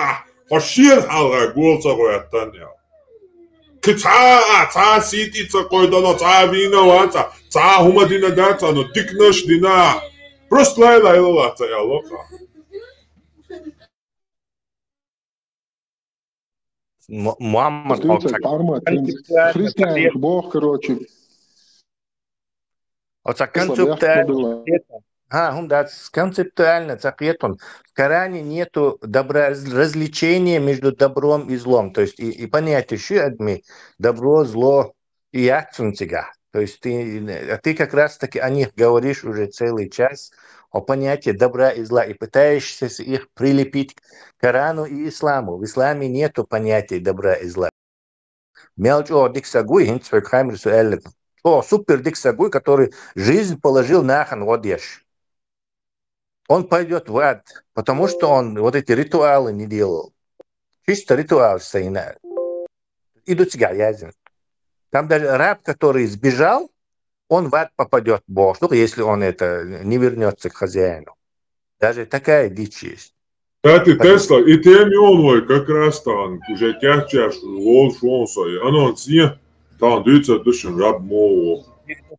хошир халга гуолцого ятаня. Кца ситица койдано ца вина ванца ца хумадина даца но дикнаш дина. Просто лайла ца я лока. Муаммад христиан бог, короче. Концептуально цакетон. В Коране нету различения между добром и злом. То есть и понятие шиадми, добро, зло и акцентига. То есть ты как раз таки о них говоришь уже целый час, о понятии добра и зла, и пытаешься их прилепить к Корану и исламу. В исламе нету понятия добра и зла. Мелч о диксагуй, супер диксагуй, который жизнь положил на хан водеш. Он пойдет в ад, потому что он вот эти ритуалы не делал. Чисто ритуал стоит. Идут язин. Там даже раб, который сбежал, он в ад попадет Бог, если он это не вернется к хозяину. Даже такая дичь есть. Кстати, Тесла, и теми он как раз там уже тяжче, лол шонсой, оно все там дается душен раб мову.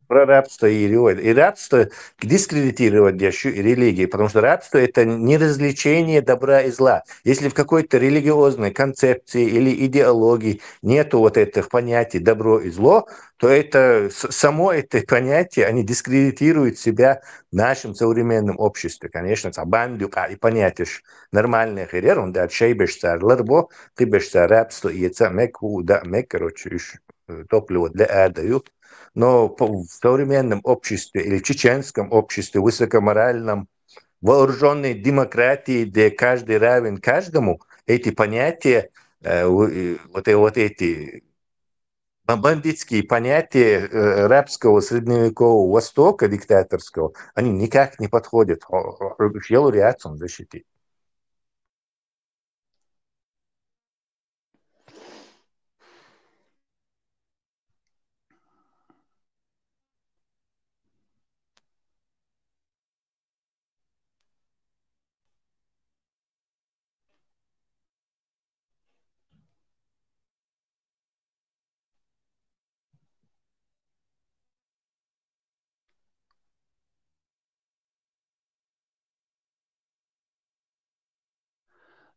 Про рабство и рабство дискредитировать держу и религии, потому что рабство это не развлечение добра и зла. Если в какой-то религиозной концепции или идеологии нету вот этих понятий добро и зло, то это само это понятие, они дискредитируют себя в нашем современном обществе. Конечно, бандюка и понятие нормальное херер, он да шейбешца ларбо, ты бешца рабство и это меку да мек, короче, топливо для дают. Но в современном обществе или чеченском обществе, высокоморальном, вооруженной демократии, где каждый равен каждому, эти понятия, вот эти бандитские понятия рабского средневекового Востока диктаторского, они никак не подходят. Елу реакцию защитить.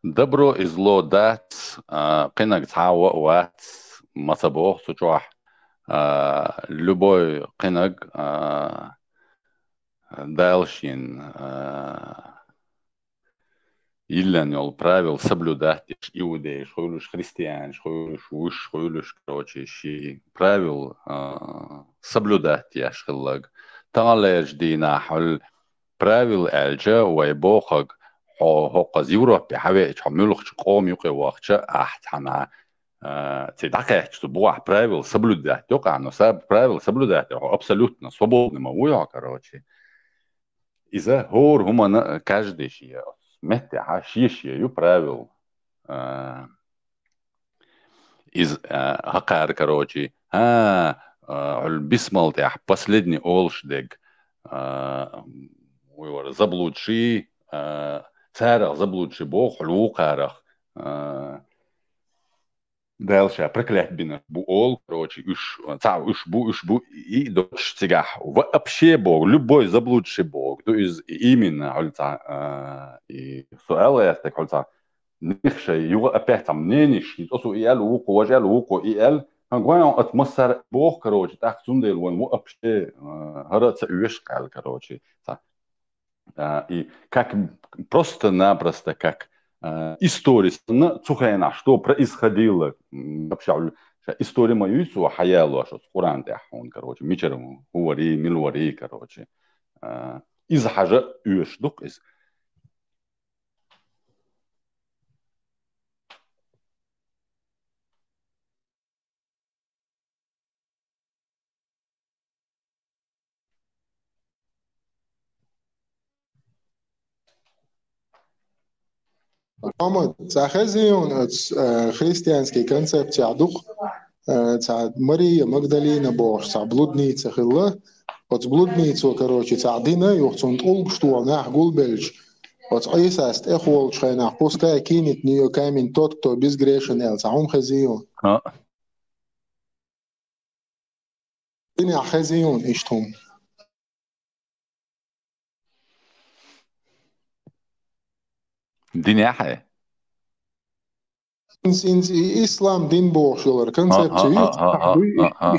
Добро и зло дать, кинак цаwa ват, масабох сучуах, любой кинак дальшин, Иллен ол правил соблюдать, иудеи, шхуйлуш христиан, шхуйлуш, короче, правил соблюдать, яшхиллаг. Талеш дина хол правил эльджа, уайбохаг, هو Европе, حوالي حملوخ قوم يقوى وقت أحتنا تدقق تبوع правил соблюдать, только оно правил соблюдать, абсолютно свободно могу короче. Из-за гор гумана каждый шия, мете хашишия ю правил. из Хакар, короче, Бисмал, последний Олшдег, заблудший, царах заблудший Бог, Лукарах, дальше проклять бина буол, короче, уж и дочь цигах. Вообще Бог, любой заблудший Бог, то есть именно, и суэлэ, так хольца, нихше, его опять там не нищий, то су иэл уко, важел уко, иэл, гвоен атмосфер Бог, короче, так сундел, он вообще городца уешкал, короче, и как просто-напросто, как история, что происходило вообще, история мою, что хаяло, что Куран, он, короче, мичером, говори, милвари, короче, из хажа уешдук из. Мама, цахазион христианский концепт цадух, цад Мария Магдалина Бог, цад блудница хилла, от блудницу, короче, цадина, юхцунт олг, что она гулбельч, от айсаст эхуол чхайна, пускай кинет нее камень тот, кто безгрешен, эл цаум хазион. Дыня хазион иштум. Дыня хай. Ислам дин Бог, шелар, концепцию,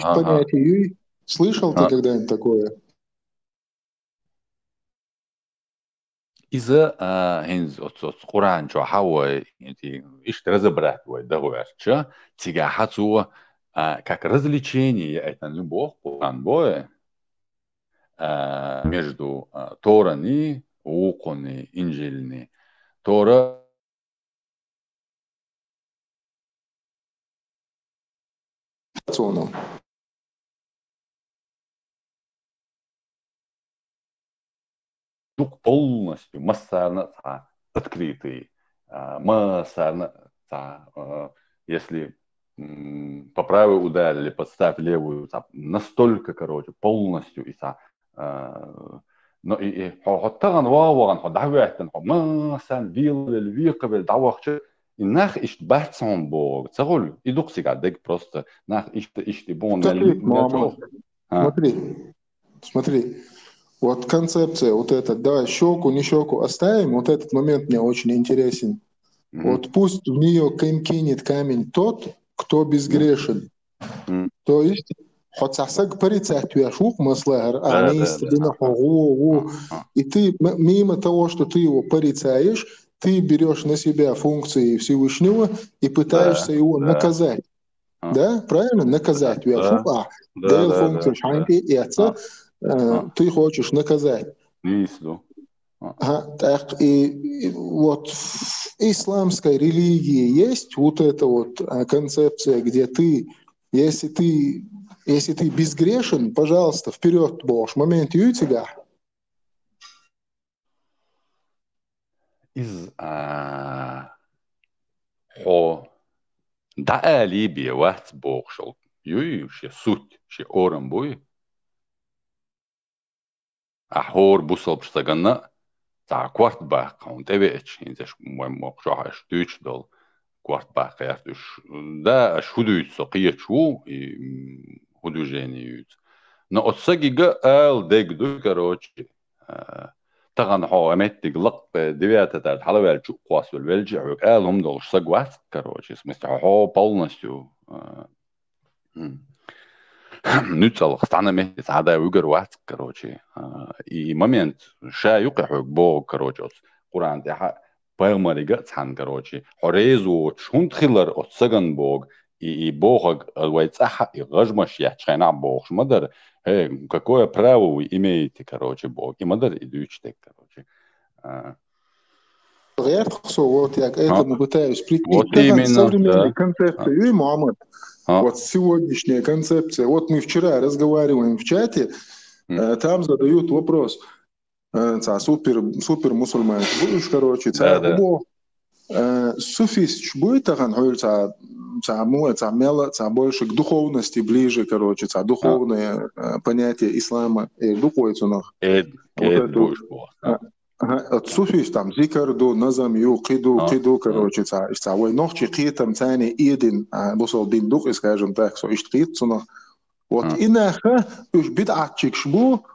понятие, слышал ты когда-нибудь такое? إذا هنز قرآن جو حوي يعني إيش разобрать вой договор, тига хацу как развлечение это не Бог Куран бой между Торани, Укони, Инжилни, Тора полностью массарно открытый, массарно, если по правой ударили, подставь левую, настолько, короче, полностью и но и حطان واوغان حدعواتن ما سان вил виqbel дawахч инах иш бахтсан бог цагул идукси гадек просто нах иш бон Смотри, вот концепция, вот эта, давай щеку, не щеку оставим, вот этот момент мне очень интересен. Вот пусть в нее кинет камень тот, кто безгрешен. То есть хотсасак порицать шух маслахар, а не истина хогу. И ты, мимо того, что ты его порицаешь, ты берешь на себя функции Всевышнего и пытаешься его наказать. Да, правильно? Наказать. Функция шайнти и отца. Ты хочешь наказать. Так, и вот в исламской религии есть вот эта вот концепция, где ты, если ты безгрешен, пожалуйста, вперед, Бог. Момент ютига. Из да алиби ват Бог шел. Юй, ще суть, ще орам бой. Ахор бусал пштаганна. Та квартбах, он тевеч, инзеш мой шахаш тюч дол квартбах яртуш. Да, аш худуют соқиячу и худужениют. Но от сагига ал дегду, короче, таган хо аметтиг лак девята тат халавел чу квасвел велджи, ал هم дол сагват, короче, в смысле хо полностью нützelig станами цада угерват, короче. И момент шаюкахук бог, короче, Куран тяха пэлмарига цан, короче. Хорезу шунтхилар от саган бог, и бог вайцаха и гажмаш ячхайна бог. Шмадар, какое право вы имеете, короче, бог? И мадар идущий, короче. Вот я к этому пытаюсь прийти. Вот именно, современной концепции, Мухаммад. Вот сегодняшняя концепция. Вот мы вчера разговариваем в чате, там задают вопрос. Супер мусульман. Будешь, короче, суфист будет таган хуйльца больше к духовности ближе, короче, духовное понятие ислама. От суфиш там зикрду, назамью, киду, короче, ой ночи китам цани идин, бусол дин дух, скажем так, so ist китсуна. Вот инаха, уж бидатчик шбу,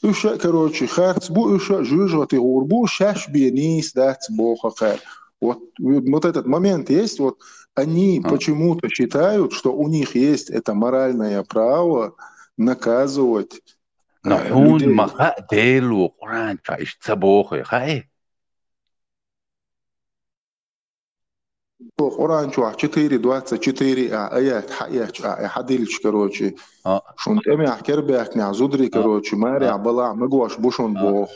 уж, короче, харцбу, уж жужжат и урбу, шаш бенис, дать бога. Вот этот момент есть, вот они почему-то считают, что у них есть это моральное право наказывать نحون مخا ديلو قرآن فايش تبوخي خاي قرآن شو 4:24 آيات حديلش كروتشي شون تمي حكربك نعزودري كروتشي مارع بلع مقوش بوشون بوخ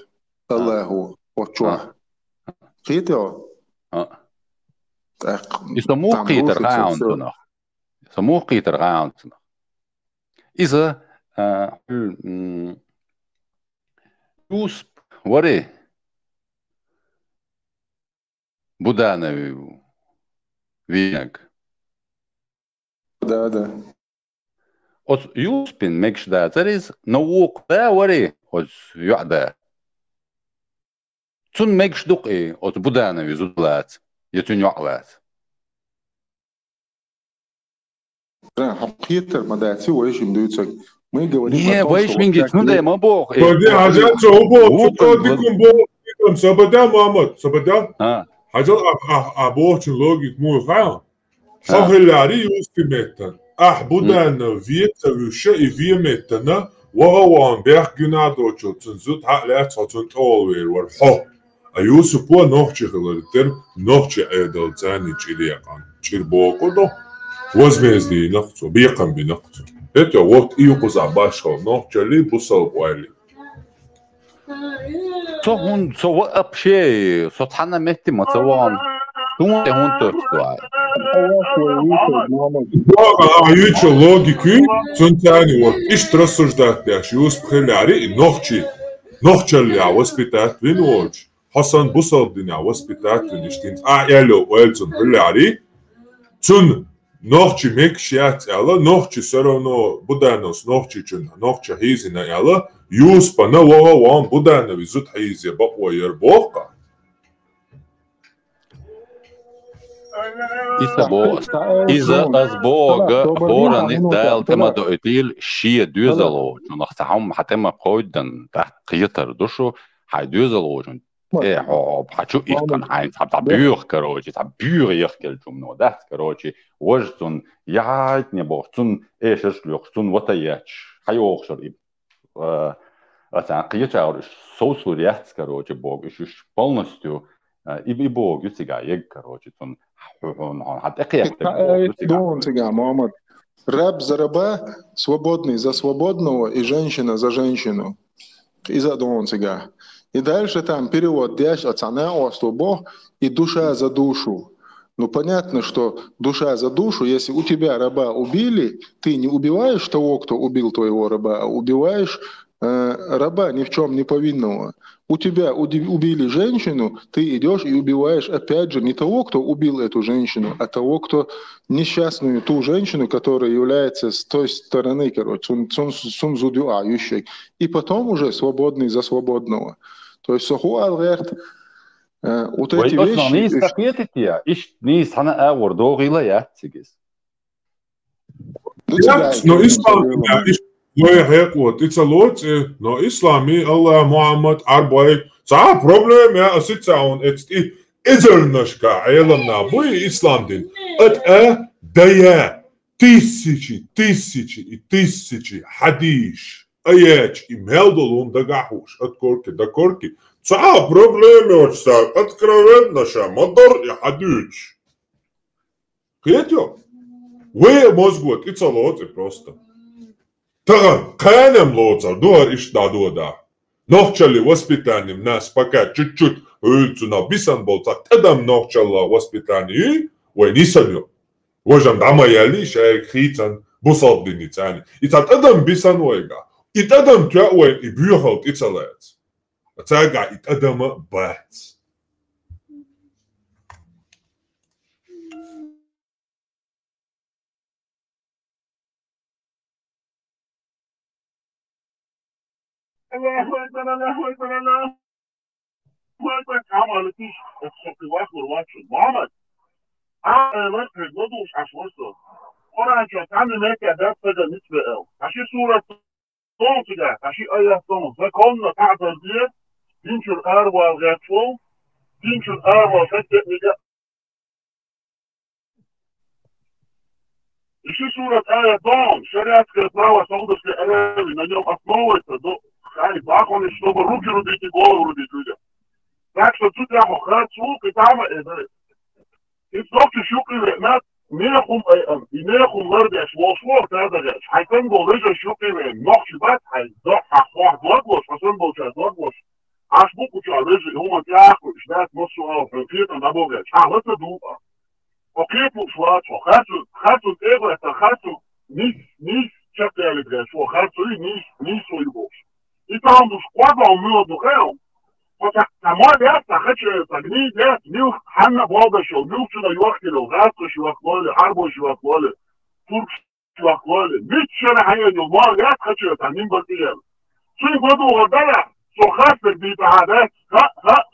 الله هو وشو قيتو يسموه قيتر غاونتنا يسموه قيتر غاونتنا إذا يوسف وري بودانا وينك да. От Юспин мекшда царис наук да وري от юада цун мекшдук от бودانا визудлат يتون يعلات حقيقة مداتي وإيش مدوتك мы говорим не, о том, боишь мингит, ну да, мы бог. Погоди, Хаджал, что бог, что диком бог, диком, сабада, Мамад, сабада. Хаджал, бог, чин логик, мой хаям. Хахиляри юстиметтен, будана виета виша и виеметтена, вагаван бях гюнадочо, цинзут хаклят сатун толвер, вар хо. А Юсупо нохчи хиларитер, нохчи эдал цанич илиякан, чирбокодо, возмездие нахцо, биякан би нахцо. Это вот и укузабашал, но чали бусал вайли. Соон вообще, сотхана метти мацаван. Думаю, он точно. Ючо логики, цунтяни вот иш рассуждать даш, юс пхеляри и нохчали воспитать винуч. Хасан бусал дня воспитать виништин. Яло уэлцун пхеляри, цун нохчи мекшиат яла, нохчи все равно буданос, нохчи чун, нохчи хизина яла, юспа на ван будана визут хизи баква ербока. إذا أسبوع بورن دال تما دوئتيل شيء دوزلو نختهم حتى ما قويدن تحت قيتر دوشو هاي دوزلو جون إيه هو بحشو إيقن هاي تعبير كروجي تعبير يخكل جمنو ده كروجي وجدن يعيت نبوختن إيش لوختن وتياتش هاي أخشر إب أتان قيتر سوسو ريات كروجي بوج إيش بالنستو إبي بوج يسيجا يك كروجي تون Дон цыган, Мухаммад. Раб за раба, свободный за свободного и женщина за женщину. И за дон цыган. И дальше там перевод дящ от цана Бог и душа за душу. Ну понятно, что душа за душу, если у тебя раба убили, ты не убиваешь того, кто убил твоего раба, а убиваешь раба ни в чем не повинного. У тебя убили женщину, ты идешь и убиваешь опять же не того, кто убил эту женщину, а того, кто несчастную, ту женщину, которая является с той стороны, короче, и потом уже свободный за свободного. То есть Соху Алгерт, вот эти вещи... Вот, это лучше, но ислами, Аллах, Мухаммад, Арбай, цаа проблем я осицаун, это изернашка, аялам на бой исламдин, это дая тысячи и тысячи хадиш, аяч и мелдолун дагахуш, от корки до корки, цаа проблем я откровенно ша, модар и хадиш. Кретё? Вы мозгот, это лучше просто. Таган, канем лоца, дуар иш дадода. Нохчали воспитанием нас пока чуть-чуть уйцу на бисан болца, тадам нохчала воспитание, ой, нисаню. Вожам дамаяли, шаек хитан, бусалдиницани. И тадам бисан ойга. И тадам тя ой, и бюхалт и целец. А цага и тадама бац. الله أكبر الله أكبر الله أكبر عمل فيش الصفوات والواتش محمد let's ندوش عشوائية أنا تعمل ماك أداة فجأة نسبة أو عشي سورة صوم كده عشي آية صوم فكون تعبر دي دينش الأروى الغاتفو دينش الأروى فتة نجا عشي سورة آية صوم شريعة كتراوة صوتش كألاوي نجم أصنوة تدو يعني باقون الشطوب الروكي رديتي قول رديتي جا لكن تترى حقات سوق تعمل إيه الصوت الشوقي لأنات ميخم ميخم غرد أشواصور هذا جاش حيكون بولجا الشوقي نقش بات حيضح حقوح دوغوش حسن بوشا دوغوش عشبوك وشا رجل هما تاخو إشدات نصو أو فرنفيت أنا بوغاش حالتا دوبا وكيف مشوات خاتو تيغو خاتو نيس شكي اللي جاش وخاتو نيس ويبوش يتعامدوش قوضا وميو دوغيهم فكمال ياس تاخدش تجنيد ياس نيو حنا بوضع شو نيو شنا يوقتي لو غاطو شو أقوالي حربو شو أقوالي ترك شو أقوالي ميت شنا حيا نيومار ياس خدش تجنيد بطيال شو يقولوا غدايا سو خاصك دي تعادات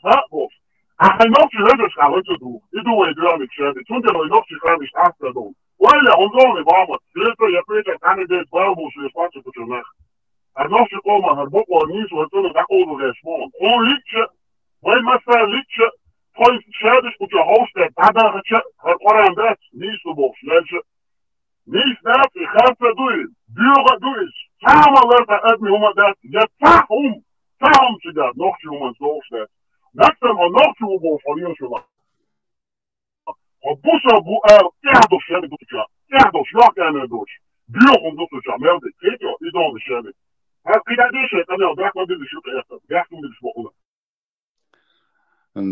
ها بوش أحنا نوكي هدوش كاوتو دو يدو ويدرامك شادي تونت لو نوكي خامش عسكا دو وإلا هندوني بامت سيرتو يبريتا كاني ديت باربوش يسپاتو كتناخ Als je komen naar Bokko niet, we zullen daar overgesproken. Gewoon liedje, wij met liedje, gewoon schaders op je hoofd, dat je het oran dat, niet zo boos, leidje. Niet dat, je gaat het doen, buren doen, samen laten uit me hoe dat, je samen ze dat, nog je hoe het zo staat. Dat zijn we nog je hoe van je zo. Op bussen, ja, dus je doet het ja, dus ja, kan het doen. Buren doet het ja, meld ik, weet je, die doen het ja.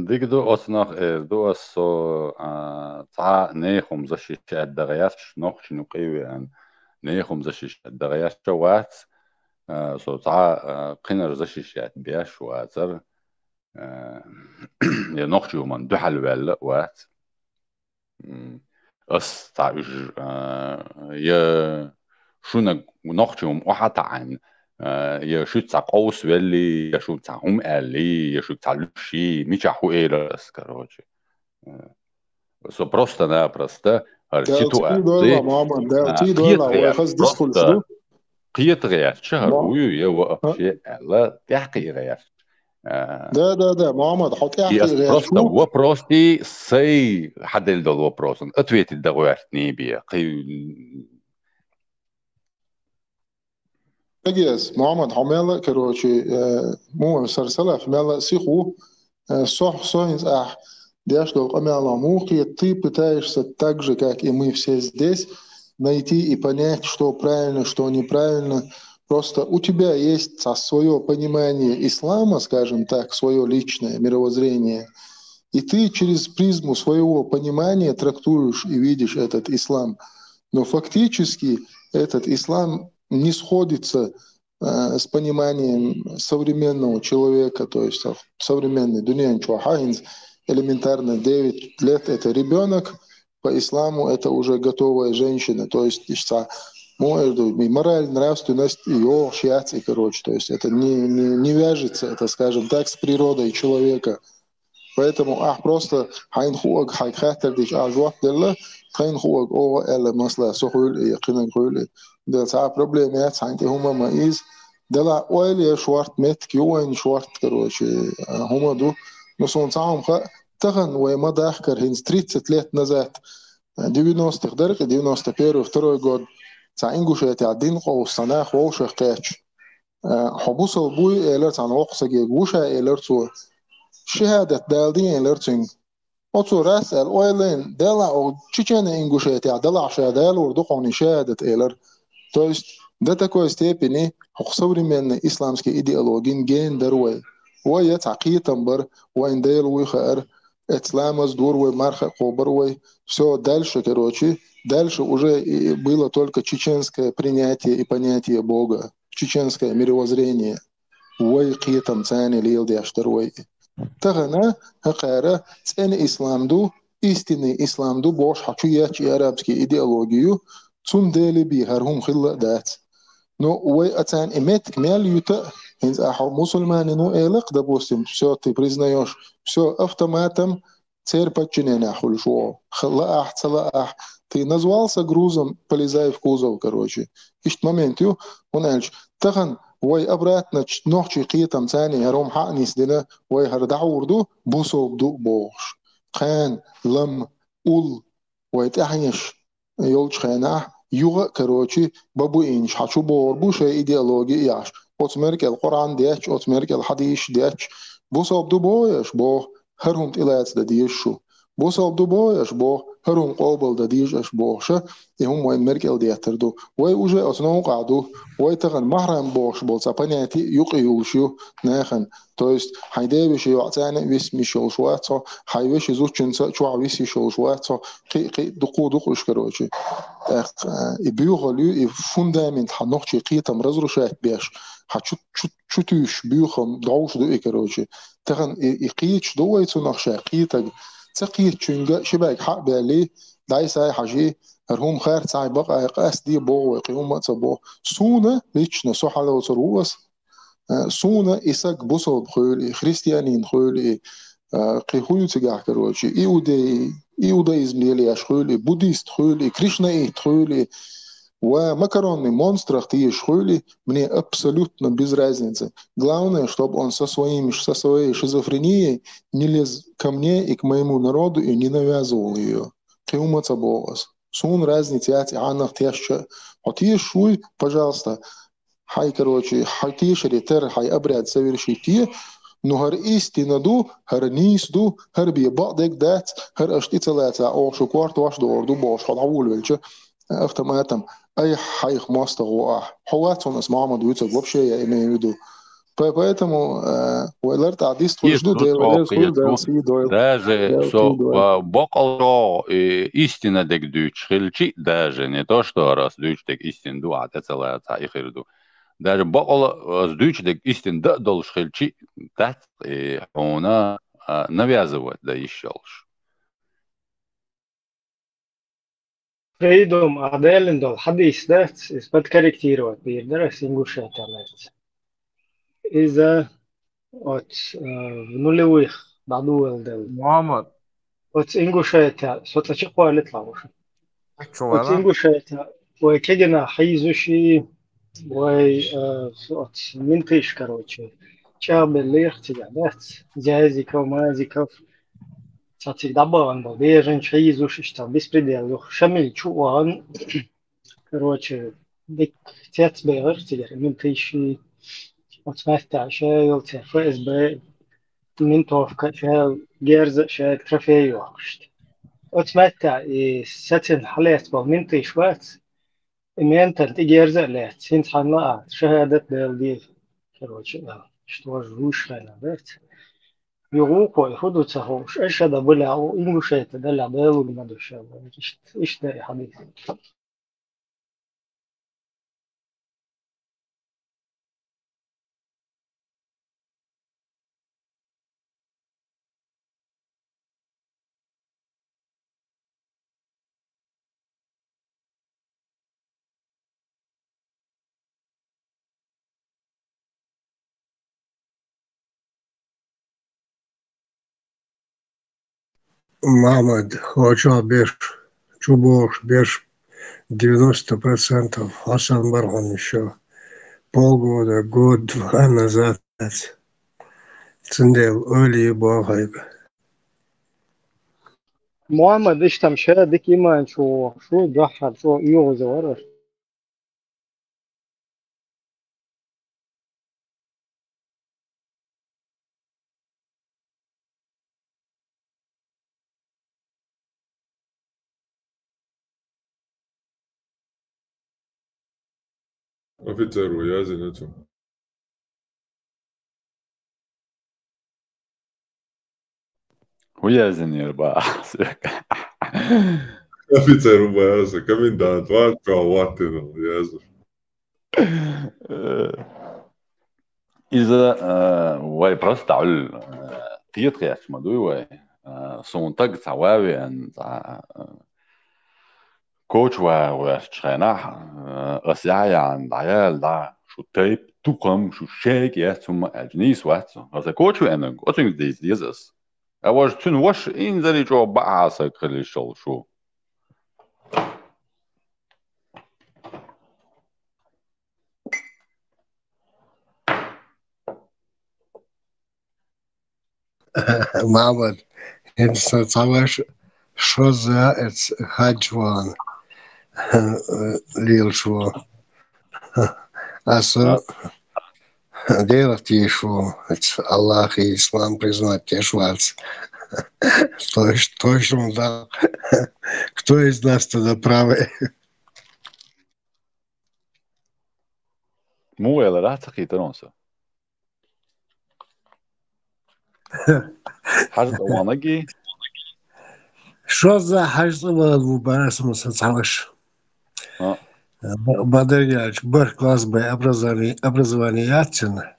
Digdo osnach do so ta nechum zashish ad-dagayat noch shnu qiwan nechum zashish ad-dagayat shawat so ta qinar zashish ad-biya shwatar ya noch man duhal wal wat as ta ya shuna noch وحتى عن يشوت تاع قوس ولي يشوت تاع هم اللي يشوت تاع لوشي ميچاحو ايرس كروچي سو просто напросто ситуация قيت غير شهر ويا وقف لا تحقي غير да محمد حط احكي غير просто вопросы сей حدل دول вопрос ответить договортни بيه أجلس محمد حمالة كروشي مو سرسلة في مالة سيخو صح صحيح داش دول أمالة мухи ты пытаешься так же как и мы все здесь найти и понять, что правильно, что неправильно. Просто у тебя есть свое понимание ислама, скажем так, свое личное мировоззрение, и ты через призму своего понимания трактуешь и видишь этот ислам. Но фактически этот ислам не сходится с пониманием современного человека, то есть современный Дуньян Чуахайнс, элементарно 9 лет это ребенок, по исламу это уже готовая женщина, то есть мораль, нравственность, ее шиацы, короче, то есть это не вяжется, это, скажем так, с природой человека. Поэтому просто хайн хуаг хай хатер диш ажват делла хайн хуаг о эле масла сохул яқинан хул ده ساعة проблемات ساعتي هما مايز ده لا ويلي شوارت مت كيوين شوارت كروش هما دو نصون ساعهم خا تغن وما داخكر هين ستريت ثلاث نزات 90 درجة 91 второй год ساعينجوش يتعدين قو الصناخ ووش قاتش حبوس البوي إلرت عن وقصة جوشة إلرتو شهادة دالدين إلرتين أتو راس الأويلين دلا أو تشيشان إنجوش يتعدل عشادال وردقوني شهادة إلر То есть до такой степени современные исламские идеологии ген даруй. Ой, это акитам бар, ой, индейл уйхар, ислам сдур, ой, марха кобар, ой. Все дальше, короче, дальше уже было только чеченское принятие и понятие Бога, чеченское мировоззрение. Ой, китам цани лил диаштаруй. Тагана хакара цени исламду, истинный исламду, бош хачу ячи арабские идеологию. Цум дели би хархум хилла дат. Но ой ацан имет кмел юта, мусульмане ну элек, допустим, все ты признаешь, все автоматом, цель подчинения хульшо, халаах, цалаах, ты назвался грузом, полезай в кузов, короче. Ишт момент ю, он эльч, тахан, ой обратно, нохчи қиетам цани, яром ханис дина, ой хардауурду, бусов ду бош. Қан, лам, ул, ой тахниш, يولش خانه يوغا كروتشي بابو إنش حشو بوربو شيء إيديولوجي ياش أتمرك القرآن ديش أتمرك الحديث ديش بو صابدو بويش بو هرهم تلات ديشو بو صابدو بويش بو هرهم قابل ديش أش بوشة يهم وين مركل ديتردو وي وجه أتنو قعدو وي تغن محرم بوش بول سابانياتي يقيوشيو ناخن تويست هيدا بشي وقتانا ويسمي شوشواتو هيوش زوجنسا شو عويسي شوشواتو قي دقو إشكروشي بيوغلو فوندامنت حنوخشي قيتم رزرو شاك بيش حتشو تيش بيوخم دعوش دو إكروشي تغن إقيتش دو ويتو نخشا قيتك تقيت شنجا شباك حق بالي داي ساي حاجي هرهم خير تاعي بقى يقاس دي بو ويقيوم مقصبو سونا ليتشنا سوحا لو تروس سونا إساك بوصل بخولي خريستيانين خولي قيهولو تجاه كروشي إيودايزم ليلي أشخولي بوديست خولي كريشنا خولي ومакаронный монстр тиеш хули, мне абсолютно без разницы. Главное, чтобы он со своей шизофренией не лез ко мне и к моему народу и не навязывал ее. Киумаца богас. Сун разницы яти анах теща. А тиеш шуй, пожалуйста, хай, короче, хай тиеш ретер, хай обряд совершите, но هر истина ду, هر نيس ду, هر بيبعدك دات, هر اشتيتلات او شو كوارت واش دور دو باش خد عول ويلش автоматом أي حي خماسة غواح حواتهم اسمه محمد ويتسق وبشي يا إمي يدو поэтому وإلرت عديست وجدو دير وليس كل دير سي دويل даже боколро истина дек дүйч хилчи даже не то что раз дүйч дек истин ду ата целая та ихирду даже бокол с дүйч дек истин да долш хилчи дат она навязывает да ищалш Freedom adelen dol hadis det ispat korrектировать бирдер сингушет алет. إذا от в нулевых بعدول دل محمد от ингушета сотла чеква летла уж. شو от هذا؟ ингушета وكجنا حيزوشي وي от منتش короче. شاب اللي اختيارات جاهزي كوما كوف Цацик добаван был, бежен чаи зушиш там беспредел, шамиль чуан, короче, дик тец бегер, тигер, мин тиши, от сместа, шел те ФСБ, мин товка, шел герз, шел трофей вахшт. от сместа и сатин حالات был мин тиш ват, мин тент герз лет, синт حنا شهادة بالدي, короче, что ж вышла бет. يغوق ويخدو تسهوش إيش هذا بلع وإنجوش يتدلع بيلو لمدو شابه إيش ده يا حبيبي Мамад, хочу беш, чубош, беш 90%. Хасан Бархан еще полгода, год-два назад. Цендел, Оли Бахайка. محمد إيش تمشي ديك إيمان شو جحر شو يوغز ورش Офицеру, я зинецу. ويازن بقى Офицеру боялся, комендант, ватка, язык. إذا واي برست على قيت قياس مدوي واي صونتك تعواوي أن كوتش وشخنا أسيان دايل دا شو تيب تقوم شو شيك يا ثم أجنيس واتسو هذا كوتش أنا أتين ديزس أواج تون وش إن ذري جو بعاسك خلي الشغل شو Мама, это целаш, что за это хаджван, лилшво, а со делать еще, Аллах и Ислам признать тешвац. Точно, да. Кто из нас тогда правый? مو يلا راح تقي تنوسه حاجة طوانجي Что за хаджван мубарас мусацалаш? Бадарьяч, бар класс Б образование Яцина.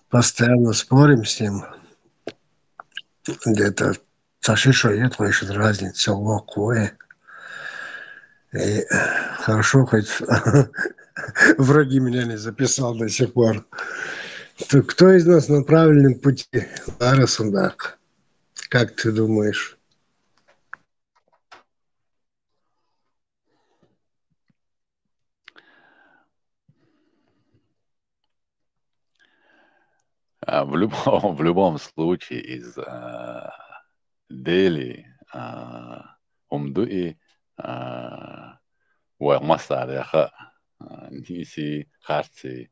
Постоянно спорим с ним. Где-то Сашиша нет, еще разница локвое. И хорошо, хоть вроде меня не записал до сих пор. То кто из нас на правильном пути? Лара Сундак. Как ты думаешь? в любом случае из Дели умдуи ومصاريخ نيسي خارتي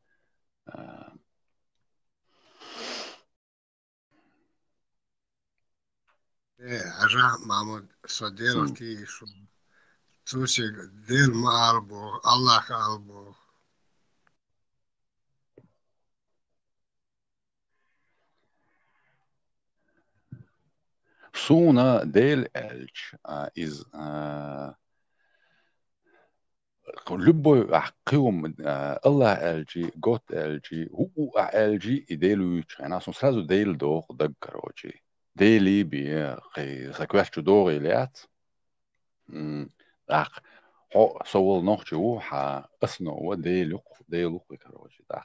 Ажа, мама, что делать и что? Слушай, дел ма албо, Аллах албо. سونا ديل الج из لبو أحقيهم الله الجي قوت الجي هو الجي يديلو أنا أصلا سразу ديل دوغ دق كروجي ديلي بي قي سكواشتو دوغ إليات أخ هو سوول نوخجي هو ح أسنو هو ديلو كروجي داخ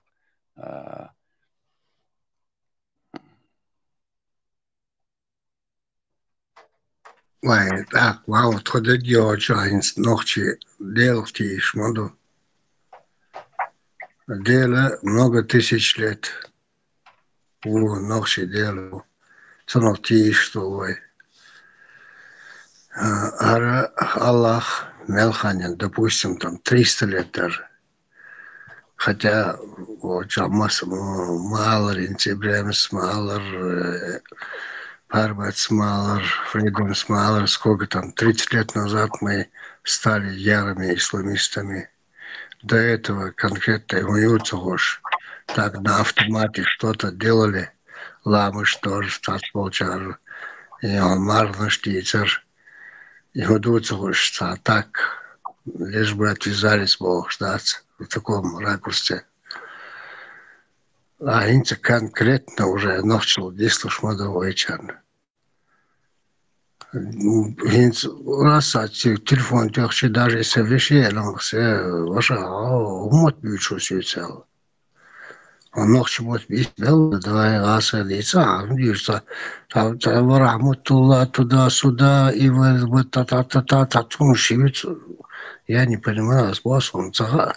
Ой, так, вау, тогда делать ногти делать и шмоду. Дело много тысяч лет. Ногти делаю. Ценогти что вы. Ара Аллах Мелханин, допустим, там 300 лет даже. Хотя вот Малар, Интибремс, Малар, Парбац, Малар, Фридомс, Малар, сколько там, 30 лет назад мы стали ярыми исламистами. До этого конкретно уютцогош. Так на автомате что-то делали. Ламыш тоже, статполчар, и он марно штицер. И удуцогош, а так, лишь бы отвязались Бог ждать в таком ракурсе. А инца конкретно уже начал действовать шмадовой чан. Инц раз телефон тёхчи даже если вещи, но все ваша умот бючу сюцел. Он ночью вот бил, давай аса лица, видишь, там ворахмутулла туда-сюда, и вот та-та-та-та, тун шивицу. Я не понимаю, с боссом цага.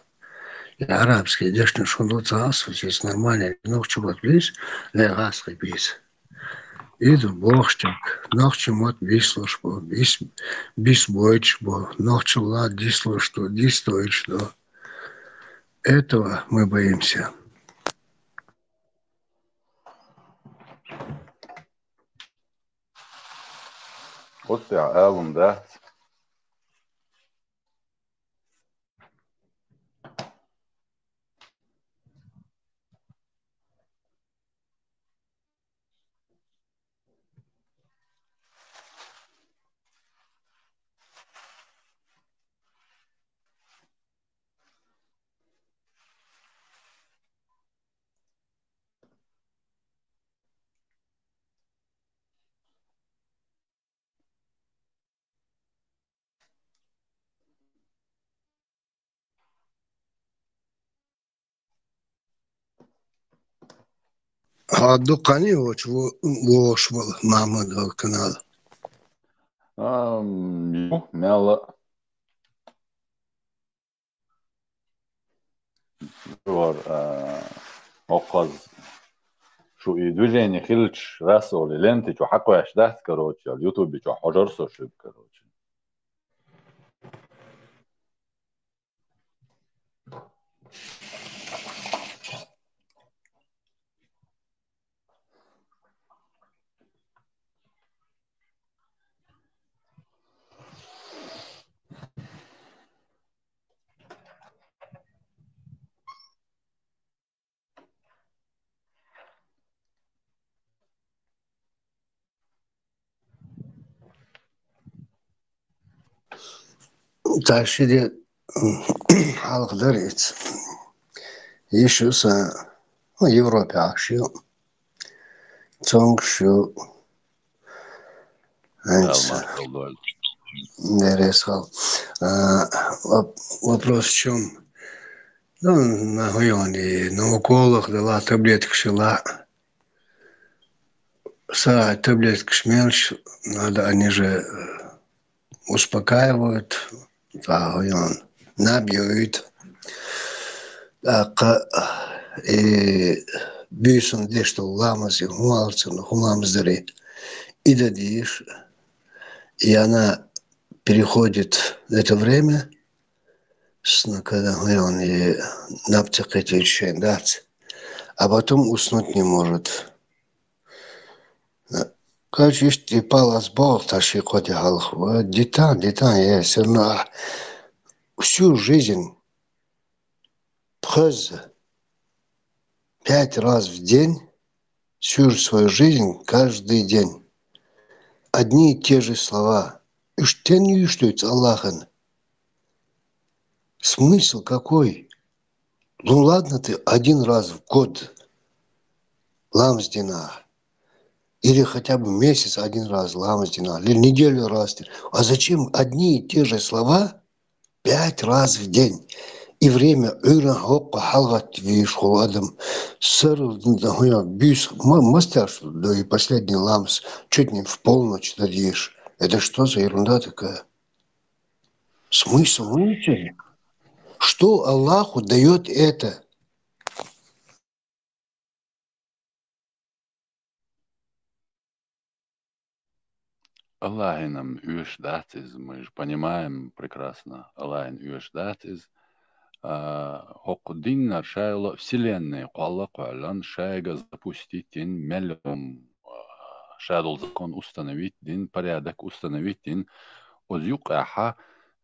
И арабский дешный шунду цагас, здесь нормально, ночью вот близ, легаской бис. Иду богштик, ночью вот бислуш, бис бойч, ночью лад дислуш, что дистойч, что. Этого мы боимся. قلت يا ألم ده Адукани вошвал Мамадова канал. Мяла оқаз شو движение хилч расоли ленты чё хакуяш дат короче в ютубе чё хожор сошиб короче Ташиде халқдарец. Еще са Европе акшил. Цонгшу. Нересал. Вопрос в чем? Ну, на уколах дала таблетки шила. Са таблетки шмельч, надо, они же успокаивают. Набьют. И бюсон де что ламаси, хумамздари. И дадишь. И она переходит это время, когда он и напцакает еще дать, а потом уснуть не может. Короче, ты палас Бог, таши коти халху. Детан, я все равно всю жизнь пхаз 5 раз в день, всю свою жизнь, каждый день. Одни и те же слова. И что не что это Аллахан. Смысл какой? Ну ладно ты 1 раз в год ламздина. Или хотя бы месяц 1 раз ламздина. Или неделю раз. А зачем одни и те же слова 5 раз в день? И время мастер, да и последний ламс чуть не в полночь дадишь. Это что за ерунда такая? Смысл ничего. Что Аллаху дает это? Аллах нам уешдатиз, мы же понимаем прекрасно, Аллах уешдатиз. Хокдин наршайла вселенная, Аллах Аллан шайга запустить дин мелом, шадл закон установить, дин порядок установить, дин озюкаха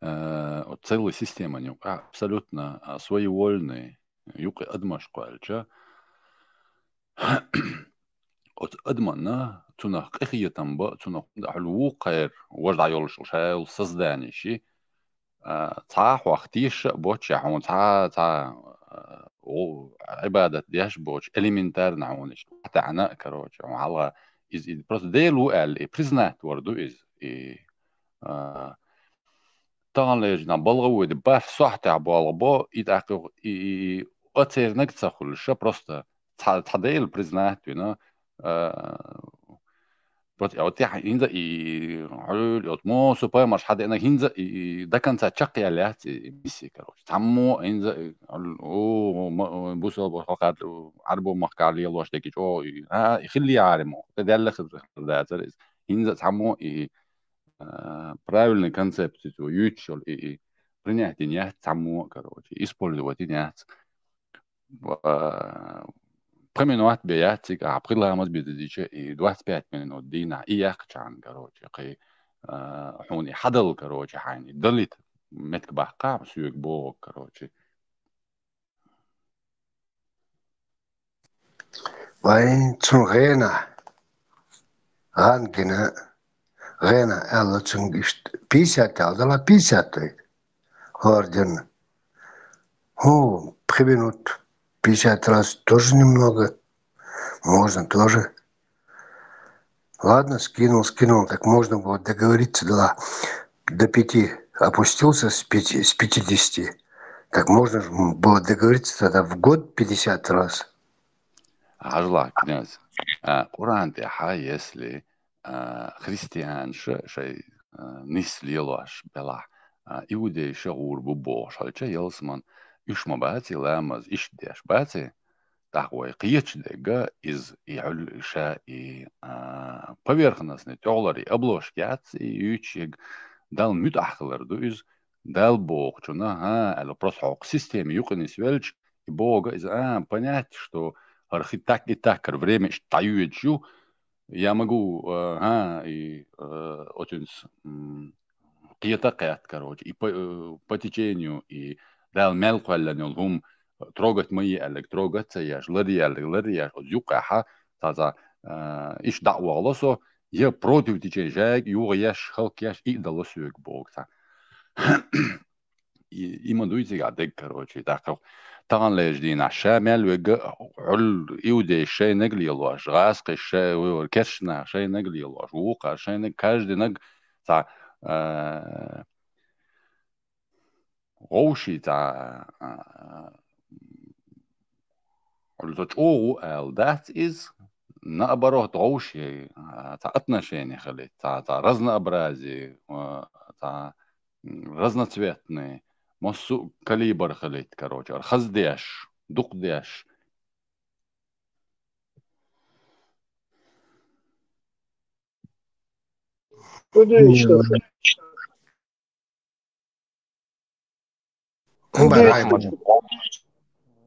целая система, абсолютно своевольный, юк адмашкальча. от أضمن تناق إخية تنبأ تناق حلو قير وجد عيول شايل صزداني شي تاع وقتيش بوتش عون تاع عبادة دياش بوتش элементар نعونش حتى عناء كروش وعلى إز просто ديلو قال признать وردو إز تانلج نبالغ ودبار صح تاع بالغبا يتعقل أتير نكتسخل شا просто تحديل признать ونا بس أوتيح هنزا حلول أتمو سوبر مش حد إنك هنزا ده كان تشقي عليه ميسي كروش تعمو هنزا أو بوسو بخاطر عربو مخكالي الله شتكي جو يخلي عارمو تدل خبر ده ترى هنزا تعمو правильный концепцию ючел принять не تعمو كروش использовать не проминуать беятик, а предлагаем бедиче и 25 минут дина и яхчан, короче, кай хуни хадал, короче, хани далит метк бахка, сюк бог, короче. Вайн цунгена, гангена, гена, элла цунгишт 50, алдала 50, орден. О, приминут 50 раз тоже немного. Можно тоже. Ладно, скинул. Так можно было договориться до 5. Опустился с 50. Так можно было договориться тогда в год 50 раз. Ажла, князь. قرآن تاعها يسلي خريستيان شيء نسل يلاش بلا يودي شغور ببوش هذا شيء يلسمان إيش ما باتي لامز إيش ديش باتي تقوي قيتش دقة إز يعل شاء поверхностный تغلري أبلوش كاتس يوتشيج دال متأخلر دو إز دال بوق чуна это просто حق системе юкнис вельч и бога из понять что архи так и так время стаюечу я могу и очень قيتقيت короче и по течению и дал мелко لأنهم трогать мои اللي трогать سياش لرياش يقع تازا إيش دعوة لسه يا против течения يوغيش خلق يش إقدر لسوق بوقتا إما دويتي قاعدك короче داخل طبعا ليجدين عشامل ويجا عل يودي شيء نقل يلواش غاسق الشيء وكشنا شيء نقل يلواش وقع شيء نقل كاجد نقل تاع غوشي تاع التجوع that is نقبره غوشي تاع отношения خليت تاع разнообразие تاع разноцветные массу калибр خليت короче خزديش دقديش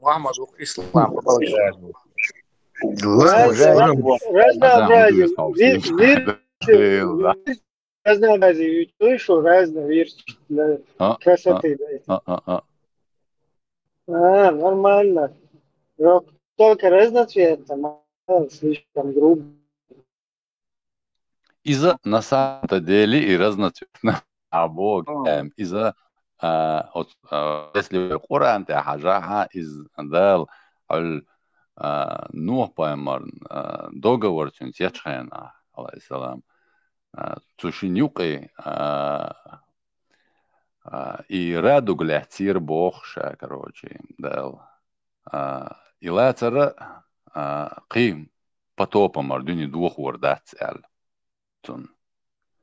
Махмад ислам разнообразие слышу разные версии красоты. Нормально. Только разноцветно, слишком грубо. Из-за на самом деле и разноцветно. А Бог из-за если Коран те хажаха из дал Нух поймар договор тюнтечхена алейхиссалам тушинюки и раду гляцир Богша, короче, дал и лацара قيم потопа мардуни двух вордат цел тун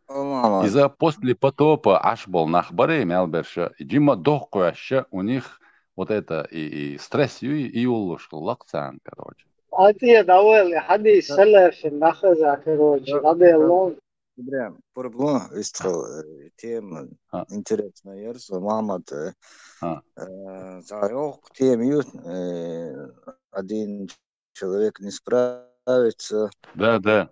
إذا после потопа аж был нахбаре имел берша джима дохкуаша у них вот это и стресс и улуш лакцан короче عطيه داول حدي سلف النخزة короче رضي الله Прям проблема выстроил тема интересная ерса Махмад заёк тем один человек не справится да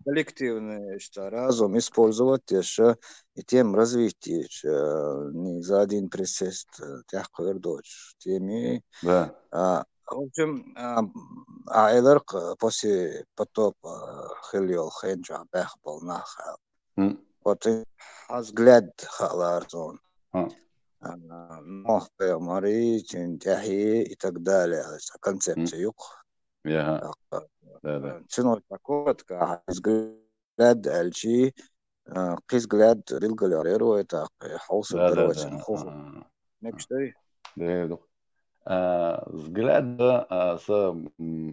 коллективный разум использовать еще и тем развитие не за один присест тяжко вердочь теми в общем айлар после потопа хилил хенджа бехбал нахал вот взгляд халарзон нох пеймари тяхи и так далее концепция юг شنو تقول взгляд الشيء قيس взгляд للجليرير ويتاقي حوصل دروة خوف نكشتري взгляд с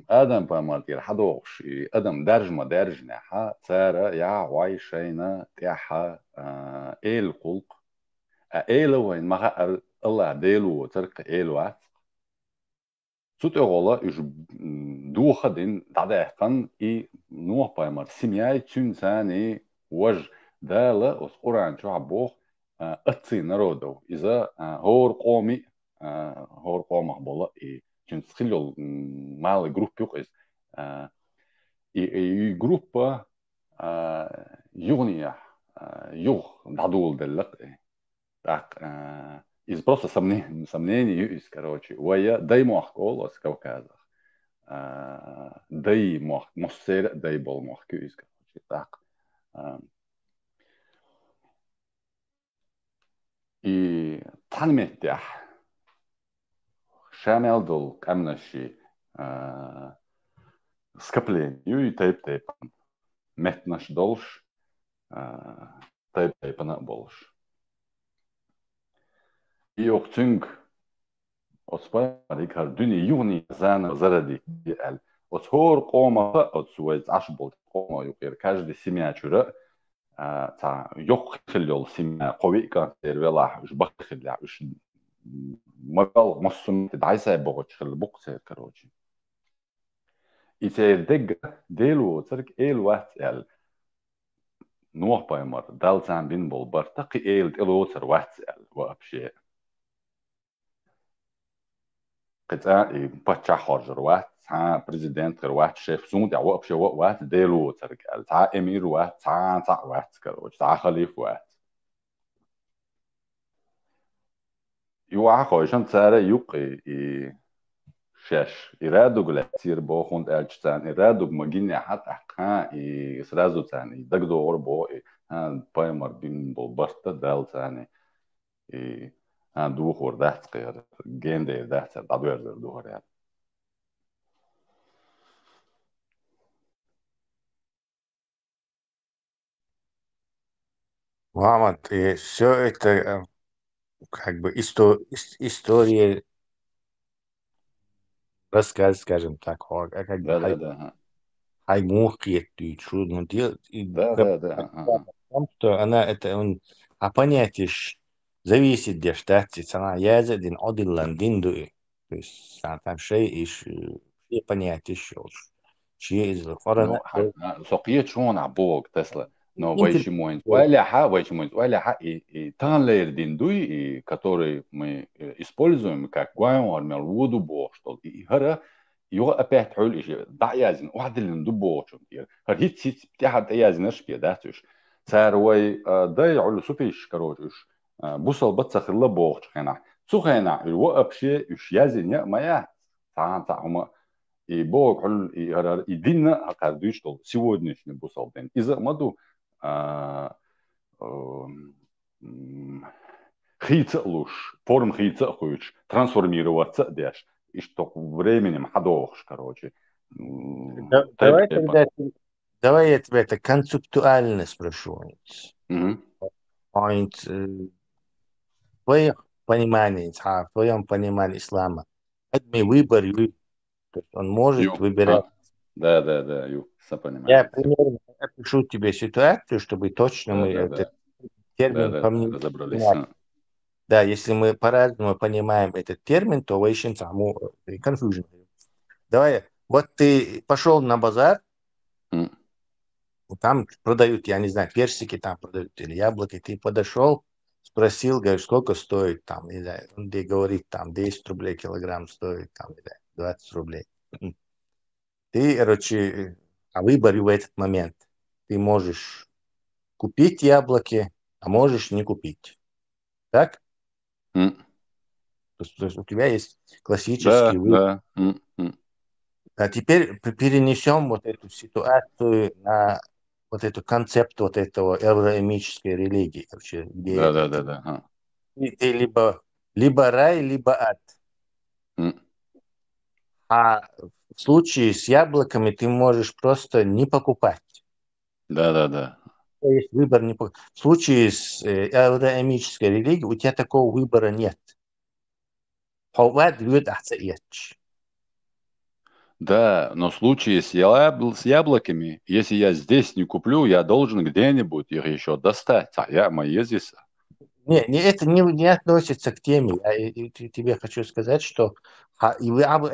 Адам помартир حدوش Адам درج نحا ترى يا عايشينا تحا الخلق وين ما الله ديلو ترك الوقت Суть огола уж духодин дадехкан и нух паймар семья чунсан и уж дала os Коран чуа Бог отцы народов из-за хор qomi хор qomah bola и чун схилил малый группе из и группа югния юг дадул делак так из просто сомнений, короче, вая дай мох голос Кавказах, дай мох муссер, дай бол мох кюз, короче, так. И танметтях шамел дол камнаши скоплению и тайп метнаш долш тайп на больш. И октюнг оспай рикар дуни юни зан заради ال وصهور قوما وتسويز عشبول قوما يقير كاجد سميع شراء تا يخل يول سميع قوي كان ولا مش بخل مش مقال مصم تدعيسة بوغش خل بوقسة كروجي يصير دق ديلو ترك إيل واحد ال نوح بايمر دال زان بين بول برتقي إيل ديلو تر واحد ال وأبشي قطع بتشا خرج واحد تا بريزيدنت واحد شيف زون دع وأبشي واحد ديلو ترك ال تا أمير واحد تا واحد كروج تا خليف واحد يوعى خوشان تسارة يوقي شاش إرادو قلتير بو خوند ألجتان إرادو مجيني حتى أحقا إسرازو تاني دقدو غربو هان بايمر بين بالبرطة دال تاني هان دوخور دهت قير جين دير دهت دادوير دير دوخور يعني Мамонт, и все это как бы история, рассказ, скажем так, как бы да. хаймухи, трудно делать. Да. В том, что она это а понятие зависит где штате, она язык дин один ландинду, то есть там шей и понятие شيء из نو سقيت شون عبوك تسلا но вайшимоинс вайляха и танлер диндуй, который мы используем как гуаймар воду бо что и хара его опять حول شيء ضعيازن واحد اللي ندبو شو كتير هريت سيت بتاع ضعيازن ايش بيداتش صار وي ضيع له سوفيش كروجش بوصل بتصخ الله بوخ خنا سخنا الوقف شيء ايش يازن يا ما يا هما и Бог едино каждый что сегодняшний бусал день. Из-за моду хица луж, форм хица хуч, трансформироваться дешь. И что временем ходовш, короче. Давай я тебя это концептуально спрошу. Твое понимание, в твоем понимании ислама, это выбор. То есть он может выбирать. Да, понимаю. Я примерно опишу тебе ситуацию, чтобы точно мы этот термин разобрались. Да, если мы по-разному понимаем этот термин, то очень саму confusion. Давай, вот ты пошел на базар, там продают, я не знаю, персики там продают или яблоки, ты подошел, спросил, говоришь, сколько стоит там, не знаю, он тебе говорит, там 10 рублей килограмм стоит, там, не знаю, 20 рублей. Ты, короче, о выборе в этот момент. Ты можешь купить яблоки, а можешь не купить. Так? То есть у тебя есть классический выбор. А теперь перенесем вот эту ситуацию на вот эту концепт вот этого авраамической религии. Короче, где ты либо рай, либо ад. А в случае с яблоками ты можешь просто не покупать. Да. То есть выбор не покупать. В случае с авраамической религией у тебя такого выбора нет. Да, но в случае с яблоками, если я здесь не куплю, я должен где-нибудь их еще достать. А я мои здесь. Не, это не относится к теме. Я тебе хочу сказать, что выбор,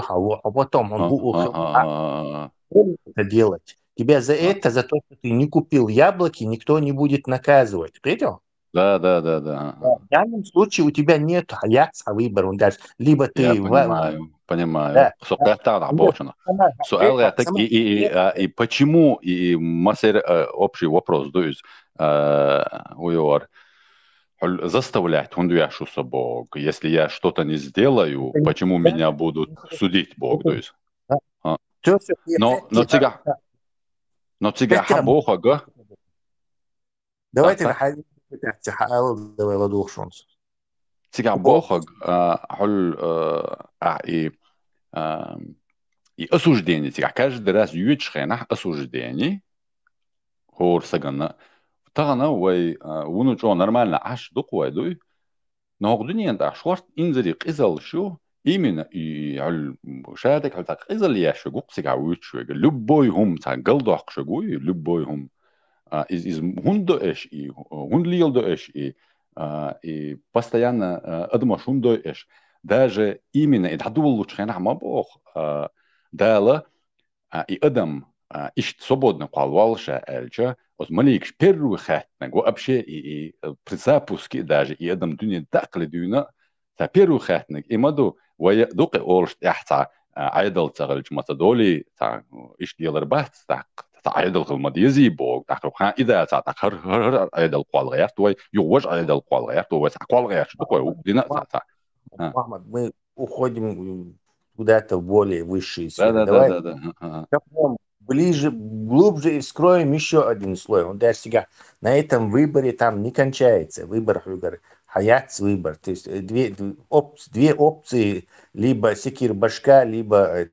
а потом он это делать. Тебя за то, что ты не купил яблоки, никто не будет наказывать. Видел? Да. В данном случае у тебя нет выбора. Либо ты... Я понимаю. И почему, и общий вопрос, то есть, заставлять Бог. Если я что-то не сделаю, почему меня будут судить Бог? То есть, но тебя Бога, га? Давай ты давай ладух шонс. Тебя Бога, и осуждение тебя каждый раз юичхена осуждение, хор сагана. Тагана вай уну чо нормально аш дуквайдуй. Но гдуни энда шварт инзери qizal шо именно и шатик так изолиаш гуксига уйчуг любой хум та галдах шугуй любой хум из хундо эш и хундлиелдо эш и постоянно адмашундо эш даже именно это дул лучше нахма бог дала и адам ищет свободно калвалша эльча от маликш первый хатнаг вообще и при запуске даже и адам дуня дакли дуна та первый хатнаг и маду ويا دوقي أولش يحتى عيدل تغلج متدولي تا إيش ديالر بات تا عيدل المديزي بوق تا خان إذا تا هر عيدل قوال غير توي يوج عيدل قوال غير توي قوال غير شو توي دينا تا Махмад, мы уходим куда-то в более высшие сферы. да Давай да копнем ближе, глубже и вскроем еще один слой. Он даже сега на этом выборе там не кончается. Выбор хаят выбор. То есть две опции, либо секир башка, либо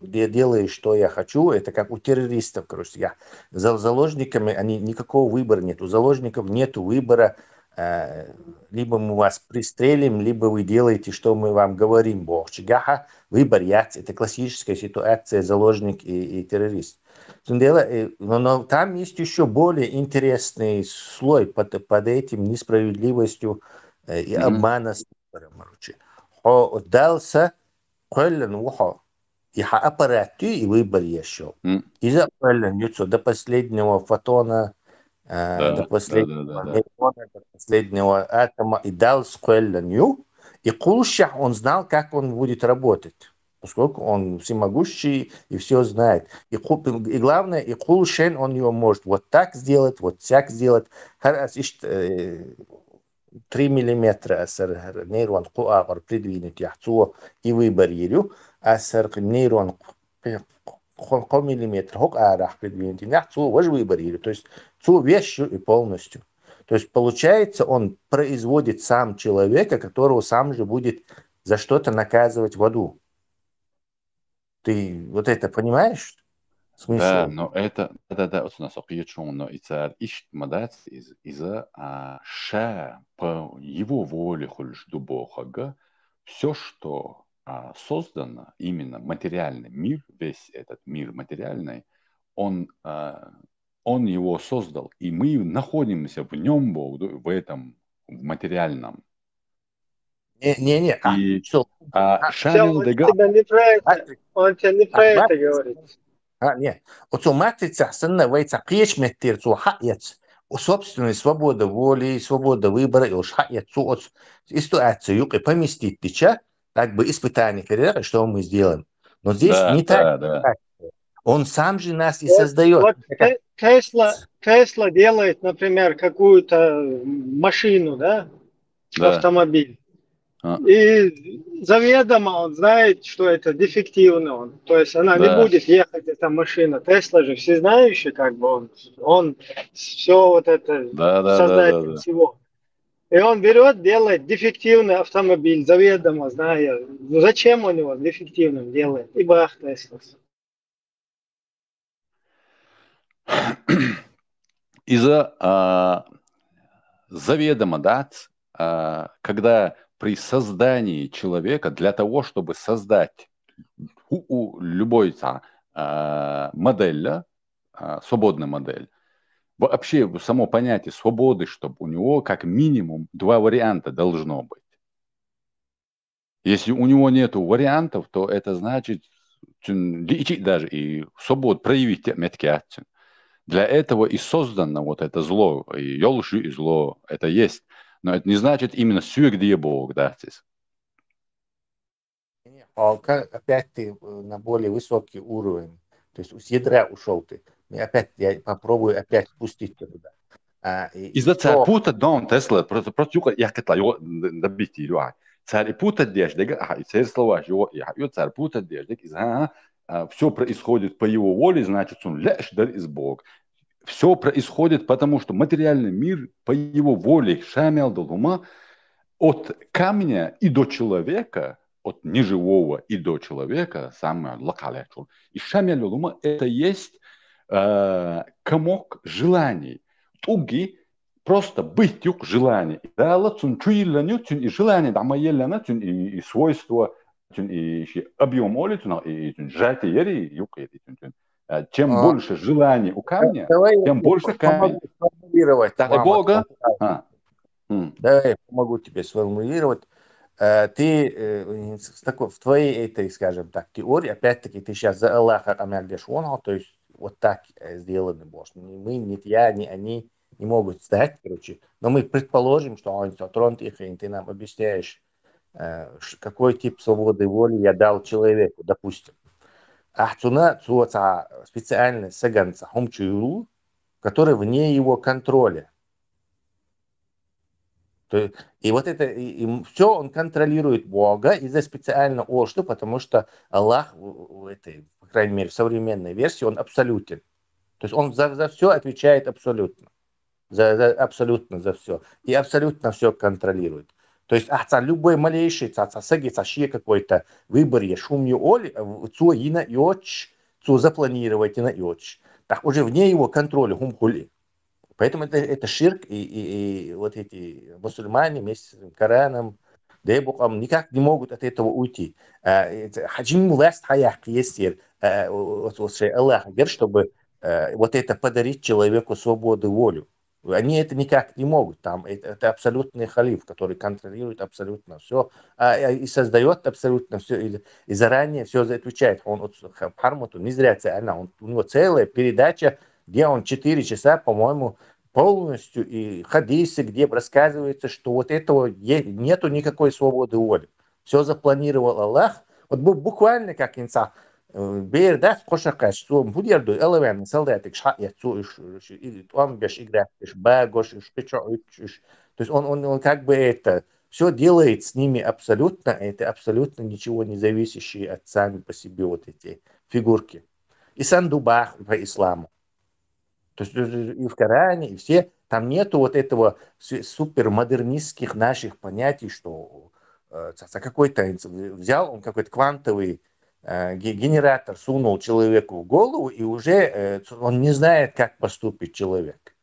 делаешь, что я хочу. Это как у террористов, короче. За заложниками никакого выбора нет. У заложников нет выбора. Либо мы вас пристрелим, либо вы делаете, что мы вам говорим. Выбор яц. Это классическая ситуация заложник и террорист. Но там есть еще более интересный слой под этим несправедливостью и обмана с выбором. Дался колен ухо. И аппарат и выбор еще. Из-за колен до последнего фотона, до последнего нейтрона, до последнего атома и дал с коленью. И Кулшах, он знал, как он будет работать, поскольку он всемогущий и все знает. И главное, и Кулшен, он его может вот так сделать, вот так сделать. 3 миллиметра нейрон куагар придвинуть яхцу и выборирю, а нейрон миллиметр хок арах придвинуть яхцу вож выборирю. То есть цу вещью и полностью. То есть получается, он производит сам человека, которого сам же будет за что-то наказывать в аду. Ты вот это понимаешь? Смысл? Да, но это вот у нас окьючон, но это ищет мадать из-за ша по его воле хульш дубохага все, что создано, именно материальный мир, весь этот мир материальный, он его создал, и мы находимся в нем, в этом в материальном. Не-не-не. Он тебе не про это говорит. Нет. Вот у матрицы становится кеш меттерцу хаец. Собственная свобода воли, свобода выбора, и уж хаецу от ситуацию и поместить печать, как бы испытание, что мы сделаем. Но здесь не так. Он сам же нас и создает. Вот Тесла делает, например, какую-то машину, да? Автомобиль. И заведомо он знает, что это дефективно. То есть она не будет ехать, эта машина. Тесла же всезнающий, как бы он все вот это создатель всего. И он берет, делает дефективный автомобиль, заведомо зная. Ну зачем он его дефективным делает? И бах, Тесла. Из-за заведомо, да, когда при создании человека, для того, чтобы создать любой модель, свободная модель, вообще само понятие свободы, чтобы у него как минимум 2 варианта должно быть. Если у него нет вариантов, то это значит, даже и свободу проявить меткиацию. Для этого и создано вот это зло, и ёлши, и зло, это есть. Но это не значит именно сюргдие Бог, да, здесь. Опять ты на более высокий уровень. То есть с ядра ушел ты. И опять я попробую опять спустить туда. Из-за царпута дом Тесла, просто я хотел его добить. Царпута деждега, и царь слова, его царпута деждега, все происходит по его воле, значит, он лишь дар из Бога. Все происходит потому, что материальный мир по его воле шамел до ума от камня и до человека, от неживого и до человека, самое локальное. И шамел до ума это есть комок желаний. Туги просто быть юг желаний. Да, лацун чуиланю и желание, да, моелана и свойства объем олицу, сжатие ери юкает. Чем больше желаний у камня, Давай тем больше камень. помогу сформулировать, Так и Мухаммад. Бога. Давай помогу тебе сформулировать. Ты в твоей этой, скажем так, теории, опять-таки, ты сейчас за Аллаха амяльдеш, то есть вот так сделаны, Боже. Ни мы, ни я, ни они не могут стать, короче. Но мы предположим, что он тронт их, и ты нам объясняешь, какой тип свободы воли я дал человеку, допустим. Ахтуна цуаца специально саганца хомчуюру, который вне его контроля. И вот это, и все он контролирует Бога из-за специально что, потому что Аллах в этой, по крайней мере, в современной версии, он абсолютен. То есть он за все отвечает абсолютно. Абсолютно за все. И абсолютно все контролирует. То есть, любой малейший, какой-то выбор, шум оли, ина йоч, запланировать ина йоч. Так уже вне его контроля, хули. Поэтому это ширк, и вот эти мусульмане вместе с Кораном, Богом никак не могут от этого уйти. Хаджим ласт хаях есть Аллах говорит, чтобы вот это подарить человеку свободу, волю. Они это никак не могут. Там это абсолютный халиф, который контролирует абсолютно все и создает абсолютно все, и заранее все отвечает. Он Хармату не зря у него целая передача, где он 4 часа, по-моему, полностью, и хадисы, где рассказывается, что вот этого нету никакой свободы воли. Все запланировал Аллах. Вот буквально как инса. Бердас кошакаш, что будет элемент солдатик шахьяцу он беш играть, багош, то есть он как бы это все делает с ними абсолютно, это абсолютно ничего не зависящие от сами по себе вот эти фигурки. И сандубах по исламу. То есть и в Коране, и все, там нету вот этого супермодернистских наших понятий, что какой-то взял он какой-то квантовый генератор, сунул человеку в голову, и уже он не знает, как поступит человек.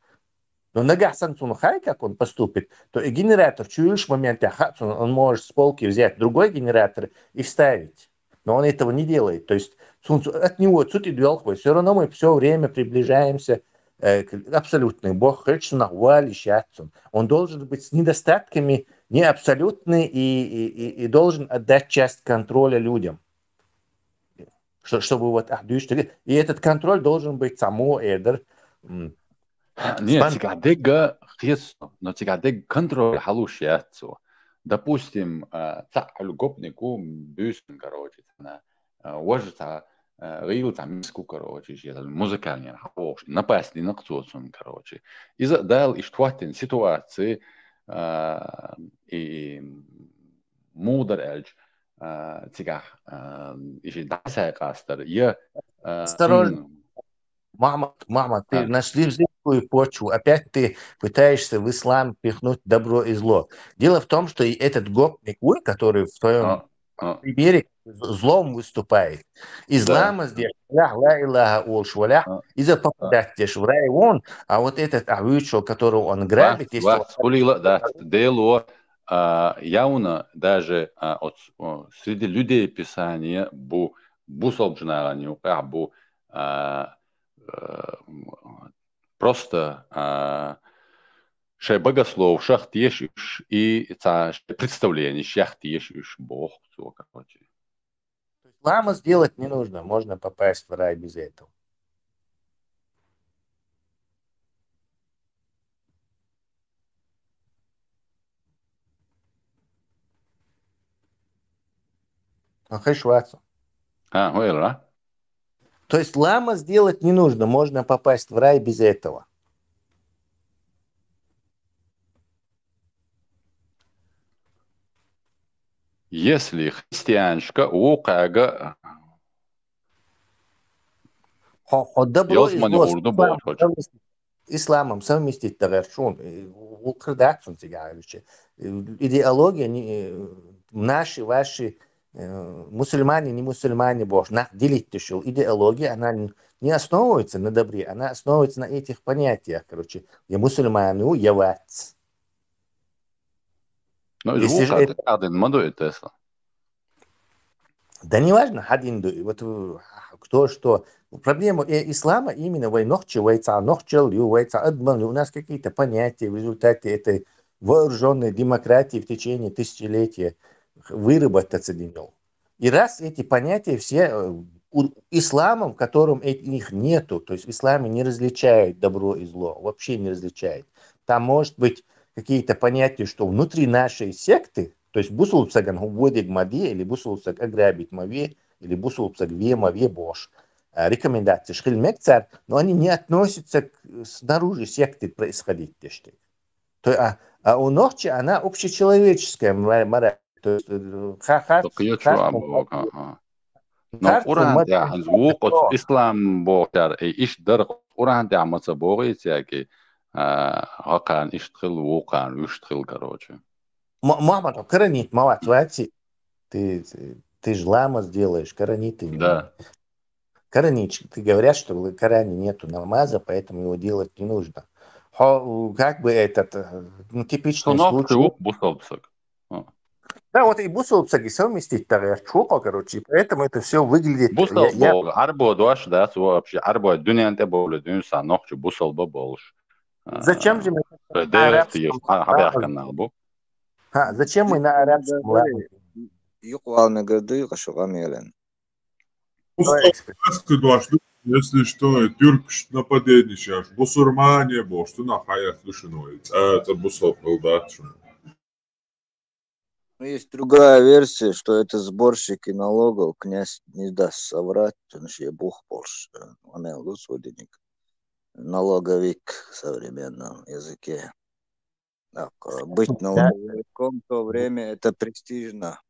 Но нагасан цунхай, как он поступит, то и генератор, чуешь в моменте, он может с полки взять другой генератор и вставить. Но он этого не делает. То есть от него все равно мы все время приближаемся к абсолютный Бог. Он должен быть с недостатками, не абсолютный, и должен отдать часть контроля людям. Чтобы вот и этот контроль должен быть само эдер. Нет, тигадега хесо, но тигадег контроль халушьяцу. Допустим, цахалю гопнику бюсен, короче, вожата рил там миску, короче, музыкальный хавош, напасли на кто-то, короче. И задал и штватен ситуации и мудр эльч тигах и дасай кастер. Я осторожно. Мама, ты нашли взрывную почву. Опять ты пытаешься в ислам пихнуть добро и зло. Дело в том, что и этот гопник, который в твоем примере злом выступает. Ислама здесь, из-за попадать здесь в рай он, а вот этот авючел, которого он грабит, дело явно даже среди людей Писания бу собственное бу просто шей богослов шахтешиш и представление шахтешиш Бог, все, короче. Ислама сделать не нужно, можно попасть в рай без этого. То есть лама сделать не нужно, можно попасть в рай без этого. Если христианшка окага добро и зло исламом совместить идеология наши, ваши мусульмане, не мусульмане, Бог, делить решил. Идеология, она не основывается на добре, она основывается на этих понятиях, короче. Я мусульману, я вац. Ну, если же это... Да не важно, вот кто что. Проблема ислама именно войнохче, войца нохчел, войца адман. У нас какие-то понятия в результате этой вооруженной демократии в течение тысячелетия выработаться не мог. И раз эти понятия все исламом, в котором их нету, то есть в исламе не различают добро и зло, вообще не различает. Там может быть какие-то понятия, что внутри нашей секты, то есть бусулпсаган вводит маве, или бусулпсаг ограбить маве, или бусулпсаг ве маве бош. Рекомендации шхильмекцар, но они не относятся к снаружи секты происходить. А у Нохчи она общечеловеческая мораль. То есть Но уран я звук от ислам богтар иш дар уран я маса богит яки акан иштхил вукан иштхил короче. Мама, коронит, мама, ты же лама сделаешь, коронит ты. Да. Коронить. Ты говорят, что в Коране нету намаза, поэтому его делать не нужно. Как бы этот типичный случай. Да, вот и бусулпсаги совместить чука, короче, поэтому это все выглядит... Бусал бог, арбо дуаш, да, вообще, арбо дюнянте более дюнса, нохчу бусал больше. Зачем же мы зачем мы на арабском лагере? Если что, тюркш нападенищаш, бусурмане, что на хаях душиноец, это бусов был, да, Есть другая версия, что это сборщики налогов, князь не даст соврать, потому что я бог Польши, он государственник, налоговик в современном языке. Так, быть налоговиком в то время это престижно.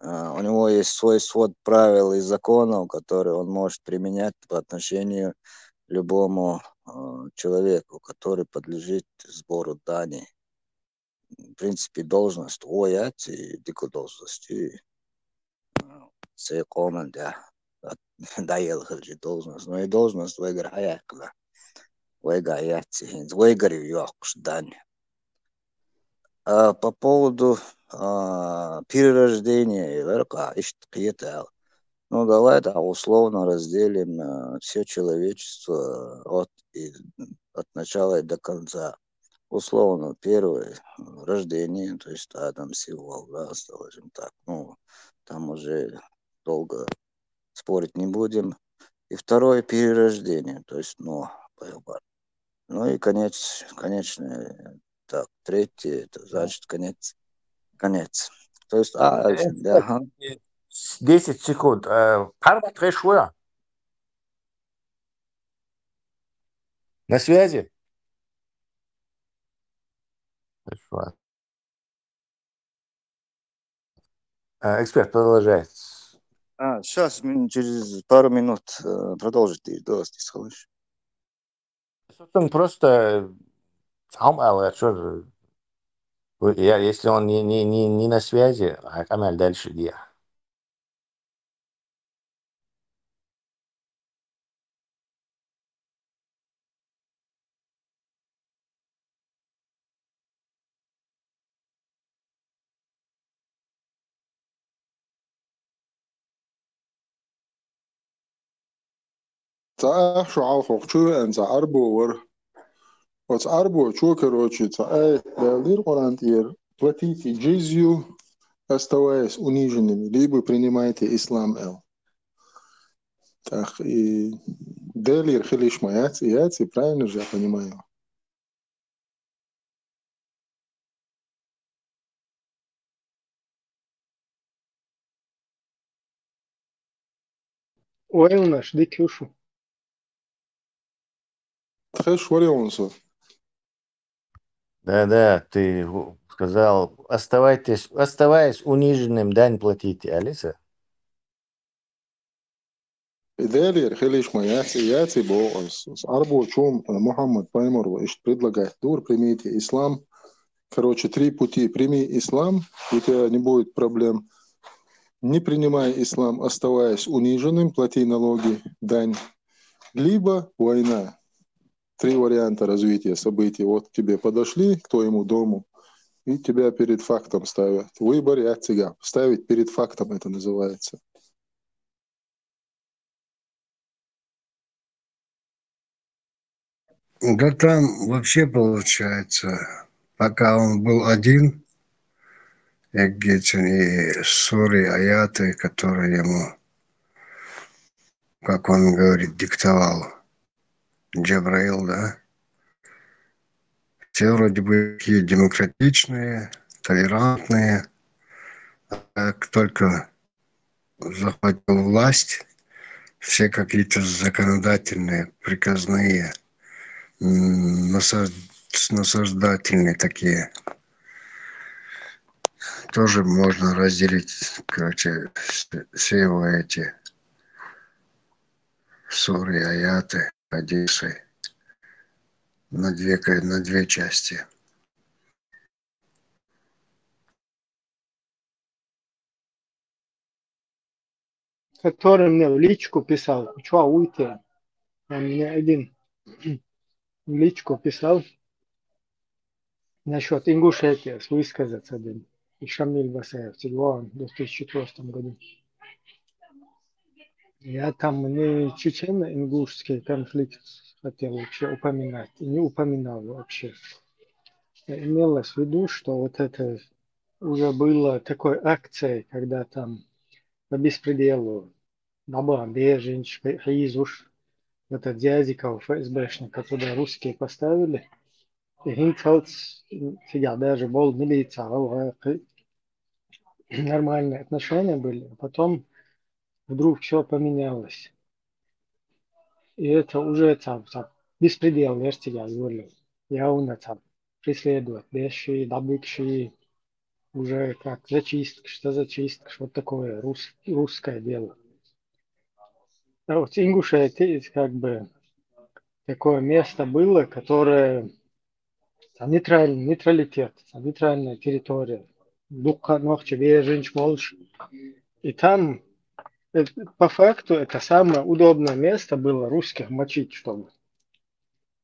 У него есть свой свод правил и законов, которые он может применять по отношению к любому человеку, который подлежит сбору дани. В принципе, должность и дико должности секоман, да, даел хилжи должность, но и должность выиграет, дань. По поводу перерождения, ну давай да, условно разделим все человечество от начала и до конца. Условно, первое рождение, то есть Адам символ, да, скажем так, ну, там уже долго спорить не будем. И второе перерождение, то есть ну и конечное, так, третье, это значит конец. То есть, да. 10 секунд. На связи? Эксперт продолжает. Сейчас, через пару минут продолжите, слышишь? Он просто если он не на связи, а Камаль дальше где? شو عالخوخ شو أنت عربو ور وت عربو شو كروتشي تا دالدир قرантир платите джизью, оставаясь униженными, либо принимайте ислам Так и Делир хилиш яци, правильно же я понимаю? Уэлнаш, дикюшу. Тхэш варионсо. Да, ты сказал, оставаясь униженным, дань платите, Алиса? Делир хилиш яци боос. Арбо чум Мухаммад Паймор предлагает дур, примите ислам. Короче, 3 пути. Прими ислам, у тебя не будет проблем. Не принимай ислам, оставаясь униженным, плати налоги, дань. Либо война. 3 варианта развития событий. Вот к тебе подошли, к твоему дому, и тебя перед фактом ставят. Выбор яцега. Ставить перед фактом это называется. Да там вообще получается, пока он был один, Эггетин и суры, аяты, которые ему, как он говорит, диктовал Джабраил, да, все вроде бы такие демократичные, толерантные, а как только захватил власть, все какие-то законодательные, приказные, насаждательные такие. Тоже можно разделить, короче, все его эти суры, аяты, хадисы на две части. Который мне в личку писал, что уйти, он мне один в личку писал насчет Ингушетии, высказаться один. И Шамиль Басаев, в 2004 году. Я там не чечено-ингушский конфликт хотел вообще упоминать, и не упоминал вообще. Имелось в виду, что вот это уже было такой акцией, когда там по беспределу Наба, Бежинч, Хаизуш, этот дядиков, ФСБшника туда русские поставили. И Хинцалц всегда даже был милиция, нормальные отношения были. А потом вдруг все поменялось. И это уже там беспредел, верьте, я говорю. Явно там преследуют, вещи, добычи, уже как зачистка, что зачистка, вот такое русское дело. А вот Ингушетия, как бы, такое место было, которое там нейтралитет, там нейтральная территория. Дукка, Нохче, Бежинч, Молш. И там, по факту, это самое удобное место было русских мочить, чтобы.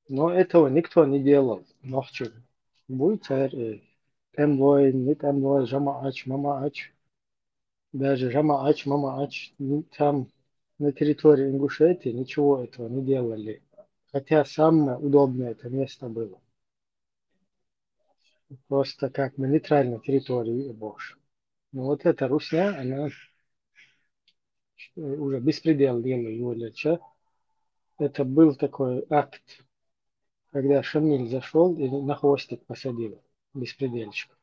Но этого никто не делал. Нохче. Будет царь, Эмвой, не Эмвой, Жамаач, Мамаач. Даже Жамаач, Мамаач, там на территории Ингушетии ничего этого не делали. Хотя самое удобное это место было. Просто как бы нейтральной территории больше. Но вот эта Русня, она уже беспредел делала его леча. Это был такой акт, когда Шамиль зашел и на хвостик посадил беспредельщик.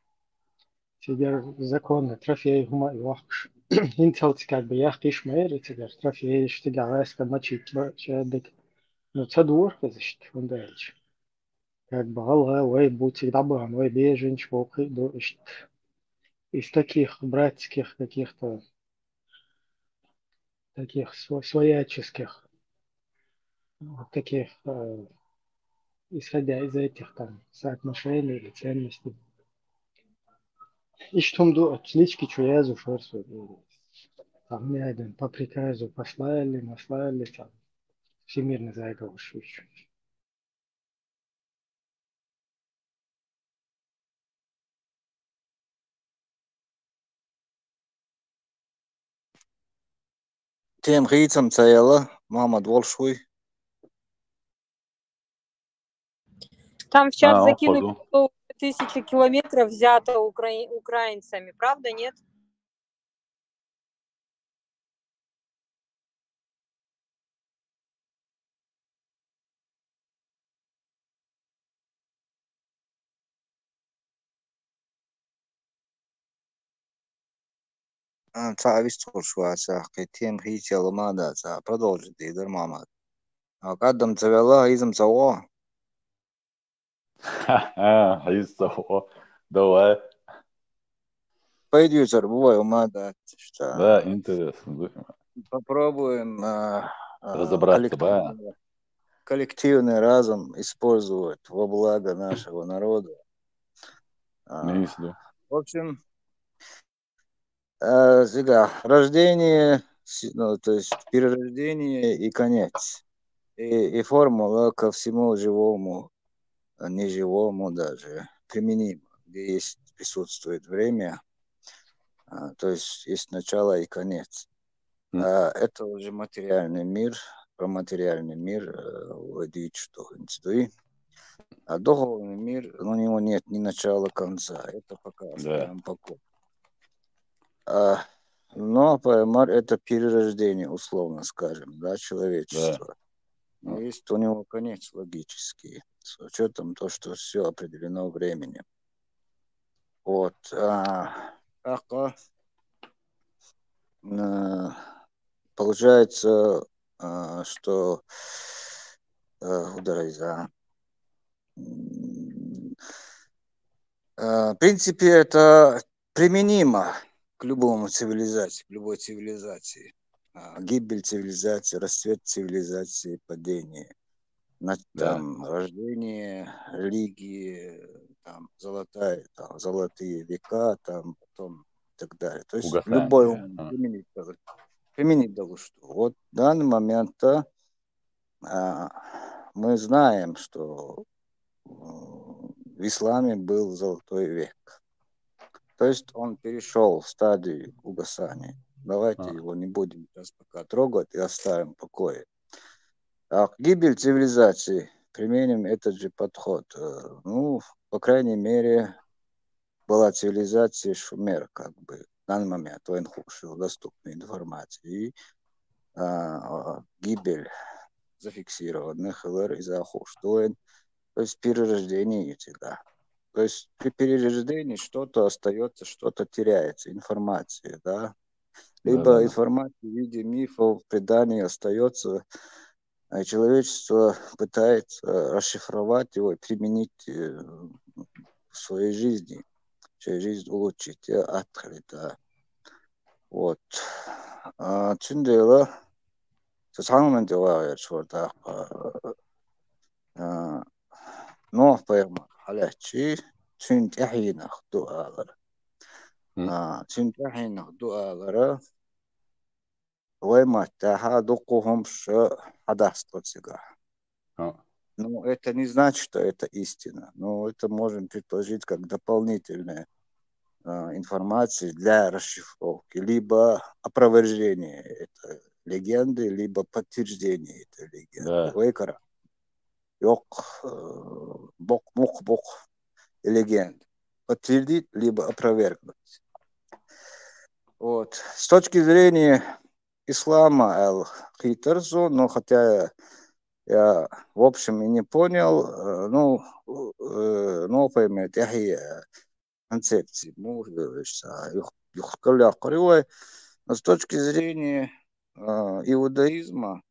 Теперь законы, трофей, хума и вахш. Инцалти как бы яхтиш мэри, теперь трофей, что гараска мочить, чадык. Ну, цадур, значит, он дальше. Как бы, ой, будь всегда бы, ой, беженч, вокой, из таких братских каких-то таких свояческих, вот таких, исходя из этих там соотношений или ценностей. И что он отлички чуязу шорсу. Там мне один по приказу послали, там всемирный заговор еще. Тем хитам цаяла, мама дволшуй. Там в чат закинули, поду. что 1000 километров взято украинцами, правда, нет? Цавис куршваца, тем хитяла мада, продолжит идер мама. А кадам цавела, изам цаво. Хаизцаво. Давай. Пойдет бываю мада, что Да, интересно. попробуем Разобраться, да. коллективный разум использовать во благо нашего народа. Мыслю. В общем, рождение, ну, то есть перерождение и конец. И формула ко всему живому, неживому даже применима, где есть, присутствует время, то есть есть начало и конец. Это уже материальный мир, про материальный мир владеет что институи. А духовный мир, у него нет ни начала, конца. Это пока Да. оставим покой. Но Пайгамбар — это перерождение, условно скажем, да, Да. человечества. Но есть у него конец логический, с учетом того, что все определено временем. Вот. Получается, что в принципе, это применимо к любому цивилизации, к любой цивилизации. Гибель цивилизации, расцвет цивилизации, падение, Да. там, рождение религии, там, золотые века, там, потом и так далее. То есть любой Угасание. применить должен. Вот в данный момент мы знаем, что в исламе был золотой век. То есть он перешел в стадию угасания. Давайте его не будем сейчас пока трогать и оставим в покое. А к гибель цивилизации применим этот же подход. Ну, по крайней мере, была цивилизация Шумер, как бы, в данный момент, в доступной информации. И гибель зафиксированных ЛР из Ахуштуэн, то есть перерождение эти, да. То есть при перерождении что-то остается, что-то теряется, информация, да. Либо Да. информация в виде мифов, преданий остается, а человечество пытается расшифровать его и применить в своей жизни, жизнь улучшить, открыть, да. Вот. Чундела, социальный делает что-то, но пойма, халячи, чундяхинах дуалар. Чундяхинах дуалара, вайматаха дукухом ш хадастроцига. Ну, это не значит, что это истина. Но это можем предположить как дополнительная информация для расшифровки, либо опровержения этой легенды, либо подтверждения этой легенды. Вейкара. Бог легенд. Подтвердить, либо опровергнуть. Вот. С точки зрения ислама Ал-Хитарзу, но хотя я в общем и не понял, но поймет, я концепции, но с точки зрения иудаизма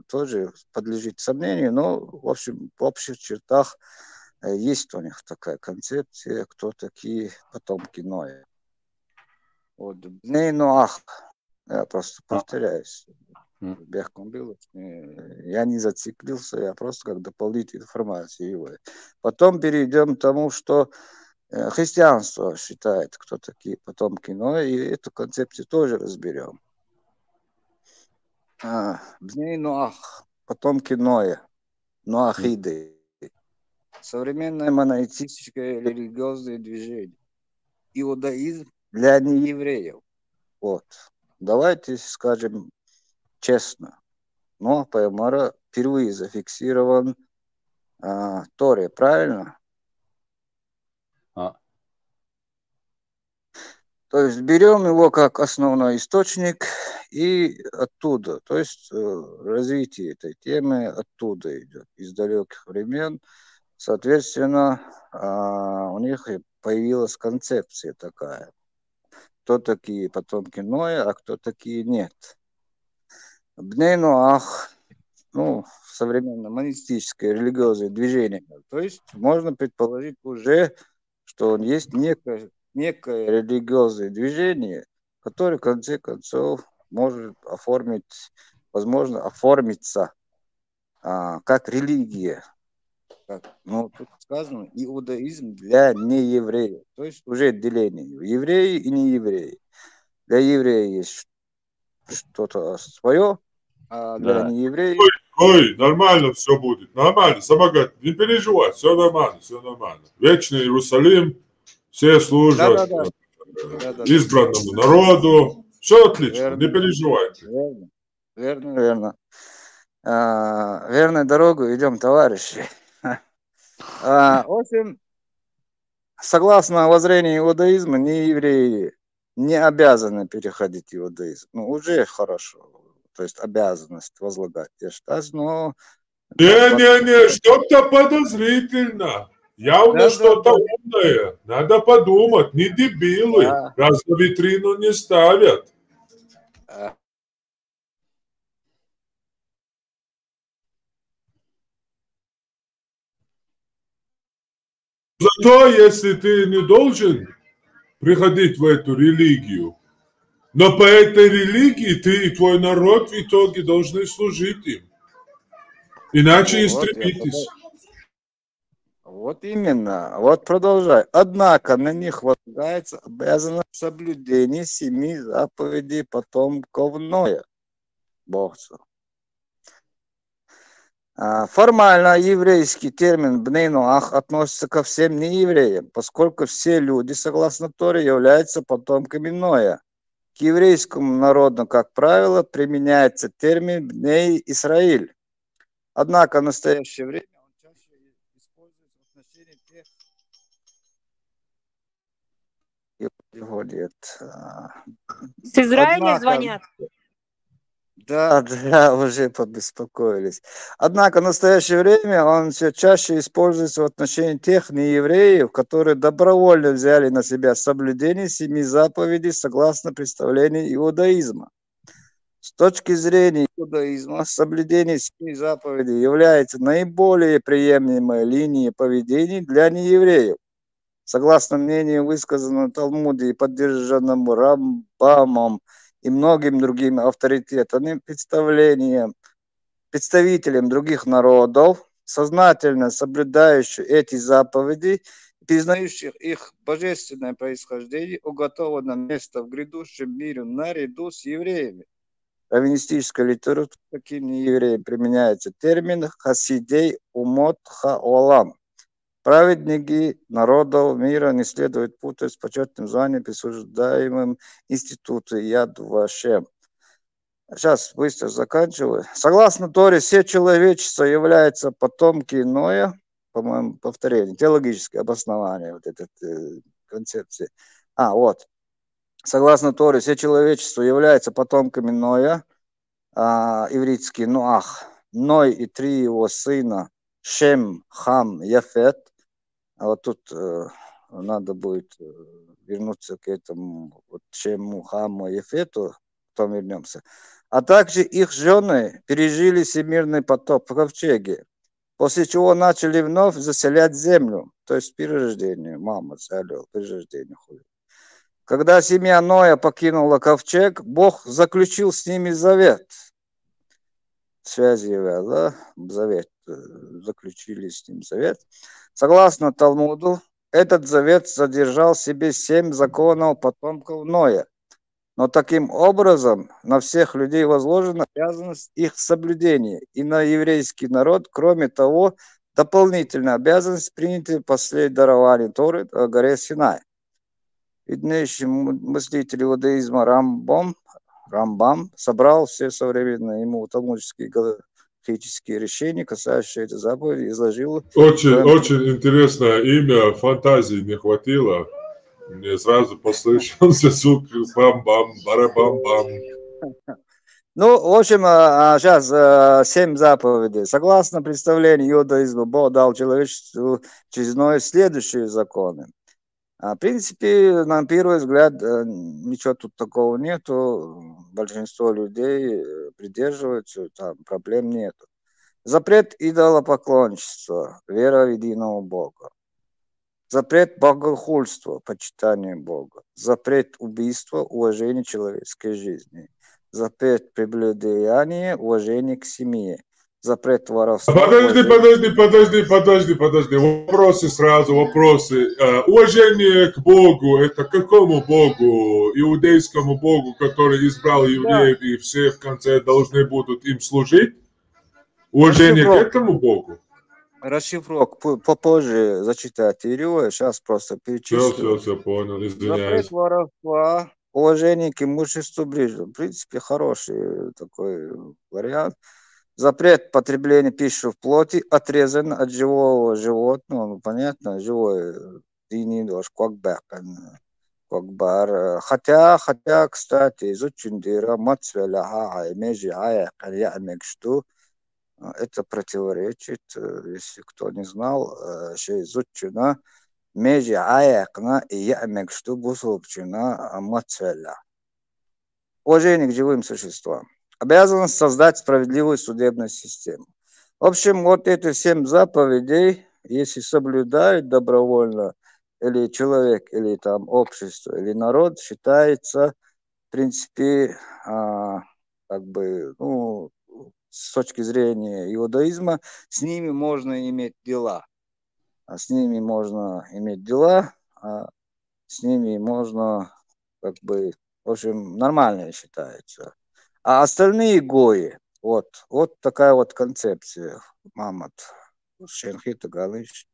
тоже подлежит сомнению, но в общем в общих чертах есть у них такая концепция, кто такие потомки Ноя. Вот Бней Ноах, я просто повторяюсь. Я не зациклился, я просто как дополнительную информацию его. Потом перейдем к тому, что христианство считает, кто такие потомки Ноя, и эту концепцию тоже разберем. Бней Ноах, потомки Ноя, Ноахиды. Современное монотеистическое религиозное движение. Иудаизм для неевреев. Вот. Давайте скажем честно. Но Пайгамбар впервые зафиксирован в Торе, правильно? То есть берем его как основной источник и оттуда, то есть развитие этой темы оттуда идет, из далеких времен. Соответственно, у них появилась концепция такая. Кто такие потомки Ноя, а кто такие нет. Бней Ноах, современное монистическое религиозное движение. То есть можно предположить уже, что есть некое религиозное движение, которое в конце концов может оформиться как религия. Тут сказано иудаизм для неевреев. То есть уже деление. Евреи и неевреи. Для евреев есть что-то свое, а для неевреев... Ой, нормально все будет. Нормально, Самагат, не переживай, все нормально, все нормально. Вечный Иерусалим, все служат избранному народу. Все отлично, Верно. не переживайте. Верно. Верной дорогой идем, товарищи. В общем, согласно воззрению иудаизма, не евреи не обязаны переходить в иудаизм. Ну, уже хорошо. То есть обязанность возлагать, я считаю, но... Не-не-не, что-то подозрительно. Явно что-то умное. Надо подумать, не дебилы. Раз на витрину не ставят. Зато, если ты не должен приходить в эту религию, но по этой религии ты и твой народ в итоге должны служить им. Иначе истребитесь. Вот именно, вот продолжай. Однако на них возлагается обязанность соблюдения 7 заповедей потомков Ноя. Богцу. Формально еврейский термин «бней Ноах» относится ко всем неевреям, поскольку все люди, согласно Торе, являются потомками Ноя. К еврейскому народу, как правило, применяется термин «бней Исраиль». Однако в настоящее время он чаще используется в отношении тех, приходит. С Израиля звонят? Да, уже побеспокоились. Однако в настоящее время он все чаще используется в отношении тех неевреев, которые добровольно взяли на себя соблюдение 7 заповедей согласно представлению иудаизма. С точки зрения иудаизма, соблюдение 7 заповедей является наиболее приемлемой линией поведения для неевреев. Согласно мнению, высказанному в Талмуде и поддержанному Рамбамом и многим другим авторитетным представителям других народов, сознательно соблюдающих эти заповеди, признающих их божественное происхождение, уготовано место в грядущем мире наряду с евреями. В раввинистической литературе таким неевреям применяется термин «хасидей умот хаолам». Праведники народов мира не следует путать с почетным званием, присуждаемым институту Яд Вашем. Сейчас быстро заканчиваю. Согласно Торе, все человечество является потомки Ноя, по-моему, повторение, теологическое обоснование вот этой концепции. Вот. Согласно Торе, все человечество является потомками Ноя, ивритский Ноах, Ной и 3 его сына, Шем, Хам, Яфет. А вот тут надо будет вернуться к этому вот Шему, Хаму, Яфету, потом вернемся. А также их жены пережили всемирный потоп в ковчеге, после чего начали вновь заселять землю, то есть перерождение, мама заселила, перерождение ходит. Когда семья Ноя покинула ковчег, Бог заключил с ними завет. Связи, да, завет, заключили с ним завет. Согласно Талмуду, этот завет содержал в себе 7 законов потомков Ноя. Но таким образом на всех людей возложена обязанность их соблюдения. И на еврейский народ, кроме того, дополнительная обязанность принятия после дарования Торы о горе Синай. Виднейший мыслитель иудаизма Рамбам собрал все современные ему талмудические галактические решения, касающиеся этой заповеди, изложил. Очень интересное имя, фантазии не хватило. Мне сразу послышался звук бам-бам, барабам-бам. Ну, в общем, сейчас 7 заповедей. Согласно представлению иудаизма, Бог дал человечеству через Ноя следующие законы. В принципе, на первый взгляд, ничего тут такого нету. Большинство людей придерживаются, там проблем нету. Запрет идолопоклонничества, вера в единого Бога. Запрет богохульства, почитания Бога. Запрет убийства, уважение человеческой жизни. Запрет прелюбодеяния, уважение к семье. Запрет воровства. Подожди. Вопросы сразу, вопросы. Уважение к Богу, это к какому Богу? Иудейскому Богу, который избрал евреев, и все в конце должны будут им служить? Уважение к этому Богу? Расшифровку попозже зачитать Ирию, сейчас просто перечислю. Все, понял, извиняюсь. Запрет воровства, уважение к имуществу ближнего. В принципе, хороший такой вариант. Запрет потребления пищи в плоти отрезан от живого животного, ну, понятно, живое, дини дош, кокбар. Хотя, кстати, изучен дира, мацвеляха, межи аяк, что это противоречит, если кто не знал, что изучено, межи аякна и ямек, что бусубчина мацвеля. Уважение к живым существам. Обязанность создать справедливую судебную систему. В общем, вот эти 7 заповедей, если соблюдают добровольно, или человек, или там общество, или народ, считается, в принципе, как бы, ну, с точки зрения иудаизма, с ними можно иметь дела. С ними можно иметь дела, с ними можно, как бы, в общем, нормально считается. А остальные гои, вот такая вот концепция, Мамат Шенхита Галыч.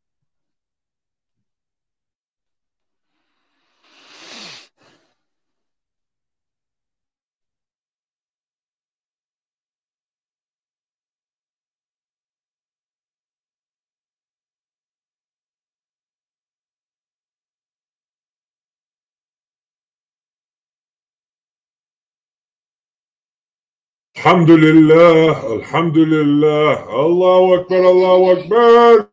Алхамдулиллах, алхамдулиллах, Аллаху акбар, Аллаху акбар.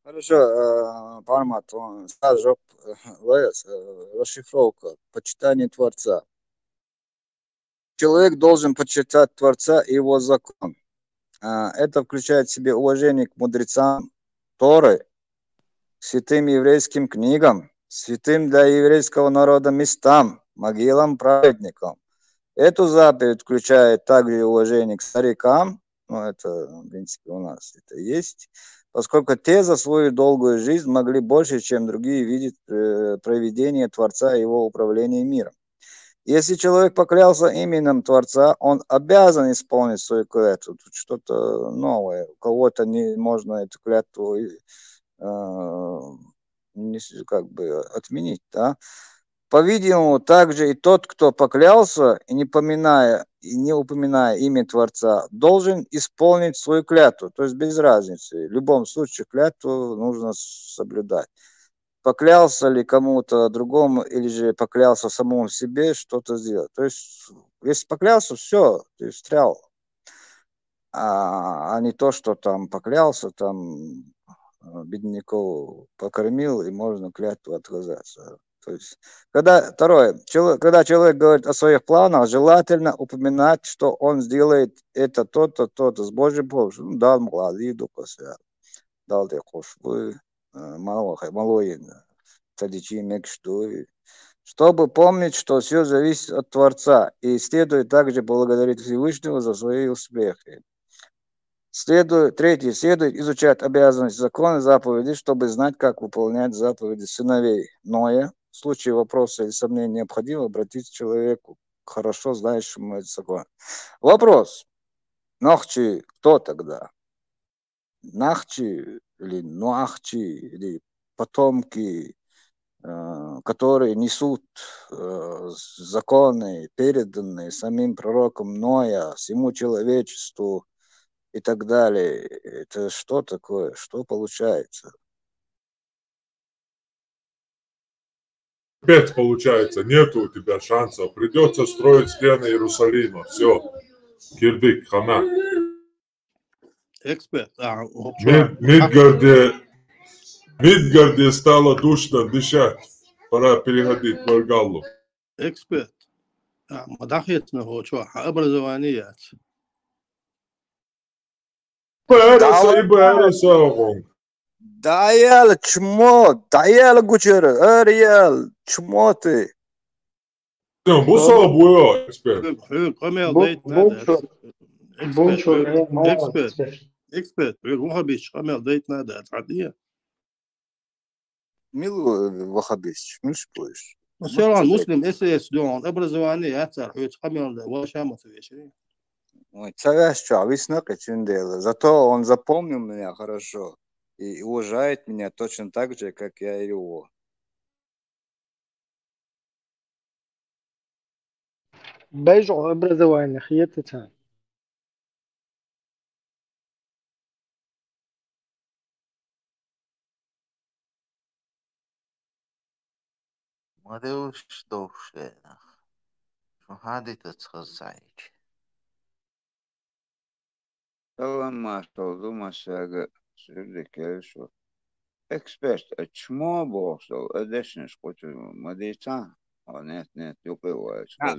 Хорошо, Пармат, сразу расшифровка, почитание Творца. Человек должен почитать Творца и его закон. Это включает в себе уважение к мудрецам Торы, святым еврейским книгам, святым для еврейского народа местам, могилам праведникам. Эту заповедь включает также уважение к старикам, ну это, в принципе, у нас это есть, поскольку те за свою долгую жизнь могли больше, чем другие, видеть провидение Творца и его управление миром. Если человек поклялся именем Творца, он обязан исполнить свою клятву. Тут что-то новое. У кого-то не можно эту клятву как бы отменить, да? По-видимому, также и тот, кто поклялся, и не упоминая имя Творца, должен исполнить свою клятву. То есть без разницы. В любом случае клятву нужно соблюдать. Поклялся ли кому-то другому, или же поклялся самому себе что-то сделать. То есть, если поклялся, все, ты встрял. А не то, что там поклялся, там бедняков покормил, и можно клятву отказаться. То есть, когда человек говорит о своих планах, желательно упоминать, что он сделает это то-то, то-то с Божьей помощью. Ну, дал младиду, дал ты хошвы, малоин, тадичи мекшту. Чтобы помнить, что все зависит от Творца, и следует также благодарить Всевышнего за свои успехи. Следует изучать обязанности закона, заповеди, чтобы знать, как выполнять заповеди сыновей Ноя. В случае вопроса или сомнения необходимо обратиться к человеку, хорошо знающему этот закон. Вопрос. Нохчи кто тогда? Нахчи или Нуахчи, или потомки, которые несут законы, переданные самим пророком Ноя, всему человечеству, и так далее. Это что такое? Что получается? Опять получается, нету у тебя шансов. Придется строить стены Иерусалима. Все. Кирдык, хана. Эксперт. Мидгарде стало душно дышать. Пора переходить в Варгалу. Эксперт. مدحيتنا هو شو образованият. Даял чмо, даял гучер, Ариэл, чмо ты. Bu soru bu ekspert. Эксперт. Вахабич, камел дейт надо отходить. Милу Вахабич, ну что ж. Ну все равно муслим, если есть дом, образование, это камел да, ваша мотивация. Ой, царя что, веснок этим дело. Зато он запомнил меня хорошо и уважает меня точно так же, как я его. بيجوا образование خيتها. ما دوش شو هذه تتخزعيج طبعا ما استوضو ما ساقا سيرك شو اكسبرت اتشمو بوصو ادشنش قلت مديتا او нет يقوى اشخاص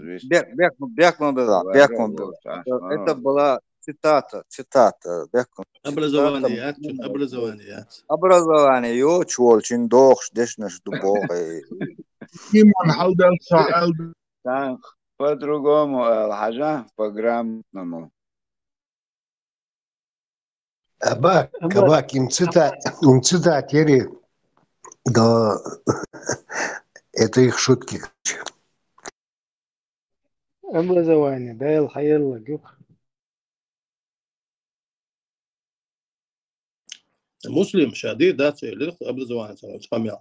Бекман была, Бекман был. Это была цитата, Бекман. образованиات образованиات Образование, очень дохш, дешнеш дубогой. Иман халдал саал. по-другому الحاجة по-грамотному. Кабак, им цитат, Ери, да, это их шутки. образование ده الحياة اللي مسلم شديد ذات اللي образование تفهمي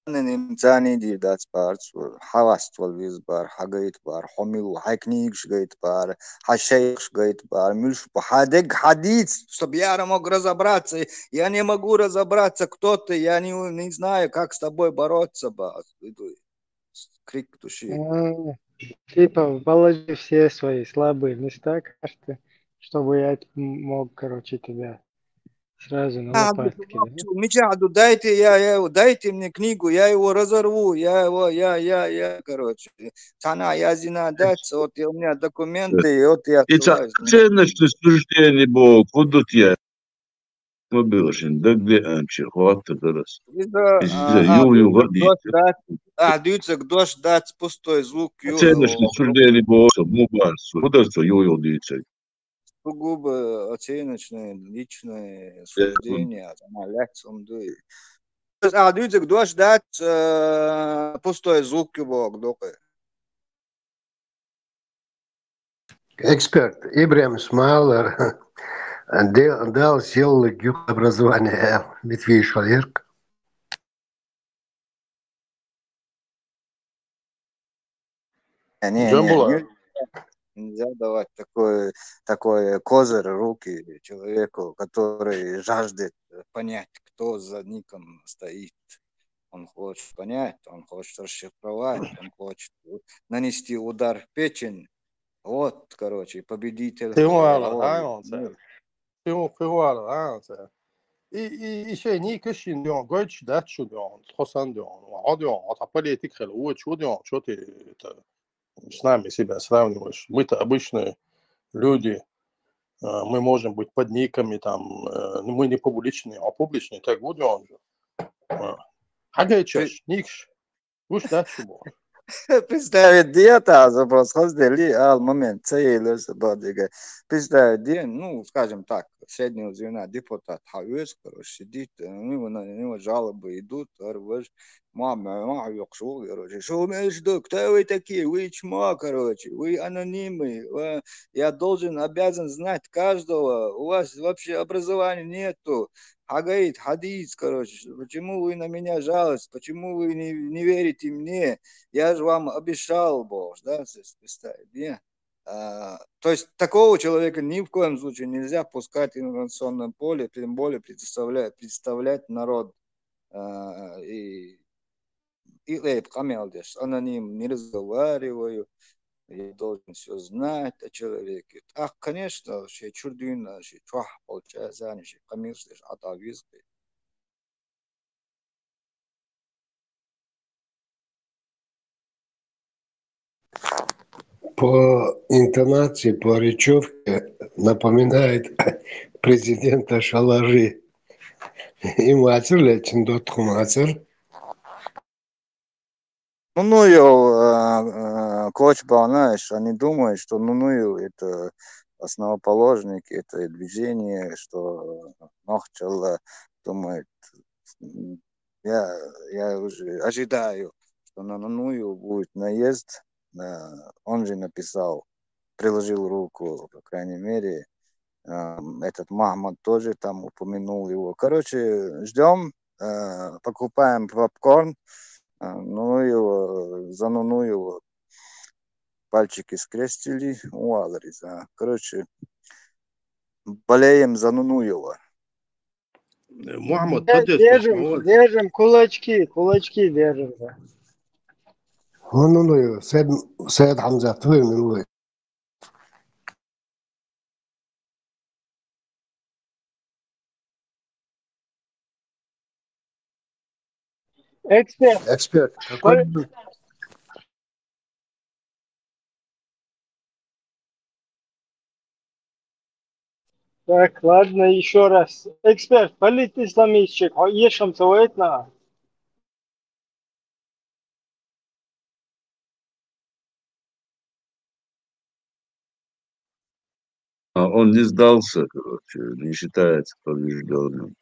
إنساني دي دات بارس حواست والويز بار حقيت بار حميل حكنيكش جيت بار حشيخش جيت бар мюльш حадق حديث чтобы я мог разобраться я не могу разобраться кто ты я не знаю как с тобой бороться бас крик души типа положи все свои слабые места карты, чтобы я мог, короче, тебя сразу на лопатки. Мичаду, дайте мне книгу, я его разорву, я, короче, цана, я зинадец, вот у меня документы, вот я открываю. Ценности суждений Бог, куда я? Мы были же, да где анчи, хватит раз. Дюйца, дождь дать пустой звук. Ценности суждений Бог, мубарсу, куда что юю дюйца. Сугубо оценочные, личные суждения, анализом дует. Дюйца, дождь дать пустой звук Бог, дока. Эксперт Ибрahim Смайлер дал сел образование Литве Шалерк. Нельзя давать такой козырь руки человеку, который жаждет понять, кто за ником стоит. Он хочет понять, он хочет расшифровать, он хочет нанести удар в печень. Вот, короче, победитель. I się nie kishin dion goch dat shu dion khosan dion wa dion ata политик хелу чу дион что ты это с нами себя сравниваешь. Мы-то обычные люди, мы можем быть под никами там, мы не публичные, а публичные так вот он же. Хагайчаш, никш, уж да чего. Представить диета, запрос хоздели, момент, целый сободига. Представить диета, ну, скажем так, среднего звена депутат Хавес, короче, сидит, на него жалобы идут, мама, ёкшу, короче, что между, кто вы такие, вы чмо, короче, вы анонимы, я должен, обязан знать каждого, у вас вообще образования нету. Хагайт, хадис, короче, почему вы на меня жалуетесь, почему вы не верите мне, я же вам обещал, Бог, да, представить, нет? То есть такого человека ни в коем случае нельзя пускать в информационном поле, тем более представлять народ. И аноним, не разговариваю, я должен все знать о человеке. Конечно, вообще чурдуина, чуах, получается, камиш, атавизм. По интонации, по речевке напоминает президента Шалажи. И мацер лечен дот мацер. Коч знаешь, они думают, что это основоположники, это движение, что Нохчалла думает, я уже ожидаю, что на Нуную будет наезд. Он же написал, приложил руку, по крайней мере, этот Махмад тоже там упомянул его. Короче, ждем, покупаем попкорн, Ну его, ну его, пальчики скрестили, уалрис. Короче, болеем за Нунуева. Мухаммад, поддержь Держим, держим кулачки держим. هون سيد حمزة توين من وين Эксперт. какой Так, ладно, еще раз. Эксперт, политисламистчик, ешем советна. Он не сдался, короче, не считается побежденным.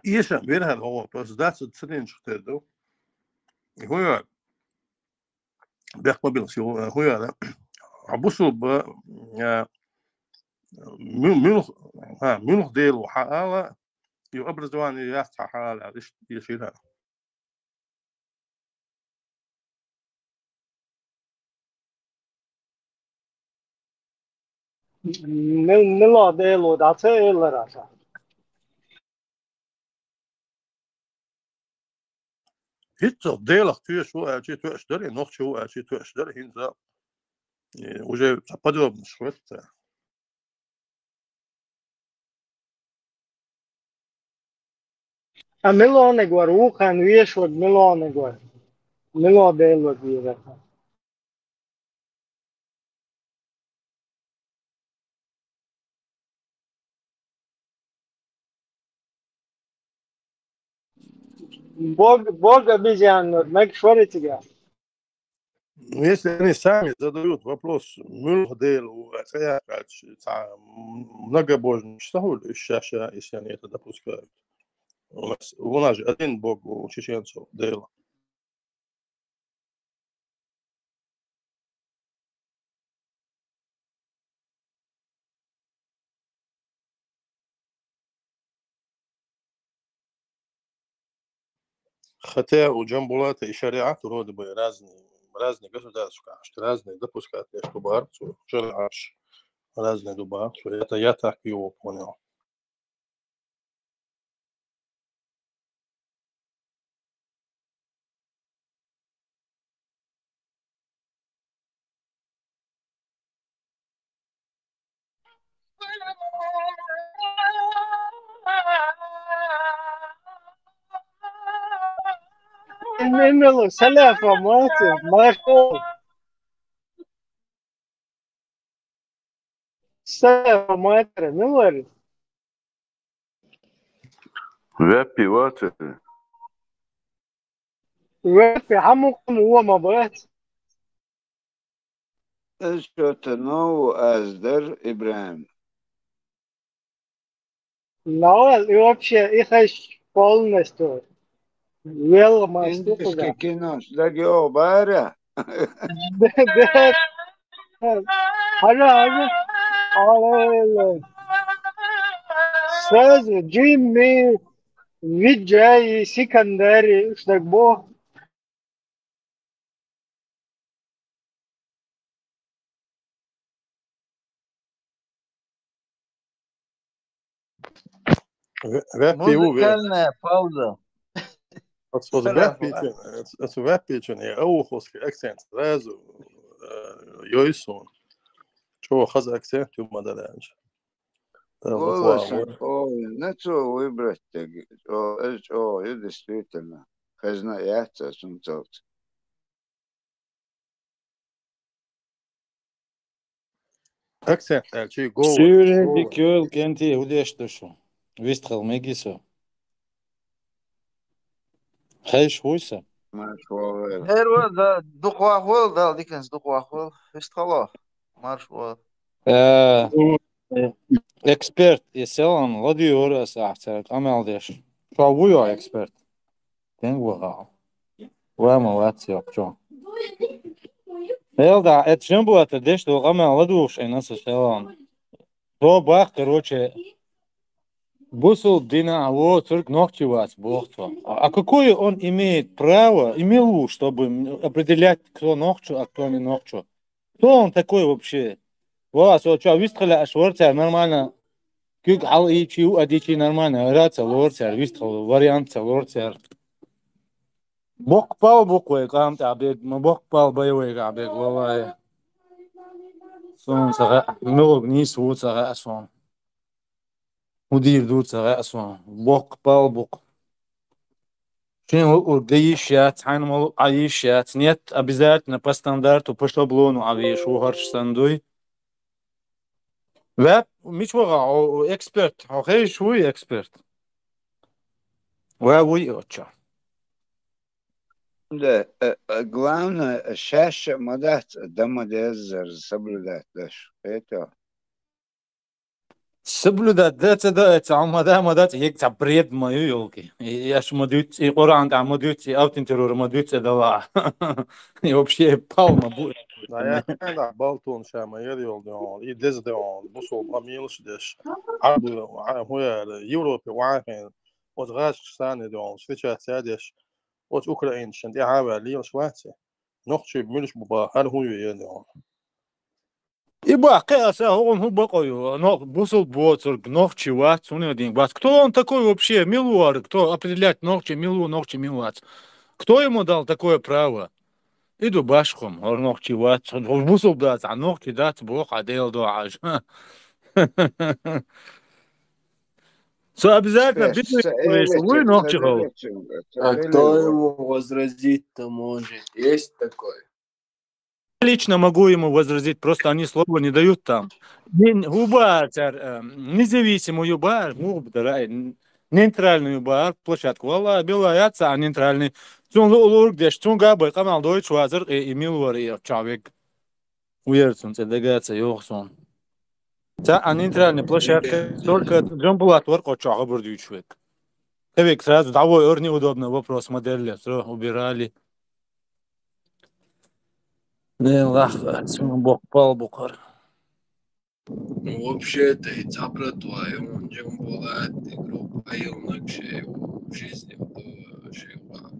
Ieša vienā no that's a challenge tedu. Hoja بيقبل هو عبوسو ب ملخ ديل وحقاله يقبل زواني يفتح حاله يشيلها Nila dēlo da cēlera. Hiç ديلك تيجي شو أجي تشتري نخ شو أجي تشتري هنزا وجا تبدو من شوية A Milone går ukan viešot Milone går. Milo dēlo dzīvē. Бог обезьян, мэг шварит тебя. Если они сами задают вопрос мюлхдейл, многобожничество, если они это допускают. У нас же один бог у чеченцев, Дейла. Хотя у Джамбулата и шариат вроде бы разные государства, разные допускают, чтобы арцу, шариат, разные дуба. Это я так его понял. Мило, саляфа, мати, машол. Саляфа, матери, мило. Вяпи ватер. وفي حمكم هو ما بغيت اشتنو أزدر إبراهيم لا вообще إخش полностью вел мастер إنتس туда كينوس لقيو بارا ده حاجة على сразу Джимми Виджай Сикандари что бо Музыкальная пауза. Это вяпичен, я аухоский акцент сразу йойсон. Чего хаза акцент у мадаранж. Нечего выбрать. И действительно. Хазна яйца сумцовцы. Акцент, чей голос. Сюре бикёл кенти удештушу. Вистхал мегисо. Хайш хуйса. هو ده دقوا أخوال ده ديكنز دقوا أخوال استخلا مارش واد Эксперт, يسألون غادي يورا ساعة أمال ديش. شو ويا إكسبرت؟ تنقول وما واتسي أبجون. Элда, это чем было это деш, что гамма ладуш и нас селон. То бах, короче, Бусул Дина, вот только ногти вас, Богство. А какое он имеет право, имел, чтобы определять, кто ногчу, а кто не ногчу? Кто он такой вообще? Вот, вот, что, вистхали, аж ворцер, нормально. Кюк, ал и чиу, адичи нормально. Рация, лорцер, вистхал, вариант, лорцер. Бог пал буквой, камта, абег, бог пал боевой, абег, валай. Сон, сага, милог, низ, вот, сага, сон. Удир, дуд, сага, сон. Бог пал буквой. Шин дающат, хайнмал аищат, нет, обязательно по стандарту, по шаблону авиш, угарш сандуй. Веб, мичвага, эксперт, хей шуй эксперт. Уй, отча. Да, главное, чаще модать домодезер соблюдать даже. Это. Соблюдать, это, мадать, ек запрет мою елки. Я ж мадуть, и Коран там мадуть, и аутентерур мадуть, это ла. И вообще палма будет. Да, я Балтон شام يريول دون يدز دون بوصل أميلش دش عرض هو يوروبي وعاهن وتغاش ثاني دون سويتشات سادش وت أوكرانيا شندي عابا ليش واتسي نقطة ملش ببا هل هو يدون Ибо кэса он хубакою, но бусул боцер, ногчи ват, у него день бац. Кто он такой вообще, милуар, кто определять ногчи, милуац? Кто ему дал такое право? Иду башком, ногчи ват, бусул дац, а ногчи дац, бог адел дуаж. Все обязательно вы ногчи гол. А кто ему возразить-то может? Есть такой? Лично могу ему возразить, просто они слова не дают там. Губа, независимую бар, нейтральную бар, площадку. Валла, белаяца, а нейтральный. Цун лург деш, цун габы, камал дойч вазер, и милвар, и чавик. Уерцун, цедагаться, йохсон. А нейтральная площадка, только джамбулатор, кочага бурдючвик. Эвик сразу, давай, неудобный вопрос, модели, убирали. Не, лаха, бог пал бухар. Вообще-то и цапратуа, он джамбулат, группа илнак шею в жизни в шеюа.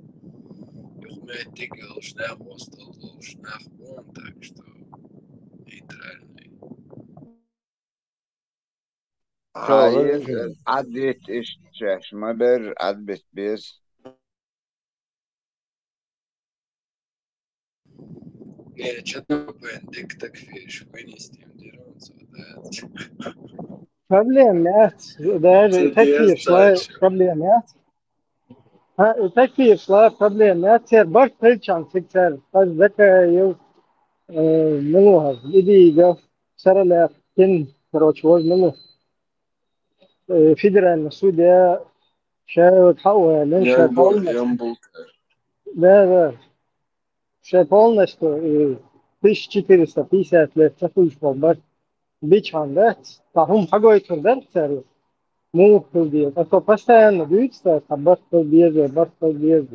Юхметик, шнах остал, шнах он, так что нейтральный. Hayır, adet işçeşme bir adet biz. Не, что-то бендик так фиш, вынести им дерутся, да. Проблемات даже такие шла проблемات. Такие шла проблемات. Сер бак причан сектор. Аз дека ел много. Идига саралер кин короче возьму. Федеральный судья شايف تحول ننشى полностью. Да. Шайл полностью 1450 лет цахуш болбар. Бичанда тахум хагой турдар цару. Мух турдия. А то постоянно двигается, табак турдия, бак турдия.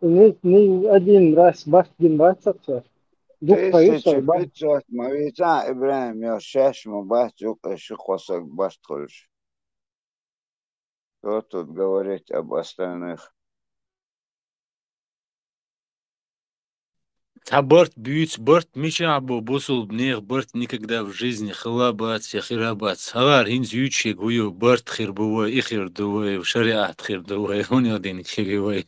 Не один раз бак гимбацаться. Дух поюса. 1500 мавица Ибраим я шашму бахтюк еще косок бахтольш. Что тут говорить об остальных? Таборт бьют, борт меча бусул бнех, борт никогда в жизни хлабат, хирабат. Хавар хинз ючи гую, борт хирбувой, и хирдувой, шариат хирдувой, у него день хиривой.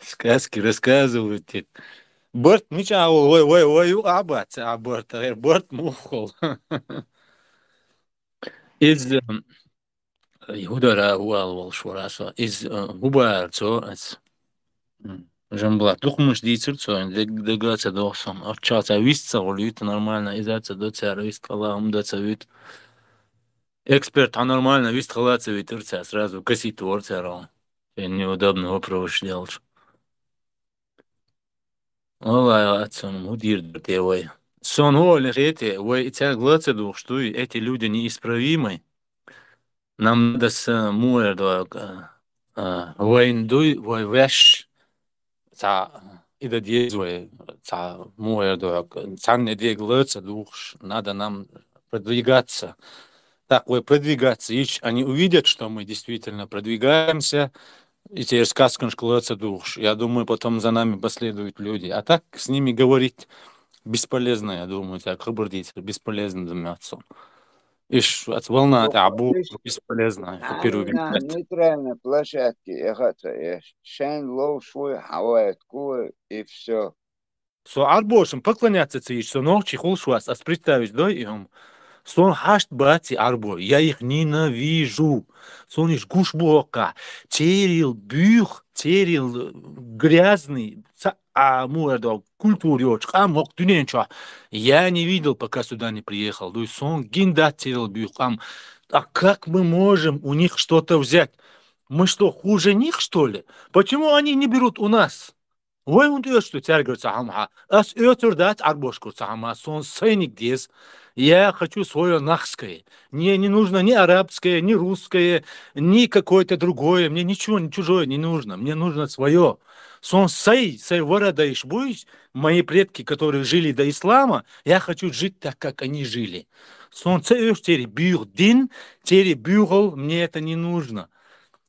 Сказки рассказывают. Борт меча, ой, абат, а борт мухол. Из Иудара уал шураса, из губарцо, Жамбла, тухмуш дийцурцо, дегаться дохсон. Арчаца вистца голют нормально, изаца доца вист калам доца вит. Эксперт, а нормально вист халаца витурца, сразу косит ворцера. Неудобно вопрос делать. Олай, отцом, удир дертевой. Сон воли эти, вы и тя глаца дух, что эти люди неисправимы. Нам надо с муэр войндуй, вой вэш. إذا ديزوي موير دوك цан не деглаться душ, надо нам продвигаться. такое продвигаться. И они увидят, что мы действительно продвигаемся, и теперь сказка школается душ. Я думаю, потом за нами последуют люди. А так с ними говорить бесполезно, я думаю, так хабардиться, бесполезно заниматься. Иш от волна абу бесполезно. на нейтральной площадке ехаться, шен лов свой хавает кур и все. Со арбошем поклоняться цеич, со ночи холшуас, а представить, да, им. Сон хашт бати арбо, я их ненавижу. Сон иш гуш бока, терил бюх, терил грязный, муэрдо культурёч, мок тюненчо. Я не видел, пока сюда не приехал. То есть сон гинда терил бюх, а как мы можем у них что-то взять? Мы что, хуже них, что ли? Почему они не берут у нас? Ой, он что тягивает сама. Ас дать арбошку сама. Сон сыник дес. Я хочу свое нахское. Мне не нужно ни арабское, ни русское, ни какое-то другое. Мне ничего, ни чужое не нужно. Мне нужно свое. Сон сей ворода ишбуй. Мои предки, которые жили до ислама, я хочу жить так, как они жили. Сон сей бюр дин, бюрл, мне это не нужно.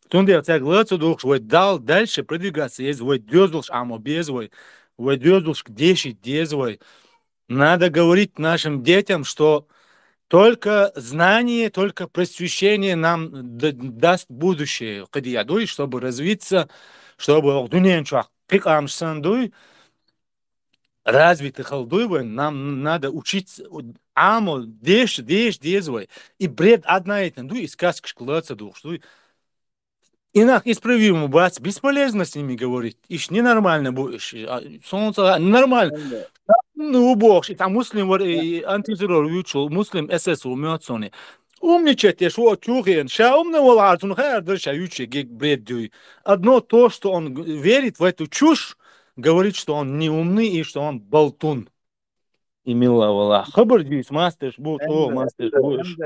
Тунде согласен, что дал дальше продвигаться. Есть вот дёзлш амобезвой, вот дёзлш деши дезвой. Надо говорить нашим детям, что только знание, только просвещение нам даст будущее. Чтобы развиться, чтобы развитый халдуй, нам надо учиться. Амо деш дезвой. И бред одна это, и сказка шклаться дух, что инак исправимо, бац, бесполезно с ними говорить. Иш ненормально будешь. Солнце нормально. Ну, бог, там муслим антитеррор учил, муслим СС умётсони. Умничать, что чухен, ша умного лартун хайр, ша ючи гиг бред дюй. Одно то, что он верит в эту чушь, говорит, что он не умный и что он болтун. И миловала. Хабар дюйс, мастер, будешь.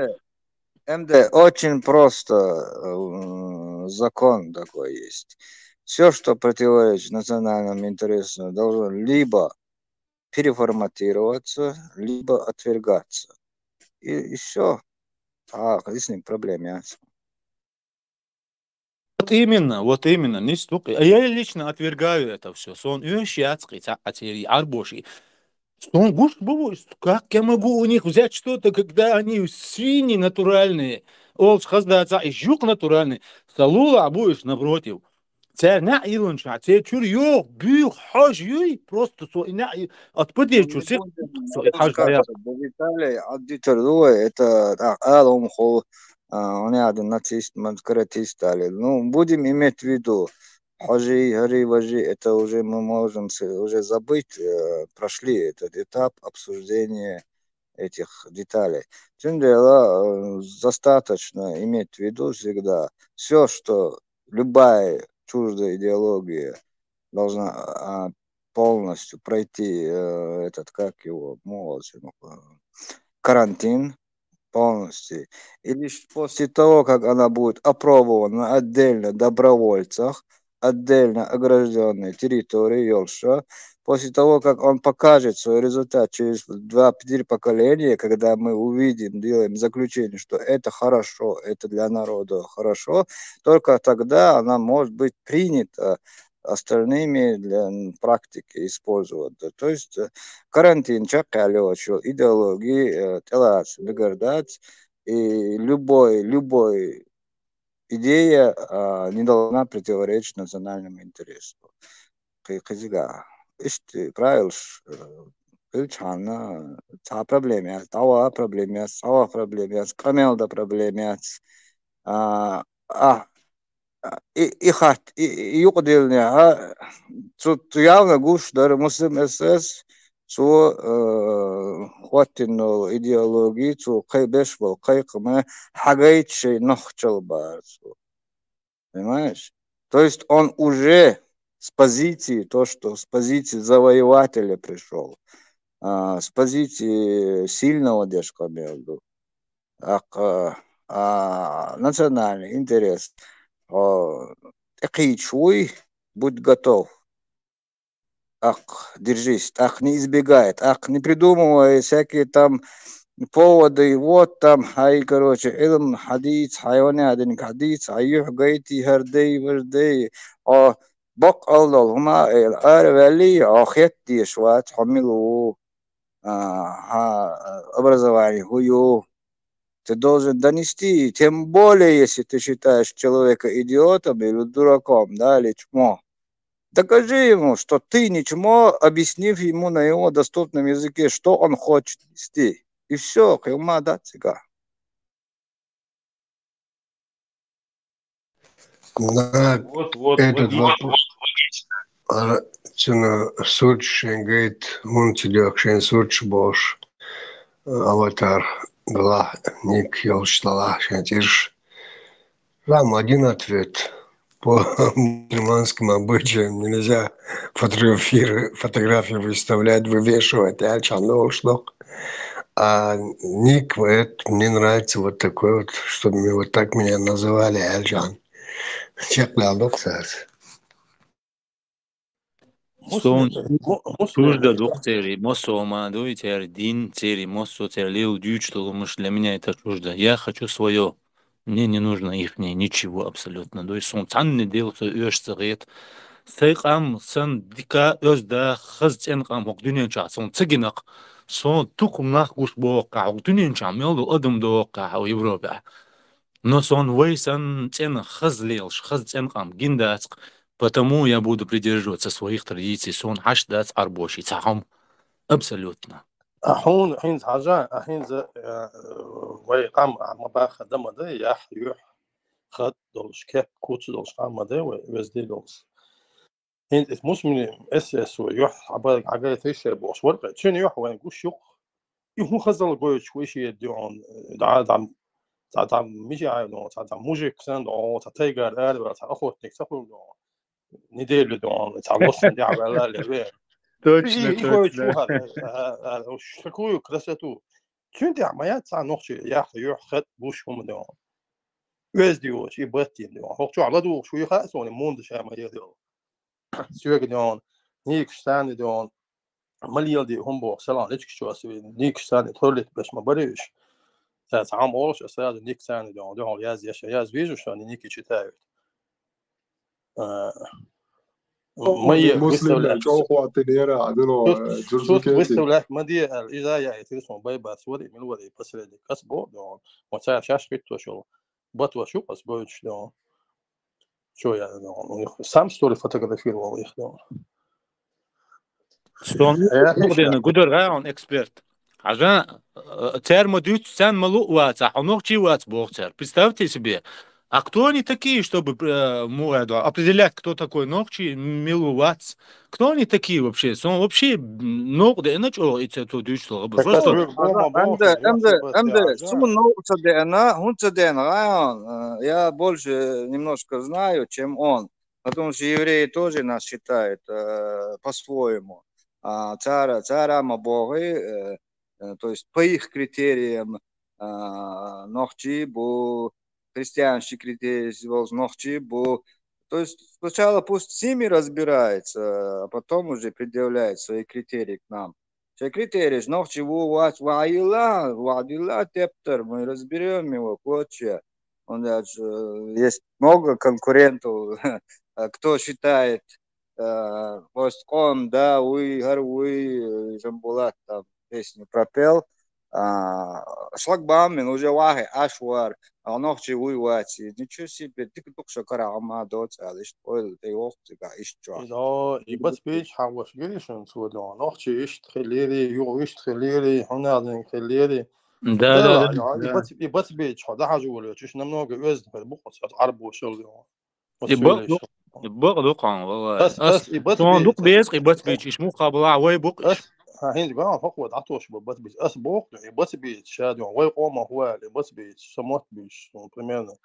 МД, очень просто закон такой есть. Все, что противоречит национальным интересам, должно либо переформатироваться, либо отвергаться. И все. С ним проблем ясно. Вот именно, не стукай. А я лично отвергаю это все. Сон юшиацкий, арбоши. Сон гуш бывает. Как я могу у них взять что-то, когда они свиньи натуральные, олс хаздаться и жук натуральный, салула будешь напротив. Це на илонша, це чур yok, büyük haj юй, просто отпадет чур. Виталий, аудитория, это он один нацист, каратист, ну, будем иметь в виду, хажи, хари, важи, это уже мы можем уже забыть, прошли этот этап обсуждения этих деталей. Тем дело, достаточно иметь в виду всегда, все, что любая чуждая идеология должна полностью пройти этот, как его, карантин полностью. И лишь после того, как она будет опробована отдельно добровольцах, отдельно огражденной территории Йолша, после того, как он покажет свой результат через 2-4 поколения, когда мы увидим, делаем заключение, что это хорошо, это для народа хорошо, только тогда она может быть принята остальными для практики использовать. То есть карантин, идеологии, телас, деградать, и любой идея не должна противоречить национальному интересу. Правил, та проблема, тава проблема, сава проблема, камелда проблема, и юкдельня, тут явно гуш даже муслим СС, хватинул идеологии, кайбеш был, кайкме, хагайчей нохчал бар. Понимаешь? То есть он уже с позиции завоевателя пришел, с позиции сильного дешка между, национальный интерес. Такой чуй, будь готов. Держись, не избегает, не придумывай всякие там поводы, вот там, хай, короче, илм хадис, хайванят, хадис, айюх гайти, хардей, вардей, бок алдал, хума, арвали, охетти, шват, хамилу, образование, хую. Ты должен донести, тем более, если ты считаешь человека идиотом или дураком, да, или чмо. Докажи ему, что ты не чмо, объяснив ему на его доступном языке, что он хочет нести. И все, кайма, да, цыга. На Вот, этот вопрос, Сурчен говорит, он телек, Сурч Бош, аватар, была ник Йолштала, Шантирш. Там один ответ. По мусульманским обычаям нельзя фотографии выставлять, вывешивать, что. А ник, мне нравится вот такой вот, чтобы вот так меня называли Альжан. Сон чуждо двух целей. Мосома, дуйте, дин, цели, мосо, лил, дючтол, для меня это чуждо. Я хочу свое. Мне не нужно их, ничего абсолютно. То есть сон цан не делается, öş сырет. Сайқам сан дика özда хыз ценқам хоқ дүниенча сон цигинақ. Сон туқумнақ гуш боққа. Дүниенча мелду адым доққа хау Европа. Но сон вейсан цен хыз лелш, хыз ценқам гиндацқ. Потому я буду придерживаться своих традиций. Сон хашдац арбоши. Цахам абсолютно. أحون حين حاجة حين ز ويقام مباخ دم ده يح يح خد دولش كيف كوتش دولش عام ده وزدي دولش حين مش من اس ويح عبارة عجلة ايش بوش ورقة شنو يح وين قوش يق يهو خزل قوي شويش يدعون دعم ميجي عينو دعم موجك سند أو تتيجر أربعة أخوت نكسبهم ندير دعون تعبص دي على اللي Точно. Такую красоту. Çünkü ameliyat sana nokta ya yuh buş mu diyor. Öz diyor şey battı diyor. Hokçu aladı şu yuh sonra mund şey ameliyat diyor. Sürekli diyor. Niye kişiden diyor. Ameliyat diyor humbo selam hiç kişi var. Niye kişiden tuvalet beş ma barış. Tamam olmuş aslında niye kişiden diyor. Diyor yaz vizyo şu an niye kişi tabii. مسلم شوخوا تنيرا عدنو شوت ويستولى مدي الإجازة يترسم بايبا سوري من الوضع بس اللي كسبه دون وتساعد شاش كتو شو بطوة شو بس بوش دون شو يعني دون سام ستوري فوتوغرافي والله يخدم Сон нугдена гудер раун эксперт. Ажа термодют сан малу ваца, ногчи вац бохцер. Представьте себе. А кто они такие, чтобы определять, кто такой ногчи, милу вац? Кто они такие вообще? Он вообще ногде иначе это дючтол. Просто я больше немножко знаю, чем он. Потому что евреи тоже нас считают по-своему. Царам боги, то есть по их критериям ногчи был христианский критерий, ногчи был. То есть сначала пусть с ними разбирается, а потом уже предъявляет свои критерии к нам. Все критерии, ногчи вадила тептер, мы разберем его, прочее. Есть много конкурентов, кто считает постком, да, Жамбулат там песню пропел, шлагбаумин уже вахи, ашвар, а ногчи уйвати, ничего себе, ты только что карама доца, лишь понял, ты овцыга, еще. إذا يبت بيج حوش جريشن سودان نخشي إيش تخليري يو إيش تخليري هنا تخليري да. يبت بيج هذا حاجة ولا شيء نمنوع جوز بقص عرب وشغل يبقى دوقان والله بس دوق بيز يبت بيج إيش مقابلة عوي بق هين جماعة فقط عطوش ببت بيج بوق يبت بيج شاد وي قوم هو يبت بيج سموت بيج primero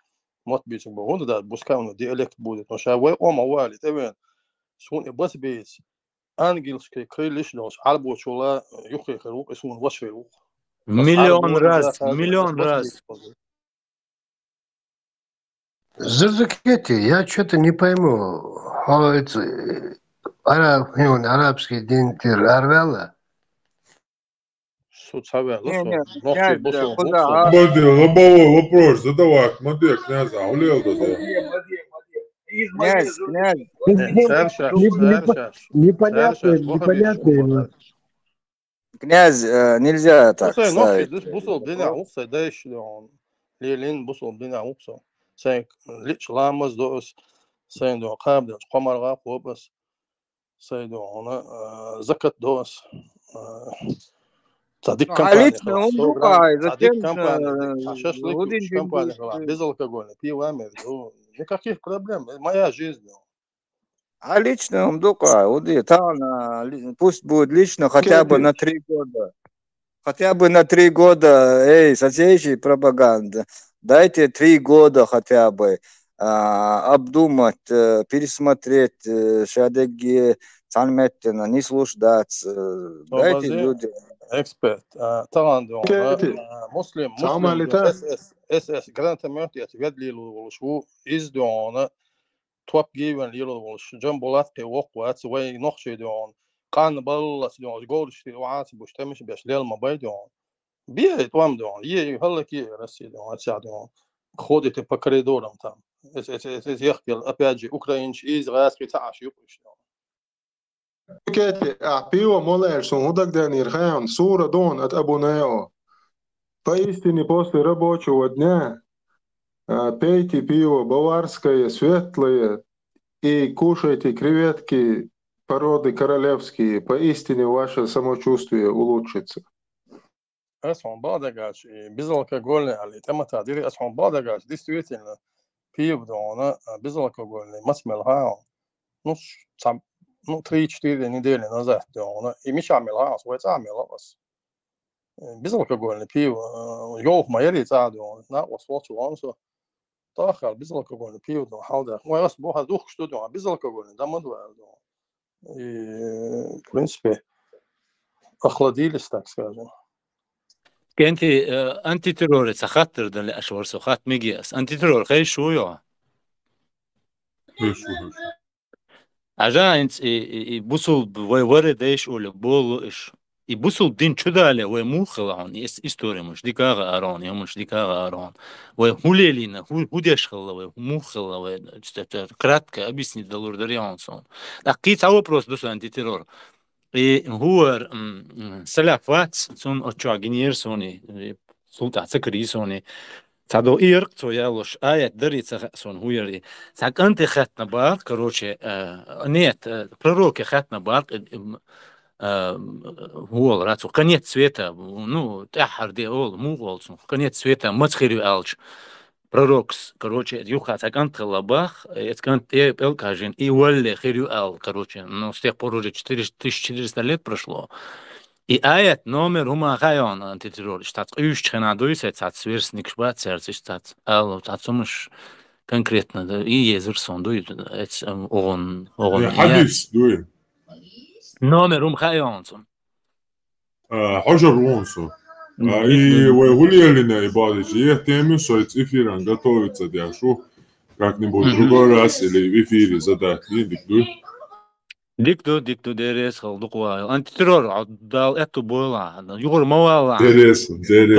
مات بيج بقول ده بوسكاون ديالكت بود مش وي قوم هو اللي تبين سون يبت بيج أنجلش كريليش نوش عرب وشولا يخي خلوق اسمه وشفيلوق مليون раз Зазакети, я что-то не пойму. Арабский день Арвела. суд савел, Не, что не, ногчи князь, бусул куда? буксул. А, Мадя, лобовой вопрос задавай, Мадя, князь, а улел да. князь, Непонятные. князь, нельзя так Бусай ногчи, ставить. дус бусул бдина укса, дайш он. Лилин бусул бдина укса. Сайн лич ламаз дос, сайн до қабда, қомарға қобас. Сайн до она закат дос. Цадик А компания лично хала, он 100 грамм. дукай, Цадик зачем компания, шашлык, один компания хала, безалкогольный, пиво, никаких проблем. Моя жизнь. а лично он дукай, пусть будет лично хотя бы на 3 года. Хотя бы на 3 года, соседей пропаганда. Дайте 3 года хотя бы обдумать, пересмотреть, шадеги, цанметтина, не слушать. Дайте людям. Эксперт. Таланду. Муслим, СС, гранатомет, ведли лулшу, издуона, توب جيبن يلو جنبولات وقوات وي نقشي دون قان بالله دون جول شتي وعات بوشتمش باش ليل ما بايدون بيه توام دون هلك رسي دون تساعدون خودت по коридорам там это يحكي опять же украинч из غاسكي تعاش يقش كاتي أعبيو موليرسون هودك دانير خيان صورة دون أبونايو поистине после рабочего дня пейте пиво баварское, светлое, и кушайте креветки породы королевские. Поистине ваше самочувствие улучшится. أسمع بعض безалкогольный, але тема تعديري أسمع بعض действительно пиво доона безалкогольный, масмелхао, 3-4 недели назад доона, и миш عملها سويت عملها بس безалкогольный пиво, يوم ما يري تعدون نا وصوت وانسو تأخر безалкогольный пиво دون حاضر وياس بوها دوخ что دون безалкогольный да модвал дон и в принципе охладились, так скажем. كنت أنتي ترور سخاطر دل أشور سخات ميجياس أنتي ترور خير شو يا عجا أنت بوصل بورد إيش ولا بول إيش يبوصل بدين شدالة وموخلعون إستوري مش ديكاغ أران يا مش ديكاغ أران وهوليلينا هو ديشخلا وموخلا وكراتك أبيسني دلور دريان صون أكيد هو بروس دوس أنتي ترور هو سلافات سون أتشاجنير سوني سلطة سكري سوني تعدو إيرق تو يالوش آيات دري سون هو يري ساك أنت خاتنا بار كروشي نيت بروك خاتنا بار هو راتو قنيت سويتا نو تأحر دي أول مو غلطون قنيت سويتا ما تخيرو ألش пророкс, короче, юха такант лабах, это кант элкажин и валле хирю ал, короче, но с тех пор уже 1400 лет прошло. И аят номер ума хайон антитеррор, штат ющхена дуйся, цат сверстник шбат сердце, штат ал, цат сумыш конкретно, да, и езерсон дуй, это он. Хадис дуй. Номер хайон сум. Хожар вонсу. И Гулиалина и Бадич, и теми, что эфиром готовится для шо, как-нибудь другой раз или в эфире задать, не диктуй. Дикту, дерес, халдуква. Антитеррор, дал эту бойла, югор мавала. Дерес.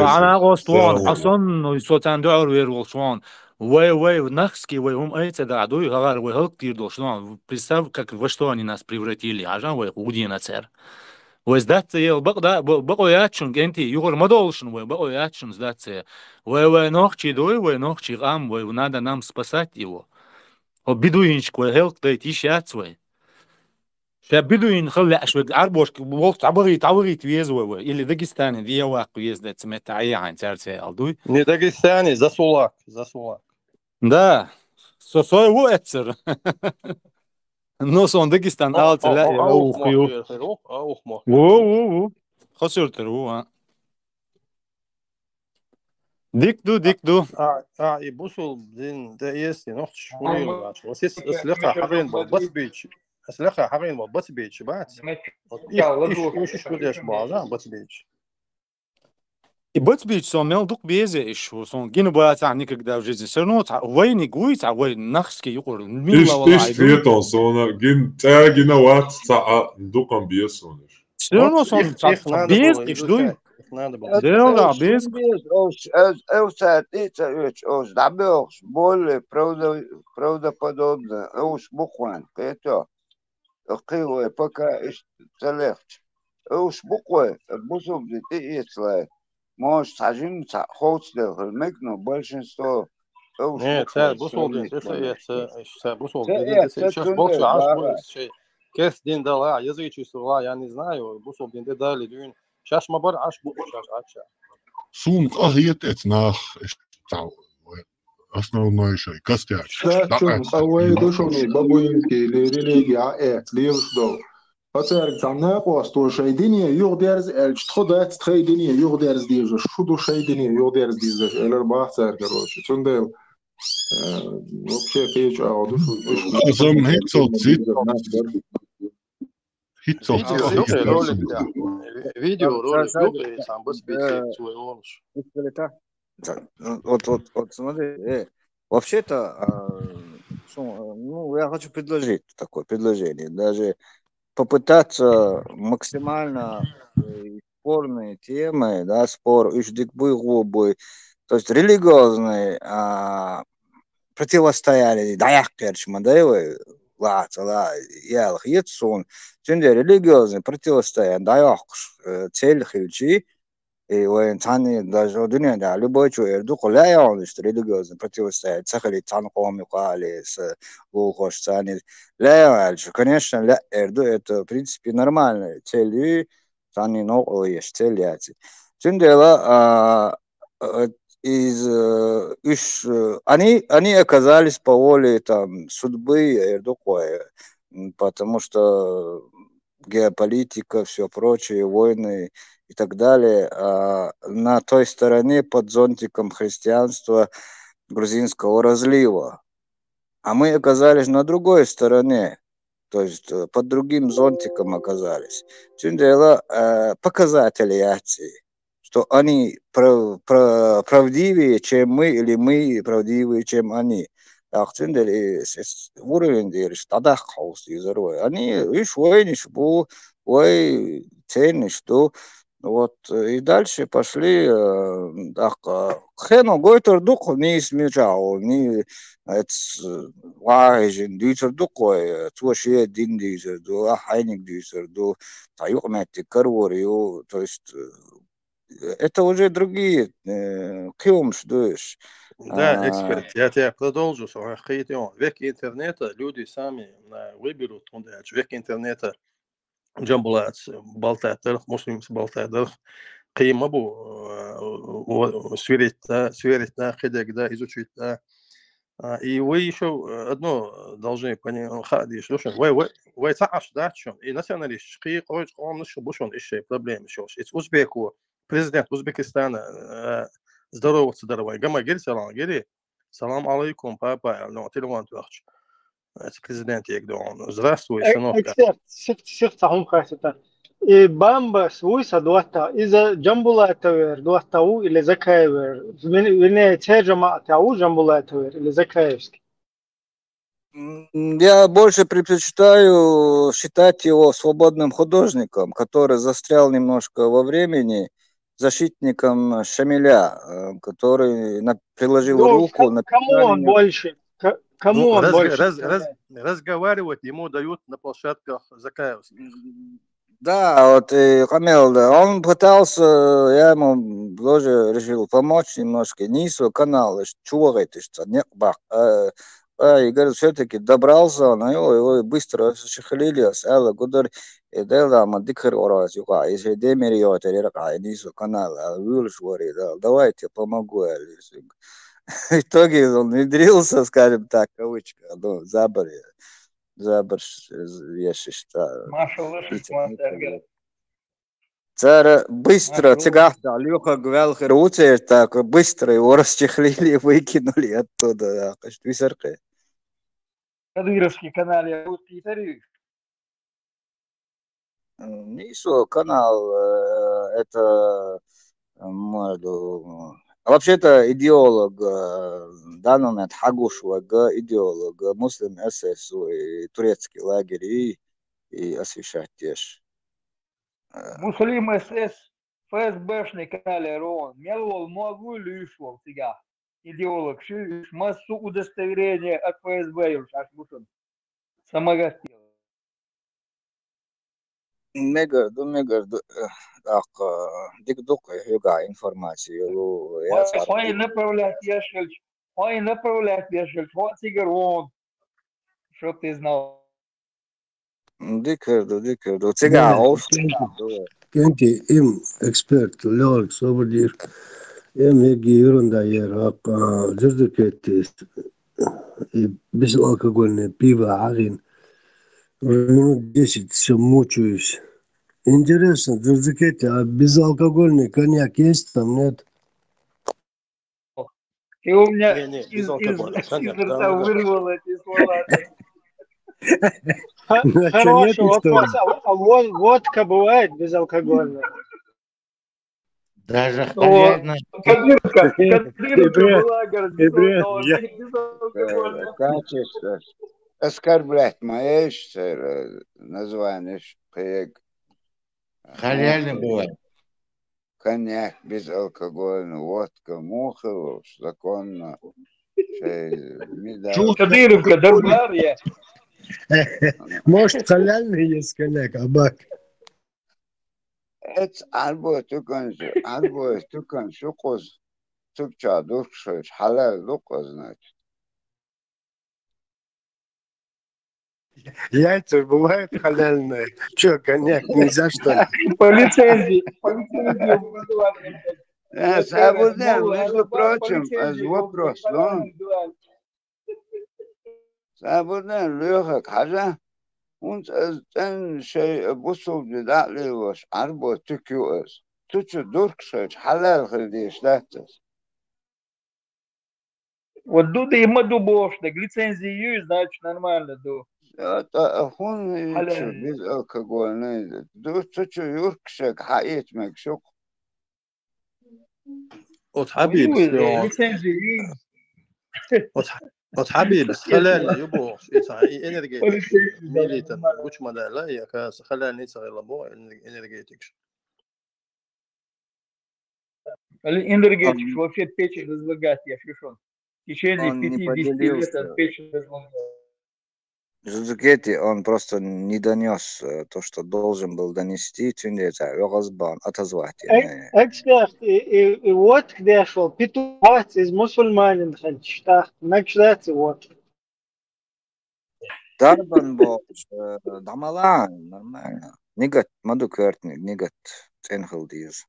Она гостван, Хасан, сотан даур верволшван. Вай, нахски, эти да, дуй, гагар, халк тирдолшван. Представь, как во что они нас превратили, ажан, удина цер. وزدت بقوياتشون انتي يغر مدولشن وبقوياتشون زدت ونوخشي دوي ونوخشي غام ونادا نام спасать его وبدوينش وهلك دايتيش ياتسوي شابدوين خلي اشوك عربوش بوقت عبغي تيزو اللي داغستان دي واق يزدت سمت عين ترتي الدوي не дагестане за сулак да сосой هو اتسر نو سون داغستان الت لا او خيو او خسرت هو ديكدو يبوسوا بدين ده يسي نوخ شوني وسيس اسلحه حرين بس بيتش بعد ايش بديش بعض بس بيتش И быцбич сон мел дук безе иш сон гину баца никогда в жизни все равно войны гуйца вой нахски юқор милла фето сон гин тагина ват дук амбиесонеш все равно сон без иш дуй надо было. Дело без... Ось добился более правдоподобно. Ось буквально. Это кривое пока это легче. Ось буквально. Бусубди ты ислай. Может, сажим хоцлер, но большинство. Нет, це бусолдин, це бусолдин, це сейчас больше аж şey. Kes din dala, язычество, я не знаю, бусолдин де дали дün. Сейчас мы бар аж bu, сейчас. Сум ахиет этнах основной шей. Костяк. Шачун, авой душони, бабуинский или религия, лирсдо. Оцерк замна посто шейдиния, юрдерз, эльчтходат, трейдиния, юрдерз дижа, шуду шейдиния, юрдерз дижа, элербахцер, короче. Цундел. Вообще, печь, а душу. Азам хитцот. Видео ролик, сам бы себе свой лонж. Вот смотри, вообще-то, ну, я хочу предложить такое предложение, даже попытаться максимально спорные темы, да, спор, то есть религиозные противостояли, даяк керчма, да, его, ялх етсун, çünkü религиозные противостояние, даяк цель хилчи, и он тани даже в dünyada любой человек колая он что религиозное противостояние, цахали тан коми кали с ухош тани, конечно, это в принципе нормальная цель, тани но есть цель яти. Çünkü они оказались по воле там судьбы Эрдогана, потому что геополитика, все прочее, войны и так далее, на той стороне под зонтиком христианства грузинского разлива. А мы оказались на другой стороне, то есть под другим зонтиком оказались. Показатели яции, что они правдивее, чем мы, или мы правдивее, чем они. Уровень дерешь, тогда хаос изорвой. Они, видишь, войнишь, ой, ценишь, что вот, и дальше пошли, так, хено гойтер дух не смешал, не важен, дюйцер духой, твоше дин дюйцер, ду, хайник дюйцер, ду, таюк мети, карворию, то есть, это уже другие, кем ждешь. Да, эксперт, я тебя продолжу. Век интернета люди сами выберут, век интернета джамбулац, болтаятдырых, муслимс болтаятдырых, қиыма бұл сверить, да, хедек, да, изучить, да. И вы еще одно должны понять, вы цааш, да, чон, и националист, қой, бушон, еще проблемы, еще. Узбеку, президент Узбекистана, здороваться, дорогой, гамма гель, салам алейкум, папа, ну, телефон твахч. Это президент Егдон. Здравствуй, сынок. Эксперт, сихтахум хасита. И бамбас, вуйса дуата, إذا جنبولا توير дуатау или закаевер. Вернее, те жамаатау джамбула توير или закаевский. Я больше предпочитаю считать его свободным художником, который застрял немножко во времени, защитником Шамиля, который приложил руку на... Кому он больше? Кому он больше? Разговаривать ему дают на площадках закаевских. Да, вот Камил, да, он пытался, я ему тоже решил помочь немножко, не свой канал, чего это, что не бах. И говорит, все-таки добрался он, его быстро шахалили, села, гудар, и да, мы дикер ораз, если демериот, или ракай, не свой канал, вылез, говорит, давайте помогу, в итоге он внедрился, скажем так, кавычка, ну, забор, ешишта. Царь быстро, тягахта, Алёха Гвелхер Уцер, так быстро его расчехлили, выкинули оттуда, висарка. Кадыровский канал, я тут Питерик. Нисо канал, это, вообще-то идеолог, в данный момент Хагушвага, идеолог, муслим СС, турецкий лагерь и освещать теж. Муслим СС ФСБшник Алерон, мелвол могу лишвол сега. Идеолог шиш, массу удостоверения от ФСБ уж аж бушон. Самогастил. Мегарду, дик дук юга информацию, я Ой, направлять ешельч, вот сигарон, чтоб ты знал. Дикерду, цыга, оуш. Кенти им эксперт, Лёрк, Сободир, им еги ерунда ер, джердукети, без алкогольное пиво, агин. Минут 10 все мучаюсь. Интересно, джердукети, а безалкогольный коньяк есть там, нет? Ты у меня Не, из коньяк, рта вырвал эти слова. Хороший вопрос. А водка бывает безалкогольная? Даже халявная. Кадырка была, говорит, безалкогольная. Качество. Оскорблять моя название проект. Халяльный бывает. Коньяк безалкогольный, водка, муховый, законно. Кадыровка, Дарья. Может, халяльный есть коньяк, абак. Это арбо тукан шукоз, тукча дуркшоч, халал лукоз, значит. Яйца бывают халяльные. Че, коньяк нельзя, что ли? По лицензии. Между прочим, вопрос, да? Сабурден Леха Кажа, und dann شيء بوصل بدالي وش عربو تكيوس تشو دوركشش حلال خلديش لاتس Вот Дуда и Мадубошник, лицензии есть, значит нормально, ду. это он еще без алкогольный тучу юркшек хаит мекшук от حبيب лицензии от حبيب خلاني يبو إيه إنرجيتك ميليتن وش مدى لا يا كاس خلاني صغير لبو إنرجيتك энергетик вообще печень разлагать, я шишон. В течение Он не 50 лет поделился. от печень разлагать. Жузукети, он просто не донес то, что должен был донести, отозвать. Эксперт, и вот где шел, петух из мусульманин, штах, начинается вот. Дарбан бош, дамалан, нормально. Нигат, маду кертник, нигат, ценхалдиз.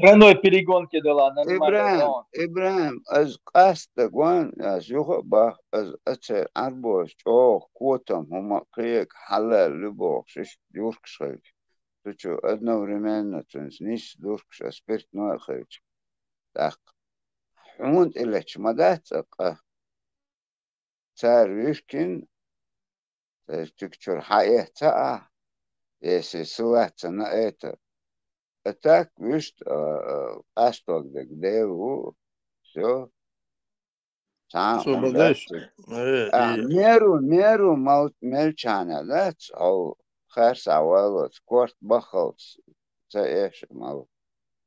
Тройной перегонки дала, нормально. Ибраим, аз каста гван, аз юха бах, аз ацер арбош, чох, котам, хума криек, халал, любох, шиш, юркшайк. Тучу одновременно, тунс, ниш, дуркша, спиртной хайч. Так. Хумунд илеч мадацака. Цар вишкин, тюкчур хаехта, если ссылаться на это. А так, видишь, Астогдек, Деву, все. Сам меру мельчана, да, харса валот, корт бахалт, цаэш мал.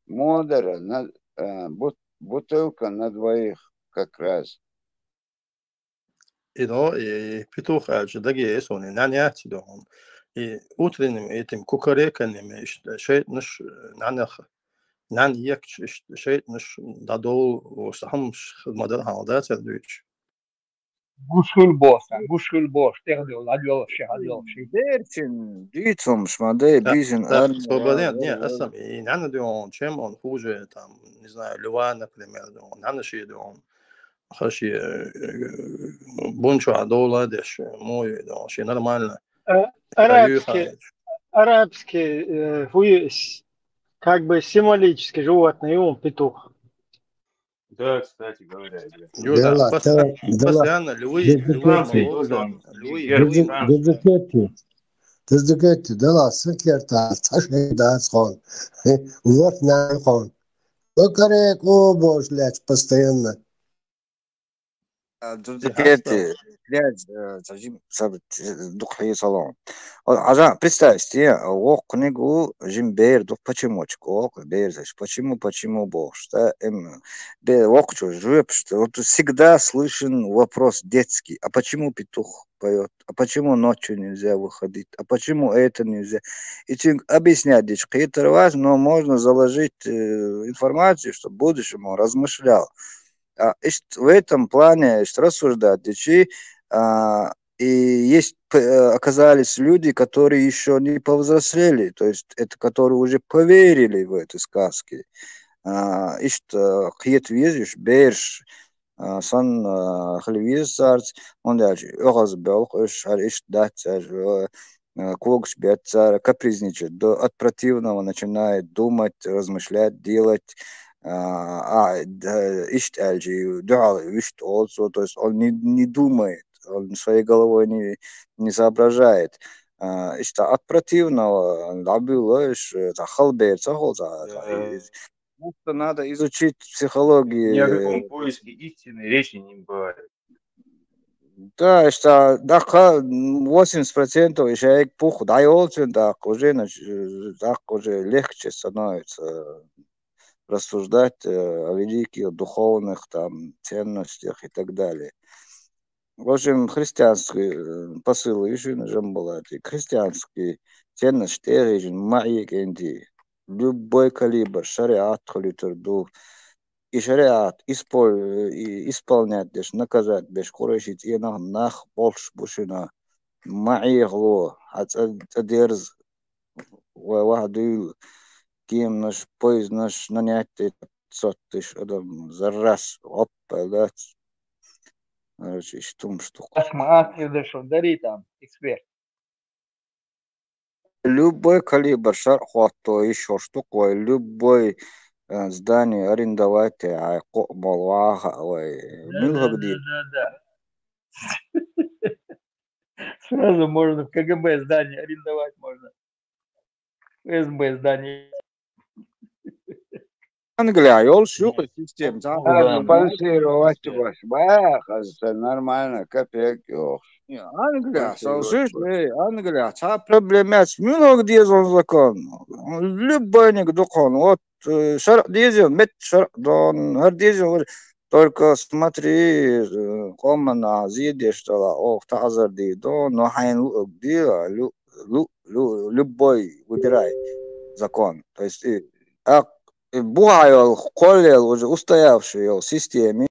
Модера, бутылка на двоих как раз. И да, и петух, дагие сони, нанять дом. И утренним этим кукареканами, шейт наш нанах, нан як шейт наш дадол وصحمش مدار هذا تدويش. Гушхул бош, тердел, адел, ши. Дерчин, дитсум, шмаде, бизин, Свободен, не, асам, и нана дом, чем он хуже, там, не знаю, Льва, например, дом, нана ши дом. خشي بونشو عدولة دش موي دون شيء нормально. Арабский как бы символический животное, и он петух. Да, кстати говоря. Юда, постоянно львы, Дезукети, дала, сыкерта, таши дахон, вот нахон. Кукарек, о боже, блядь, постоянно. Жузукети, связь, духи салон. Ажа, представь себе, ох, книгу жимбер, дух почемучку, ох, берзаш, почему Бог, что ох, что жуеп, что вот всегда слышен вопрос детский, а почему петух поет, а почему ночью нельзя выходить, а почему это нельзя. И объяснять, это важно, но можно заложить информацию, чтобы в будущем он размышлял. В этом плане рассуждать, и есть оказались люди, которые еще не повзрослели, то есть это которые уже поверили в эти сказки. Қиет везеш, берш, сан хлевиз сарц, он дальше, оғаз белх, дать, когш бет, капризничает, от противного начинает думать, размышлять, делать. Ишт альджи, дуал, ишт also, то есть он не думает, он своей головой не соображает. От противного, надо изучить Ни о психологию. каком поиске истины речи не бывает. Да, что 80% человек пух дает, так уже легче становится рассуждать о великих духовных там ценностях и так далее. В общем, христианский посыл еще была, христианский ценность, любой калибр, шариат, и шариат исполнять, наказать, без курочить, и нах больше бушина, маигло, отдерз, вахдил, кем наш поезд наш нанять 500 тысяч за раз, опа, короче, штуку. Дари там, эксперт. Любой калибр, шархото, еще штуку, любой здание арендовать, Да. Сразу можно в КГБ здание арендовать можно. ФСБ здание. Англия, йол шуха систем. Спонсировать это нормально, копейки. Англия, Англия, проблема с много дизель закон. Любой закон. Вот шар дизель, мет шар дон, хар дизель. Только смотри, комна зиде что la, ох, тазар ди, но хайн ди, любой выбирай закон. То есть бухаю, колел уже устоявший в системе.